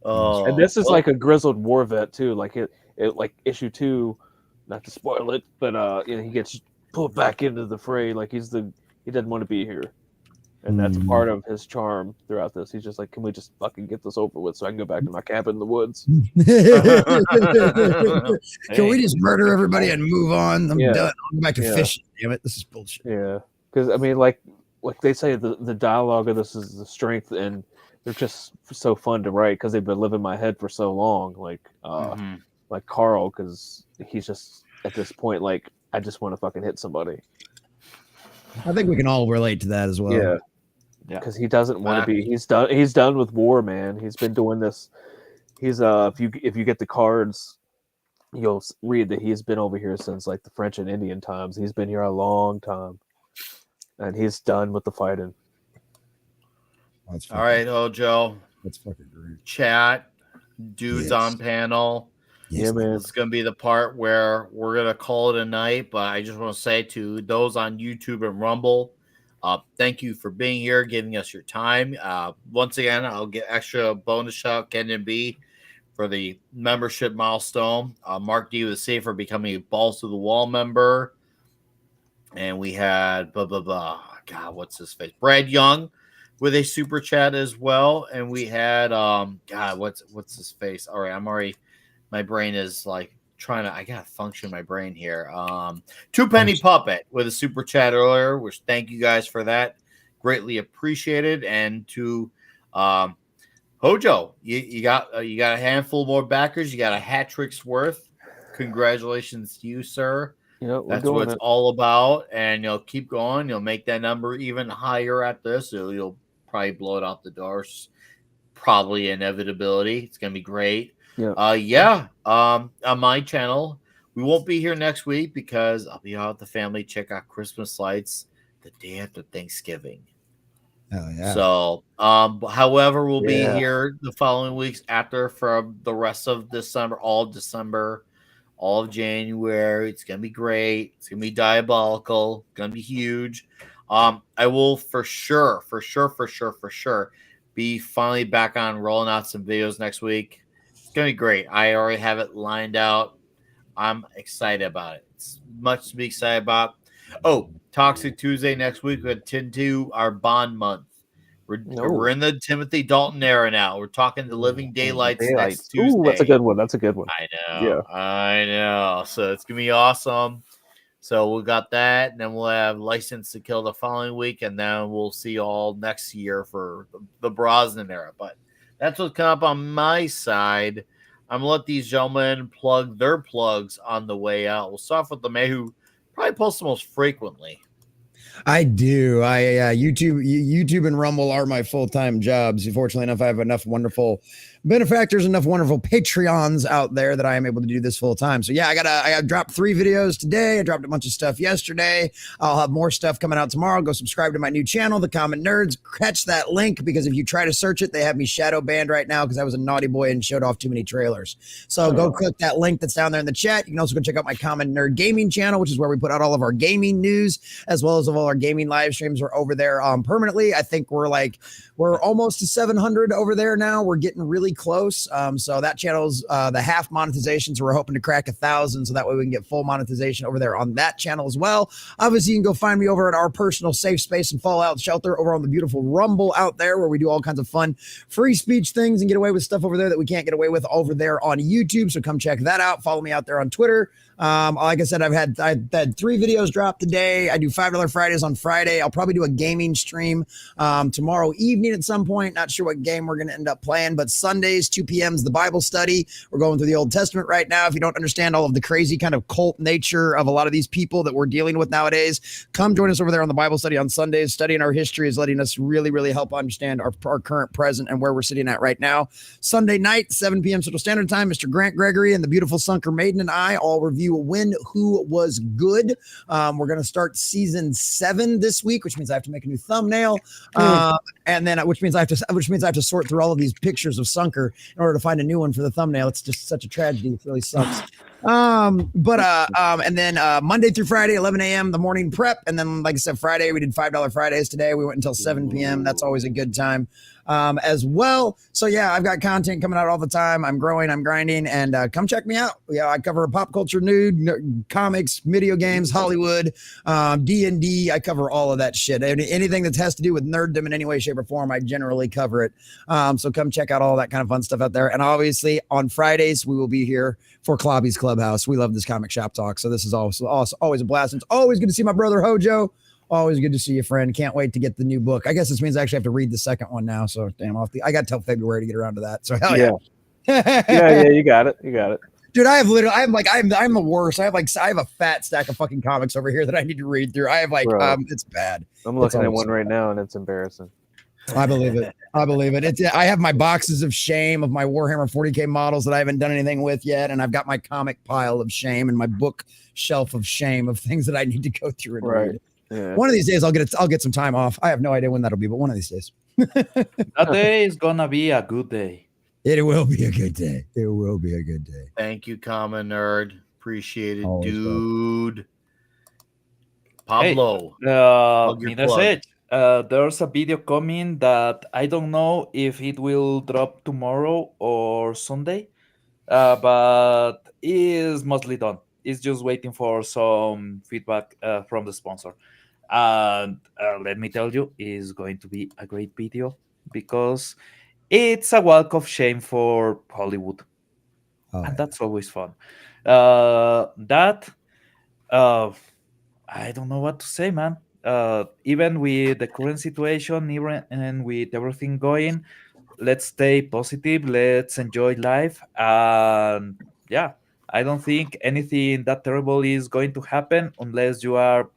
Oh, and this is like a grizzled war vet too. Like it like issue 2. Not to spoil it, but he gets pulled back into the fray. Like he doesn't want to be here, and that's part of his charm throughout this. He's just like, can we just fucking get this over with so I can go back to my cabin in the woods? Can we just murder everybody and move on? I'm done. I'm back to fishing. Damn it, this is bullshit. Yeah, because I mean, like they say, the dialogue of this is the strength, and they're just so fun to write because they've been living in my head for so long. Like Carl, because he's just at this point, like, I just want to fucking hit somebody. I think we can all relate to that as well. Yeah, because he doesn't want to be. He's done with war, man. He's been doing this. He's if you get the cards, you'll read that he's been over here since like the French and Indian times. He's been here a long time, and he's done with the fighting. All right, Hojo. That's fucking great. Chat, dudes on panel. Yeah, man. It's going to be the part where we're going to call it a night, but I just want to say to those on YouTube and Rumble, thank you for being here, giving us your time. Once again, I'll get extra bonus shout Ken and B for the membership milestone. Mark D with C for becoming a Balls to the Wall member. And we had God, what's his face? Brad Young with a super chat as well, and we had God, what's his face? All right, I'm already. My brain is like trying to. I gotta function my brain here. Two Penny Puppet with a super chat earlier, which thank you guys for that, greatly appreciated. And to HOJO, you got a handful more backers. You got a hat trick's worth. Congratulations to you, sir. Yeah, we're That's what doing it's it. all about. And you'll keep going. You'll make that number even higher at this. You'll probably blow it out the doors. Probably inevitability. It's gonna be great. Yeah. On my channel, we won't be here next week because I'll be out with the family. Check out Christmas lights the day after Thanksgiving. Oh yeah. So, however, we'll be Yeah. here the following weeks after for the rest of December, all of December, all of January. It's gonna be great. It's gonna be diabolical. It's gonna be huge. I will for sure be finally back on rolling out some videos next week. It's gonna be great. I already have it lined out. I'm excited about it. It's much to be excited about. Oh, Toxic Tuesday next week. We tend to our Bond month. We're in the Timothy Dalton era now. We're talking the Living Daylights next Tuesday. Ooh, that's a good one. That's a good one. I know. So it's gonna be awesome. So we got that, and then we'll have License to Kill the following week, and then we'll see all next year for the Brosnan era. But that's what's coming up on my side. I'm gonna let these gentlemen plug their plugs on the way out. We'll start with the man who probably posts the most frequently. I do. YouTube and Rumble are my full-time jobs. Fortunately enough, I have enough wonderful benefactors, enough wonderful Patreons out there that I am able to do this full time. So yeah, I dropped 3 videos today. I dropped a bunch of stuff yesterday. I'll have more stuff coming out tomorrow. Go subscribe to my new channel, The Common Nerds. Catch that link because if you try to search it, they have me shadow banned right now because I was a naughty boy and showed off too many trailers. So go click that link that's down there in the chat. You can also go check out my Common Nerd Gaming channel, which is where we put out all of our gaming news as well as all our gaming live streams. We're over there permanently. I think we're almost to 700 over there now. We're getting really close. So that channel's the half monetization. So we're hoping to crack 1,000. So that way we can get full monetization over there on that channel as well. Obviously, you can go find me over at our personal safe space and Fallout Shelter over on the beautiful Rumble out there where we do all kinds of fun free speech things and get away with stuff over there that we can't get away with over there on YouTube. So come check that out. Follow me out there on Twitter. Like I said, I've had 3 videos drop today. I do $5 Fridays on Friday. I'll probably do a gaming stream tomorrow evening at some point. Not sure what game we're going to end up playing, but Sundays, 2 p.m. is the Bible study. We're going through the Old Testament right now. If you don't understand all of the crazy kind of cult nature of a lot of these people that we're dealing with nowadays, come join us over there on the Bible study on Sundays. Studying our history is letting us really, really help understand our current present and where we're sitting at right now. Sunday night, 7 p.m. Central Standard Time, Mr. Grant Gregory and the beautiful Sunker Maiden and I all review When Who Was Good. We're going to start season 7 this week, which means I have to make a new thumbnail. And then which means I have to sort through all of these pictures of Sunker in order to find a new one for the thumbnail. It's just such a tragedy. It really sucks. And then Monday through Friday, 11 a.m. the morning prep. And then, like I said, Friday, we did $5 Fridays today. We went until 7 p.m. That's always a good time as well. So yeah, I've got content coming out all the time. I'm growing, I'm grinding, and come check me out. Yeah, I cover pop culture, comics, video games, Hollywood, D&D. I cover all of that shit. Anything that has to do with nerddom in any way, shape, or form, I generally cover it. So come check out all that kind of fun stuff out there. And obviously on Fridays, we will be here for Clobby's Clubhouse. We love this comic shop talk. So this is also always a blast. And it's always good to see my brother HOJO. Always good to see you, friend. Can't wait to get the new book. I guess this means I actually have to read the second one now. So damn, I got till February to get around to that. So hell yeah. Yeah, you got it. Dude, I'm the worst. I have a fat stack of fucking comics over here that I need to read through. I have it's bad. I'm looking at one right now and it's embarrassing. I believe it. I have my boxes of shame of my Warhammer 40K models that I haven't done anything with yet, and I've got my comic pile of shame and my book shelf of shame of things that I need to go through and read. Yeah. One of these days I'll get some time off. I have no idea when that'll be, but one of these days. That day is gonna be a good day. It will be a good day. It will be a good day. Thank you, Common Nerd. Appreciate it, Always, dude. Pablo. There's a video coming that I don't know if it will drop tomorrow or Sunday, but is mostly done. It's just waiting for some feedback from the sponsor. And let me tell you, it's going to be a great video because it's a walk of shame for Hollywood, Oh, and that's always fun. That I don't know what to say, man. Even with the current situation, even and with everything going, let's stay positive. Let's enjoy life, and yeah, I don't think anything that terrible is going to happen unless you are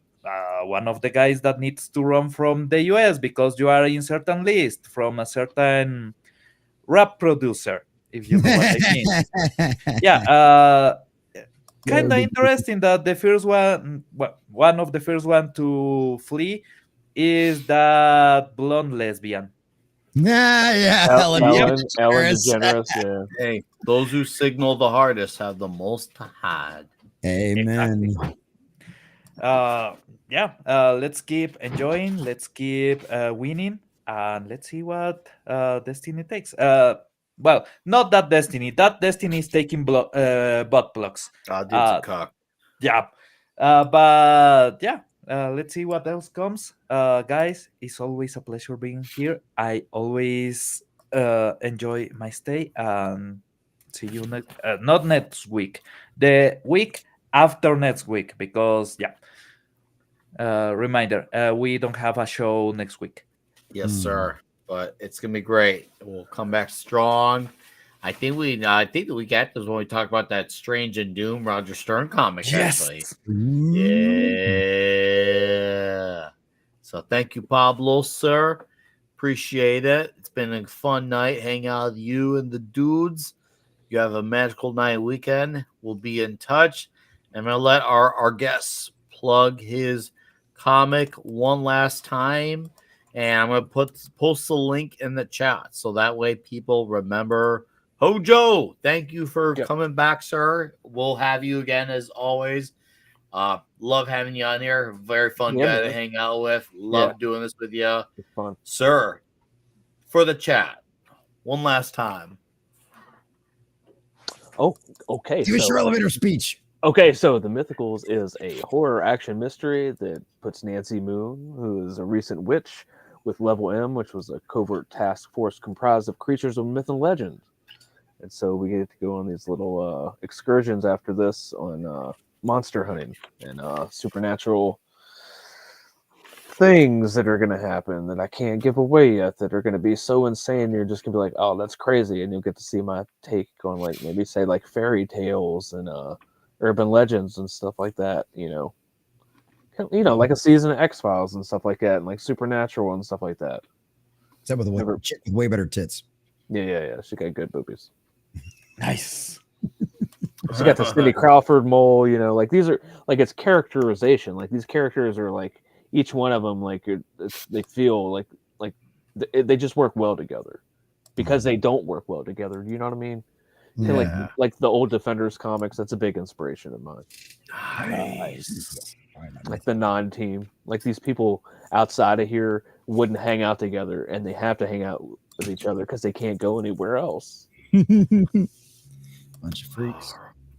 one of the guys that needs to run from the US because you are in certain list from a certain rap producer, if you know what I mean. Yeah, kind of interesting that the first one, one of the first one to flee, is that blonde lesbian. yeah, Ellen DeGeneres. DeGeneres, yeah. Hey, those who signal the hardest have the most to hide. Amen. Yeah, let's keep enjoying, let's keep winning, and let's see what Destiny takes. Well, not that Destiny. That Destiny is taking butt plugs. Dude's a cock. Yeah, but yeah, let's see what else comes. Guys, it's always a pleasure being here. I always enjoy my stay, and see you next. Not next week, the week after next week, because yeah. Reminder: we don't have a show next week. Yes, sir. But it's gonna be great. We'll come back strong. I think the week after is when we talk about that Strange and Doom Roger Stern comic. Actually, yeah. So thank you, Pablo, sir. Appreciate it. It's been a fun night hanging out with you and the dudes. You have a magical night weekend. We'll be in touch. I'm gonna let our guests plug his comic one last time. And I'm going to post the link in the chat so that way people remember. HOJO, thank you for coming back, sir. We'll have you again as always. Love having you on here. Very fun guy to hang out with. Love doing this with you. It's fun. Sir, for the chat, one last time. Oh, okay. Give us your elevator speech. Okay, so The Mythicals is a horror action mystery that puts Nancy Moon, who is a recent witch, with Level M, which was a covert task force comprised of creatures of myth and legend. And so we get to go on these little excursions after this on monster hunting and supernatural things that are going to happen that I can't give away yet that are going to be so insane you're just going to be like, oh, that's crazy. And you'll get to see my take on, like, maybe say like fairy tales and urban legends and stuff like that, you know, like a season of X-Files and stuff like that, and like Supernatural and stuff like that. Except with way better tits. Yeah. She got good boobies. Nice. She got the Cindy Crawford mole, you know, like these are like it's characterization. Like these characters are like each one of them, like they feel like they just work well together because they don't work well together. Do you know what I mean? Yeah. Like the old Defenders comics. That's a big inspiration of mine. Nice. Like the non-team, like these people outside of here wouldn't hang out together, and they have to hang out with each other because they can't go anywhere else. Bunch of freaks.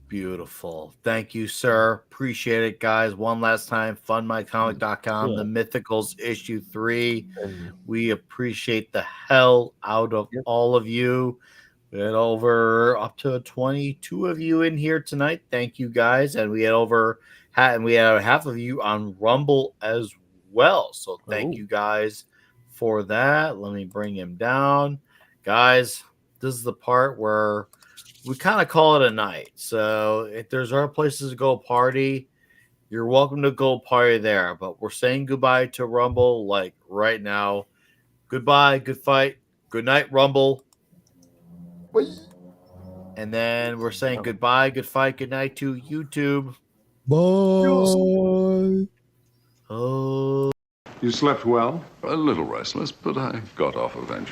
Beautiful. Thank you, sir. Appreciate it, guys. One last time, fundmycomic.com, The Mythicals issue 3. We appreciate the hell out of all of you. We had up to 22 of you in here tonight. Thank you, guys. And we had half of you on Rumble as well. So thank you guys for that. Let me bring him down. Guys, this is the part where we kind of call it a night. So if there's other places to go party, you're welcome to go party there. But we're saying goodbye to Rumble like right now. Goodbye, good fight. Good night, Rumble. And then we're saying goodbye, good fight, good night to YouTube. Bye. Oh. You slept well? A little restless, but I got off eventually.